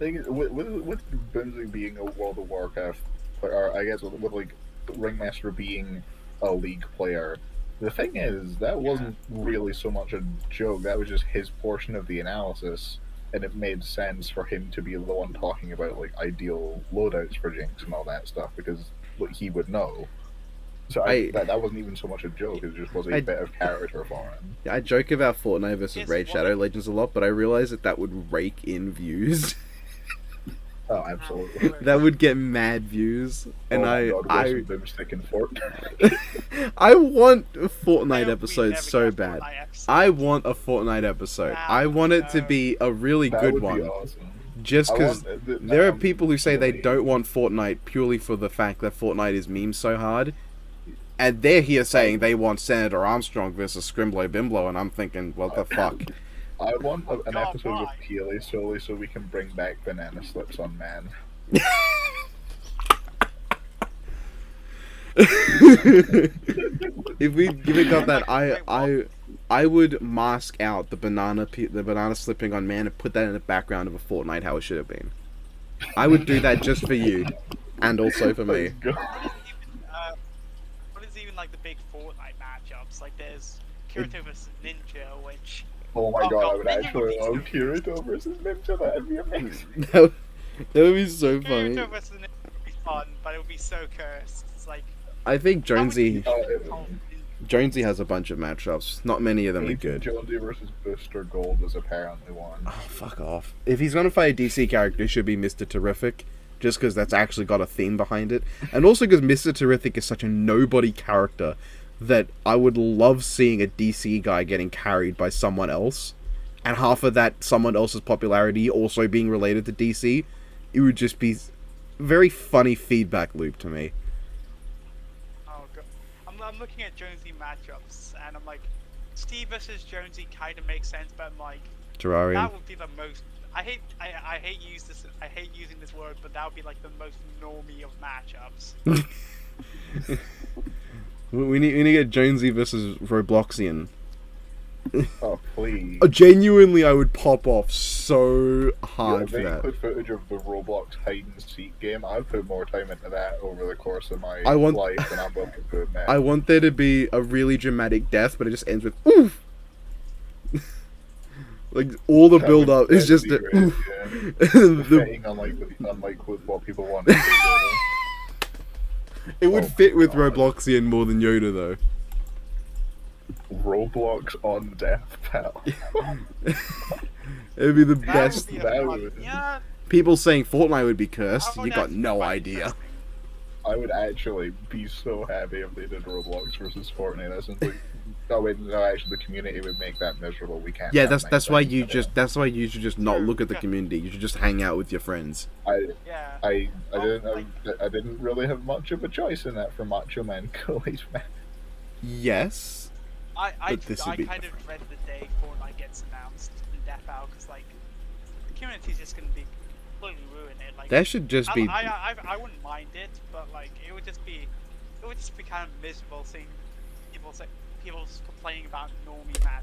Thing is, with Boomstick being a World of Warcraft, or I guess with like Ringmaster being a League player, the thing is that wasn't really so much a joke. That was just his portion of the analysis, and it made sense for him to be the one talking about like ideal loadouts for Jinx and all that stuff because he would know. So that wasn't even so much a joke. It just was a bit of character for him. Yeah, I joke about Fortnite versus Raid Shadow Legends a lot, but I realize that would rake in views. Oh, absolutely. That would get mad views, and I want a Fortnite episode so bad. I want a Fortnite episode. I want it to be a really good one. Awesome. Just because there are people who say they don't want Fortnite purely for the fact that Fortnite is memed so hard, and they're here saying they want Senator Armstrong versus Scrimblow Bimblow, and I'm thinking, what the fuck? I want an episode with Peely solely so we can bring back banana slips on Man. If we got that, I would mask out the banana slipping on Man and put that in the background of a Fortnite how it should have been. I would do that just for you, and also for me. What is even like the big Fortnite matchups? Like there's Kirito versus Ninja, which. Oh my god, I would actually love Kirito versus Ninja. That'd be amazing. That would be so funny. Kirito versus Ninja would be fun, but it would be so cursed. It's like. I think Jonesy has a bunch of matchups. Not many of them are good. Jonesy versus Booster Gold is apparently one. Oh, fuck off. If he's gonna fight a DC character, it should be Mr. Terrific. Just because that's actually got a theme behind it. And also because Mr. Terrific is such a nobody character that I would love seeing a DC guy getting carried by someone else. And half of that someone else's popularity also being related to DC. It would just be a very funny feedback loop to me. Oh god. I'm I'm looking at Jonesy matchups, and I'm like, Steve versus Jonesy kind of makes sense, but I'm like, Terrarium. that would be the most. I hate using this word, but that would be like the most normie of matchups. We need to get Jonesy versus Robloxian. Oh, please. Genuinely, I would pop off so hard for If they that. include footage of the Roblox hide-and-seek game, I've put more time into that over the course of my I want- life than I'm willing to admit. I want there to be a really dramatic death, but it just ends with oof. Like all the That build up would is just be a great, oof. yeah. The- Fitting, unlike with what people want. To do, it would Oh fit with God. Robloxian more than Yoda though. Roblox on death, pal. It'd be the That best. would be a that fun- would- Yeah, People saying Fortnite would be cursed. I You would got actually no find it idea. interesting. I would actually be so happy if they did Roblox versus Fortnite. That sounds like no, actually, the community would make that miserable. We can't. Yeah, have that's nice why things you to just that's why you should just not Sure, look at the yeah. community. You should just hang out with your friends. do. Yeah. I Oh, I didn't really have much of a choice in that for Macho Man College Man. Yes. I But this would be kind of dread the day Fortnite gets announced in Death Out, because like the community's just gonna be completely ruined. It like There should just be. I wouldn't mind it, but like it would just be kind of miserable seeing people complaining about normie man,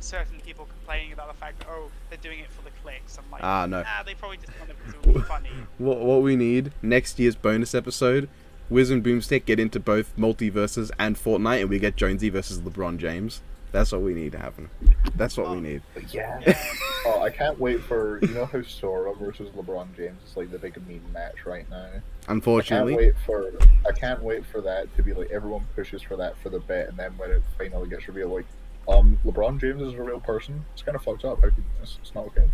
certain people complaining about the fact that they're doing it for the clicks. I'm like, No. they probably just want it to be funny. What we need next year's bonus episode, Wiz and Boomstick get into both multiverses and Fortnite, and we get Jonesy versus LeBron James. That's what we need to happen. That's what we need. But yeah. Yeah. Oh, I can't wait for how Sora versus LeBron James is like the big meme match right now. Unfortunately, I can't wait for that to be like everyone pushes for that for the bet, and then when it finally gets revealed, like, LeBron James is a real person. It's kind of fucked up. It's not okay.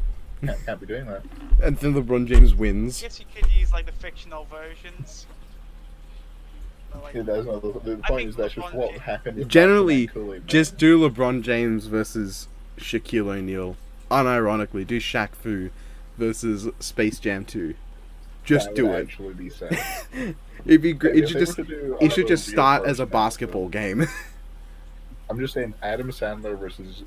Can't be doing that. and then LeBron James I wins. guess you could use like the fictional versions. But, like, Yeah, that's not the I point. think Is that's just LeBron what James- happened. with Generally, Batman Kool-Aid Man. just do LeBron James versus Shaquille O'Neal. Unironically, do Shaq Fu versus Space Jam 2. Just That do would it. Actually be sad. It'd be great. If It should they were just to do it should a just real start as a version, basketball game. I'm just saying, Adam Sandler versus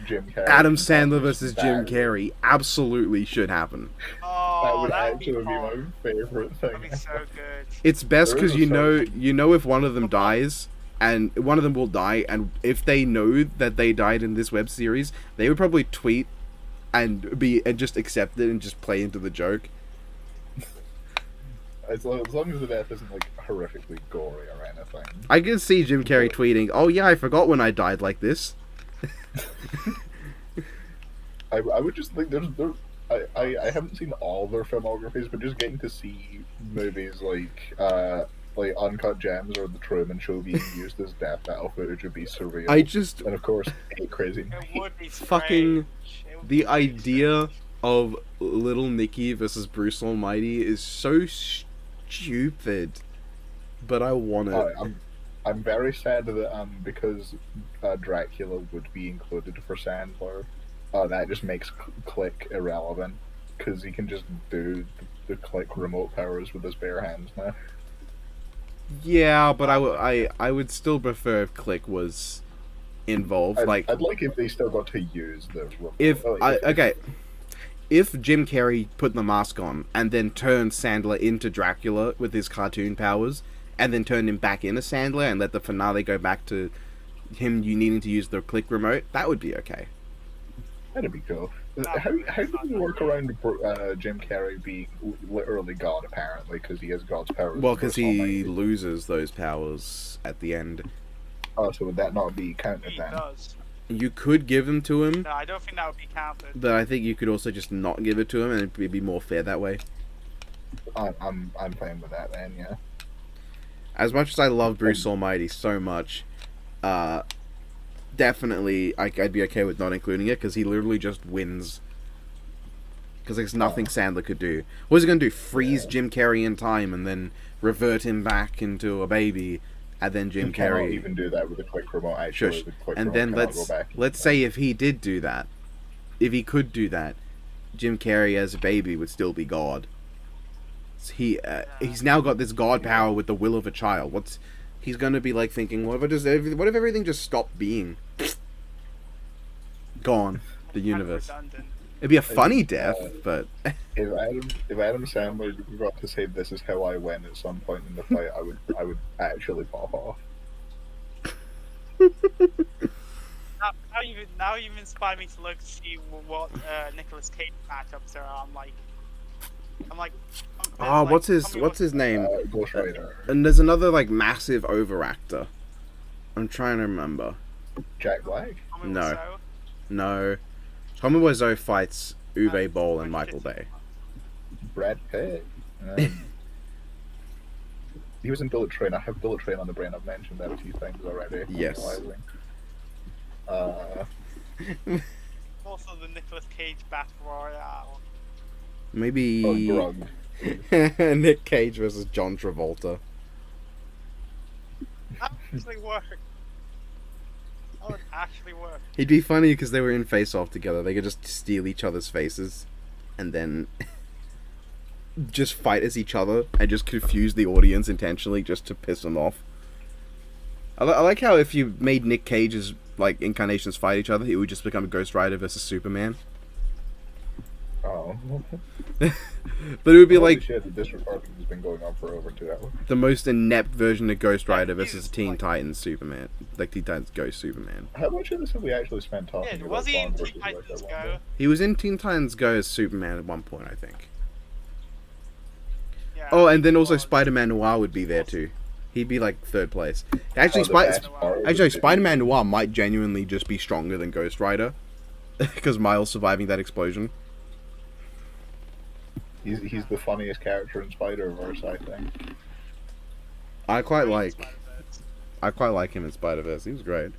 Jim Carrey. Adam Sandler versus That- Jim Carrey absolutely should happen. Oh, That would that actually be my fun. favorite thing. That'd be so good. It's best There because is a you know if one of them dies, and one of them will die, and if they know that they died in this web series, they would probably tweet and just accept it and just play into the joke. As long as the death isn't like horrifically gory or anything. I can see Jim Carrey tweeting, "Oh yeah, I forgot when I died like this." I would just think I haven't seen all their filmographies, but just getting to see movies like Uncut Gems or The Truman Show being used as death battle footage would be surreal. And of course, Eight Crazy It Nights. would be Fucking strange. It would the be idea strange. of Little Nicky versus Bruce Almighty is so stupid, but I want it. I'm very sad that because Dracula would be included for Sandler, that just makes Click irrelevant because he can just do the Click remote powers with his bare hands now. Yeah, but I would still prefer if Click was involved. I'd like like if they still got to use those. if Jim Carrey put the mask on and then turned Sandler into Dracula with his cartoon powers, and then turned him back into Sandler and let the finale go back to him needing to use the Click remote, that would be okay. That'd be cool. How do you work around Jim Carrey being literally God, apparently, because he has God's powers? Well, because Bruce he Almighty? loses those powers at the end. Oh, so would that not be counted He then? does. You could give them to him, No, I don't think that would be counted. but I think you could also just not give it to him, and it'd be more fair that way. I'm fine with that then. Yeah. As much as I love Bruce Almighty so much, definitely I'd be okay with not including it because he literally just wins. Because there's nothing Sandler could do. What is he going to do? Freeze Jim Carrey in time and then revert him back into a baby, and then Jim You cannot Carrey. even do that with the Quick remote. Actually, Shush. the Quick And remote then cannot go back. let's say if he did do that, if he could do that, Jim Carrey as a baby would still be God. He's now got this God power with the will of a child. he's gonna be like thinking, what if everything just stopped being? Gone. The universe. Redundant. It'd be a funny death, but If Adam Sandler got to say this is how I win at some point in the fight, I would actually pop off. Now you've inspired me to look see what Nicolas Cage matchups are. oh, what's his name? Ghost Rider. And there's another like massive overactor. I'm trying to remember. Jack Black? No. Tommy Wiseau fights Uwe Boll and Michael Bay. Brad Pitt. He was in Bullet Train. I have Bullet Train on the brain. I've mentioned that a few times already. Yes. Also the Nicolas Cage Battle Royale. Maybe Grug. Nick Cage versus John Travolta. That would actually work. That would actually work. It'd be funny because they were in Face Off together. They could just steal each other's faces, and then just fight as each other and just confuse the audience intentionally just to piss them off. I like how if you made Nick Cage's like incarnations fight each other, it would just become Ghost Rider versus Superman. Oh. But it would be Holy like shit, this recording has been going on for over 2 hours. the most inept version of Ghost Rider versus Teen Titans Superman. Like Teen Titans Go Superman. How much of this have we actually spent talking Yeah, about? was he in Bond Teen versus Titans Russia Go? He was in Teen Titans Go as Superman at one point, I think. Yeah, Oh, and then he also was. Spider-Man Noir would be there too. He'd be like third place. Actually, Oh, the best part Actually, was Spider-Man Noir might genuinely just be stronger than Ghost Rider. Because Miles surviving that explosion. He's the funniest character in Spider-Verse, I think. I quite like him in Spider-Verse. He was great.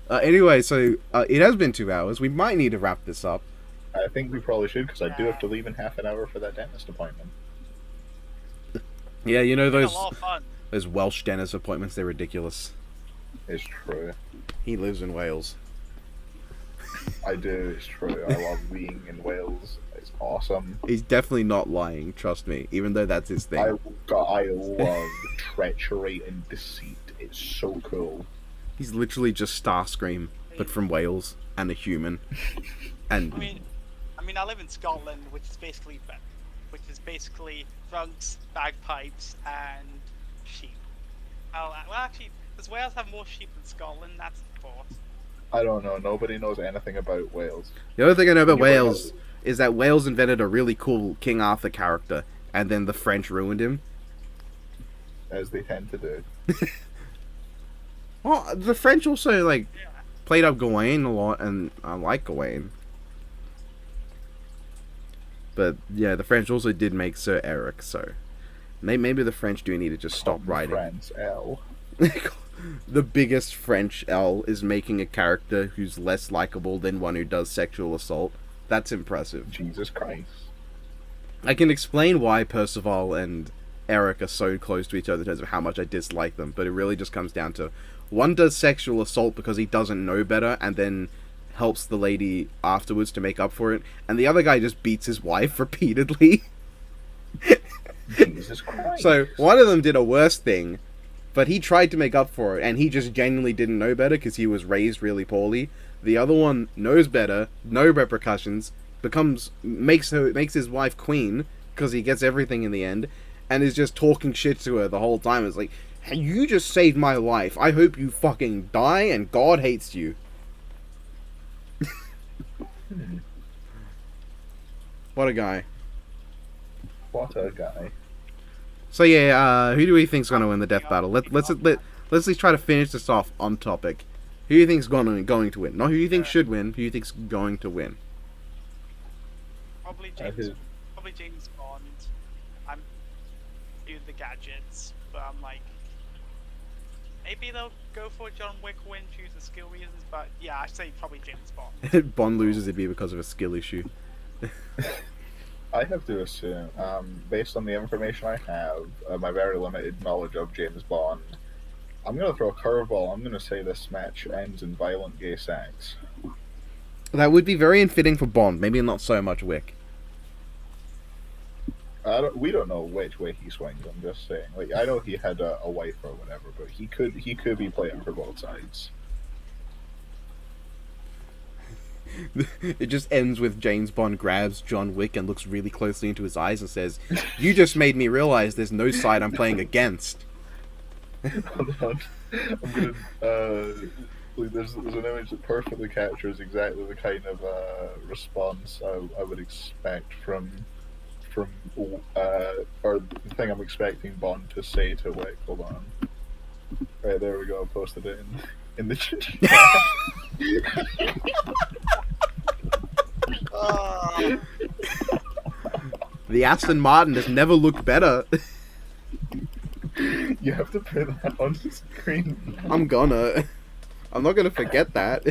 Anyway, so it has been 2 hours. We might need to wrap this up. I think we probably should, because I do have to leave in half an hour for that dentist appointment. Yeah, you know It's been a lot of fun. those Welsh dentist appointments, they're ridiculous. It's true. He lives in Wales. I do, it's true. I love being in Wales. It's awesome. He's definitely not lying, trust me, even though that's his thing. I love treachery and deceit. It's so cool. He's literally just Starscream, but from Wales, and a human. And I mean, I live in Scotland, which is basically drunks, bagpipes, and sheep. Well, actually, does Wales have more sheep than Scotland? That's the thought. I don't know. Nobody knows anything about Wales. the other thing I know about You're right. Wales is that Wales invented a really cool King Arthur character, and then the French ruined him. As they tend to do. Well, the French also, like, Yeah. played up Gawain a lot, and I like Gawain. But, yeah, the French also did make Sir Eric, so maybe the French do need to just stop writing. France, L. The biggest French L is making a character who's less likable than one who does sexual assault. That's impressive. Jesus Christ. I can explain why Percival and Eric are so close to each other in terms of how much I dislike them, but it really just comes down to one does sexual assault because he doesn't know better and then helps the lady afterwards to make up for it, and the other guy just beats his wife repeatedly. Jesus Christ. So one of them did a worse thing, but he tried to make up for it, and he just genuinely didn't know better because he was raised really poorly. The other one knows better, no repercussions, makes his wife queen because he gets everything in the end, and is just talking shit to her the whole time. It's like, hey, you just saved my life. I hope you fucking die and God hates you. What a guy. What a guy. So yeah, who do we think's gonna win the death battle? Let's at least try to finish this off on topic. Who do you think's going to win? Not who you think should win. Who you think's going to win? Probably James Bond. I'm do the gadgets, but I'm like, maybe they'll go for John Wick win due to skill reasons. But yeah, I say probably James Bond. Bond loses, it'd be because of a skill issue. I have to assume, based on the information I have, my very limited knowledge of James Bond, I'm going to throw a curveball. I'm going to say this match ends in violent gay sex. That would be very unfitting for Bond. Maybe not so much Wick. We don't know which way he swings. I'm just saying. Like, I know he had a wife or whatever, but he could be playing for both sides. It just ends with James Bond grabs John Wick and looks really closely into his eyes and says, "You just made me realize there's no side I'm playing against." Hold on. I'm gonna. There's an image that perfectly captures exactly the kind of response I would expect from or the thing I'm expecting Bond to say to Wick. Hold on. Right, there we go. I posted it in the chat. The Aston Martin has never looked better. You have to put that on the screen. I'm not gonna forget that.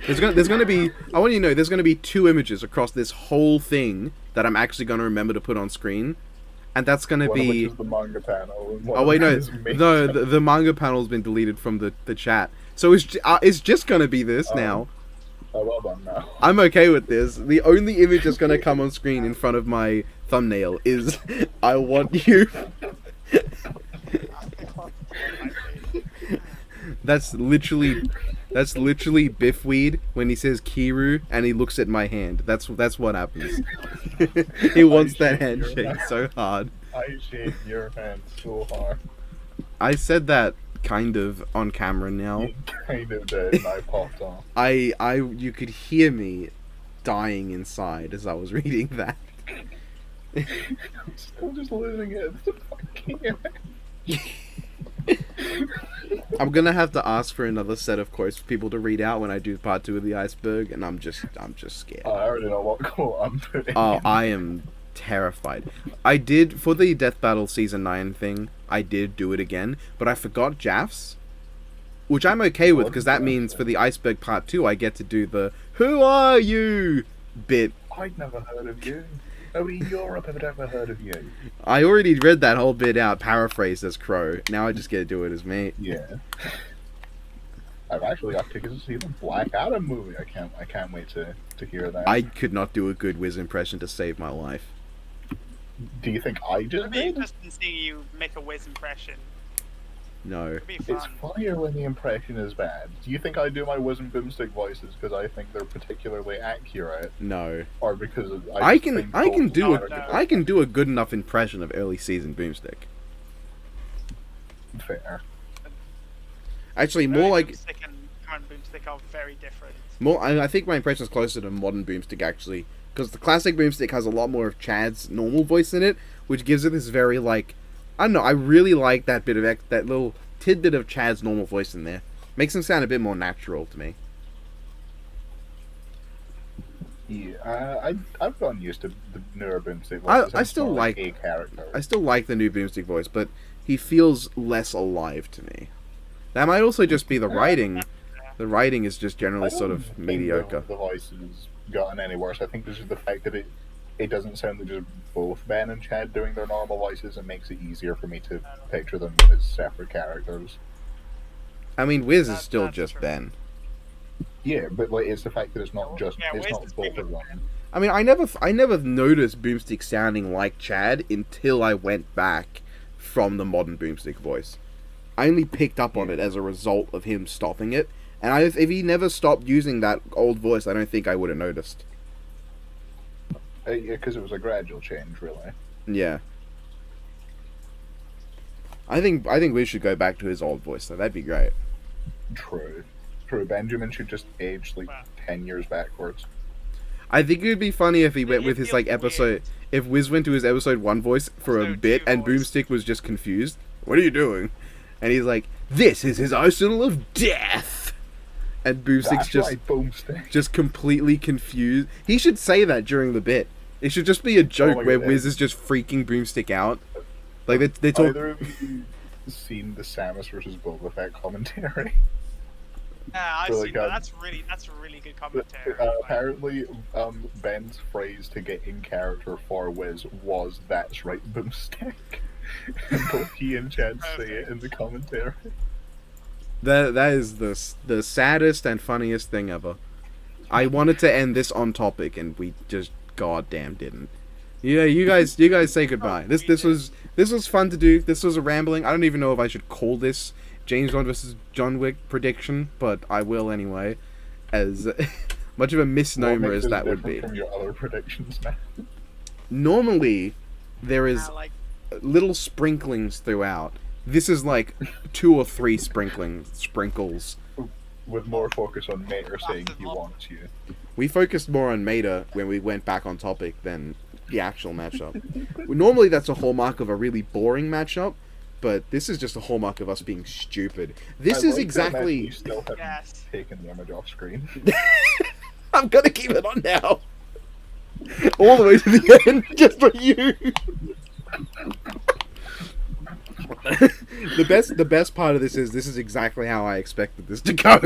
There's gonna be. I want you to know there's gonna be 2 images across this whole thing that I'm actually gonna remember to put on screen, and that's gonna One of be. which is the manga panel. And one Oh wait, of no, which is me. no, the manga panel's been deleted from the chat, so it's just gonna be this now. Oh, well done now. I'm okay with this. The only image that's gonna come on screen in front of my thumbnail is "I want you." That's literally Biffweed when he says Kiru and he looks at my hand. That's what happens. He wants that handshake so hard. I shake your hand so hard. I said that kind of on camera now. You kind of did, and I popped off. You could hear me dying inside as I was reading that. I'm still just losing it. It's a fucking I'm gonna have to ask for another set of quotes for people to read out when I do part 2 of the iceberg, and I'm just scared. I already know what quote I'm putting. Oh, I am terrified. I did for the Death Battle Season 9 thing. I did do it again, but I forgot Jaff's, which I'm okay with because that means for the iceberg part 2 I get to do the "Who are you?" bit. I'd never heard of you. Nobody in Europe had ever heard of you. I already read that whole bit out, paraphrased as Crow. Now I just get to do it as me. Yeah. I've actually got tickets to see the Black Adam movie. I can't wait to hear that. I could not do a good Wiz impression to save my life. Do you think I just It'd be did? interesting seeing you make a Wiz impression. No. It'd be It's fun. funnier when the impression is bad. Do you think I do my Wiz and Boomstick voices because I think they're particularly accurate, No. or because I just can think I can both do are I can do a good enough impression of early season Boomstick. fair? Actually, more like Boomstick and current Boomstick are very different. more. I think my impression is closer to modern Boomstick actually, because the classic Boomstick has a lot more of Chad's normal voice in it, which gives it this very like. I don't know. I really like that bit of that little tidbit of Chad's normal voice in there. Makes him sound a bit more natural to me. Yeah, I've gotten used to the newer Boomstick voices. I still It's more like- a character. I still like the new Boomstick voice, but he feels less alive to me. That might also just be the writing. The writing is just I generally don't sort of think mediocre. The voice has gotten any worse. I think this is the fact that it doesn't sound like just both Ben and Chad doing their normal voices. It makes it easier for me to picture them as separate characters. I mean, Wiz is That- still that's just true. Ben. Yeah, but like it's the fact that it's not just Yeah, it's Wiz not is both bigger. of them. I mean, I never noticed Boomstick sounding like Chad until I went back from the modern Boomstick voice. I only picked up on it as a result of him stopping it, and if he never stopped using that old voice, I don't think I would have noticed. Yeah, because it was a gradual change, really. Yeah. I think we should go back to his old voice, though. That'd be great. True. Benjamin should just age like Wow. 10 years backwards. I think it would be funny if he went It with his feels like episode. weird. If Wiz went to his episode 1 voice for a So bit, two and voice. Boomstick was just confused. What are you doing? And he's like, "This is his arsenal of death." And Boomstick's That's right, Boomstick. just completely confused. He should say that during the bit. It should just be a joke my where God. Wiz is just freaking Boomstick out. Like they talk. Either of you seen the Samus versus Boba Fett commentary? Yeah, I've So, seen like, that. That's a really good commentary. Apparently, Ben's phrase to get in character for Wiz was "That's right, Boomstick." And both he and Chad say it in the commentary. That is the saddest and funniest thing ever. I wanted to end this on topic, and we just goddamn didn't. Yeah, you guys say goodbye. This was fun to do. This was a rambling. I don't even know if I should call this James Bond versus John Wick prediction, but I will anyway. As much of a misnomer as that would be. From your other predictions, man. Normally, there is Like, little sprinklings throughout. This is like 2 or 3 sprinkles. With more focus on Mater saying he wants you. We focused more on Mater when we went back on topic than the actual matchup. Normally that's a hallmark of a really boring matchup, but this is just a hallmark of us being stupid. This I is like exactly... You still haven't yes. taken the image off screen. I'm gonna keep it on now! All the way to the end, just for you! The best part of this is exactly how I expected this to go.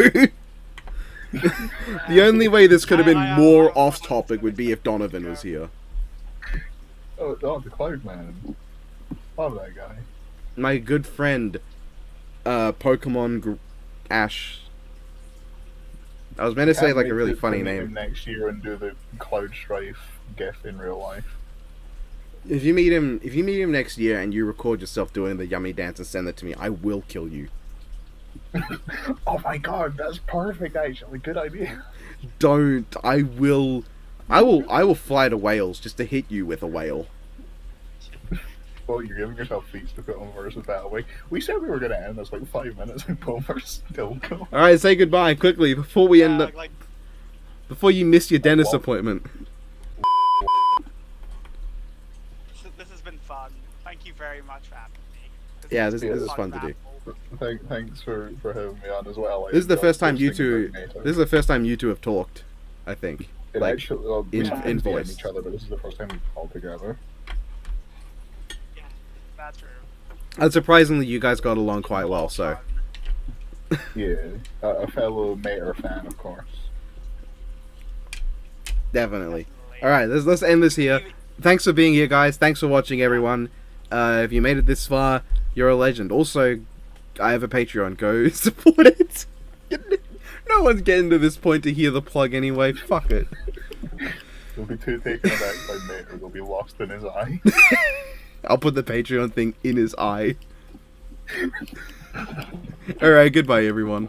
The only way this could have been more off topic would be if Donovan was here. Oh, the Cloud Man. Love that guy. My good friend, Pokemon Ash. I was meant to say Can't like a wait really to funny meet name. him next year and do the Cloud Strife gif in real life. If you meet him next year and you record yourself doing the yummy dance and send it to me, I will kill you. Oh my god, that's perfect actually. Good idea. Don't. I will fly to Wales just to hit you with a whale. Well, you're giving yourself feats to put on versus Battle Week. We said we were going to end this like 5 minutes and Bomer's still going. Alright, say goodbye quickly before we end up. Like, Before you miss your dentist what? appointment. this has been fun. Thank you very much for having me. Yeah, has this been is a fun to do. Thanks for having me on as well. This is the first time you two. This is the first time you two have talked. I think. It like, actually, well, we in haven't seen voice. each other, but this is the first time we've all together. Yeah, that's true. And surprisingly, you guys got along quite well. So Yeah, a fellow Mater fan, of course. definitely. All right, let's end this here. Thanks for being here, guys. Thanks for watching, everyone. If you made it this far, you're a legend. Also, I have a Patreon. Go support it. No one's getting to this point to hear the plug anyway. Fuck it. He'll be too taken aback by Mater. They'll be lost in his eye. I'll put the Patreon thing in his eye. Alright, goodbye, everyone.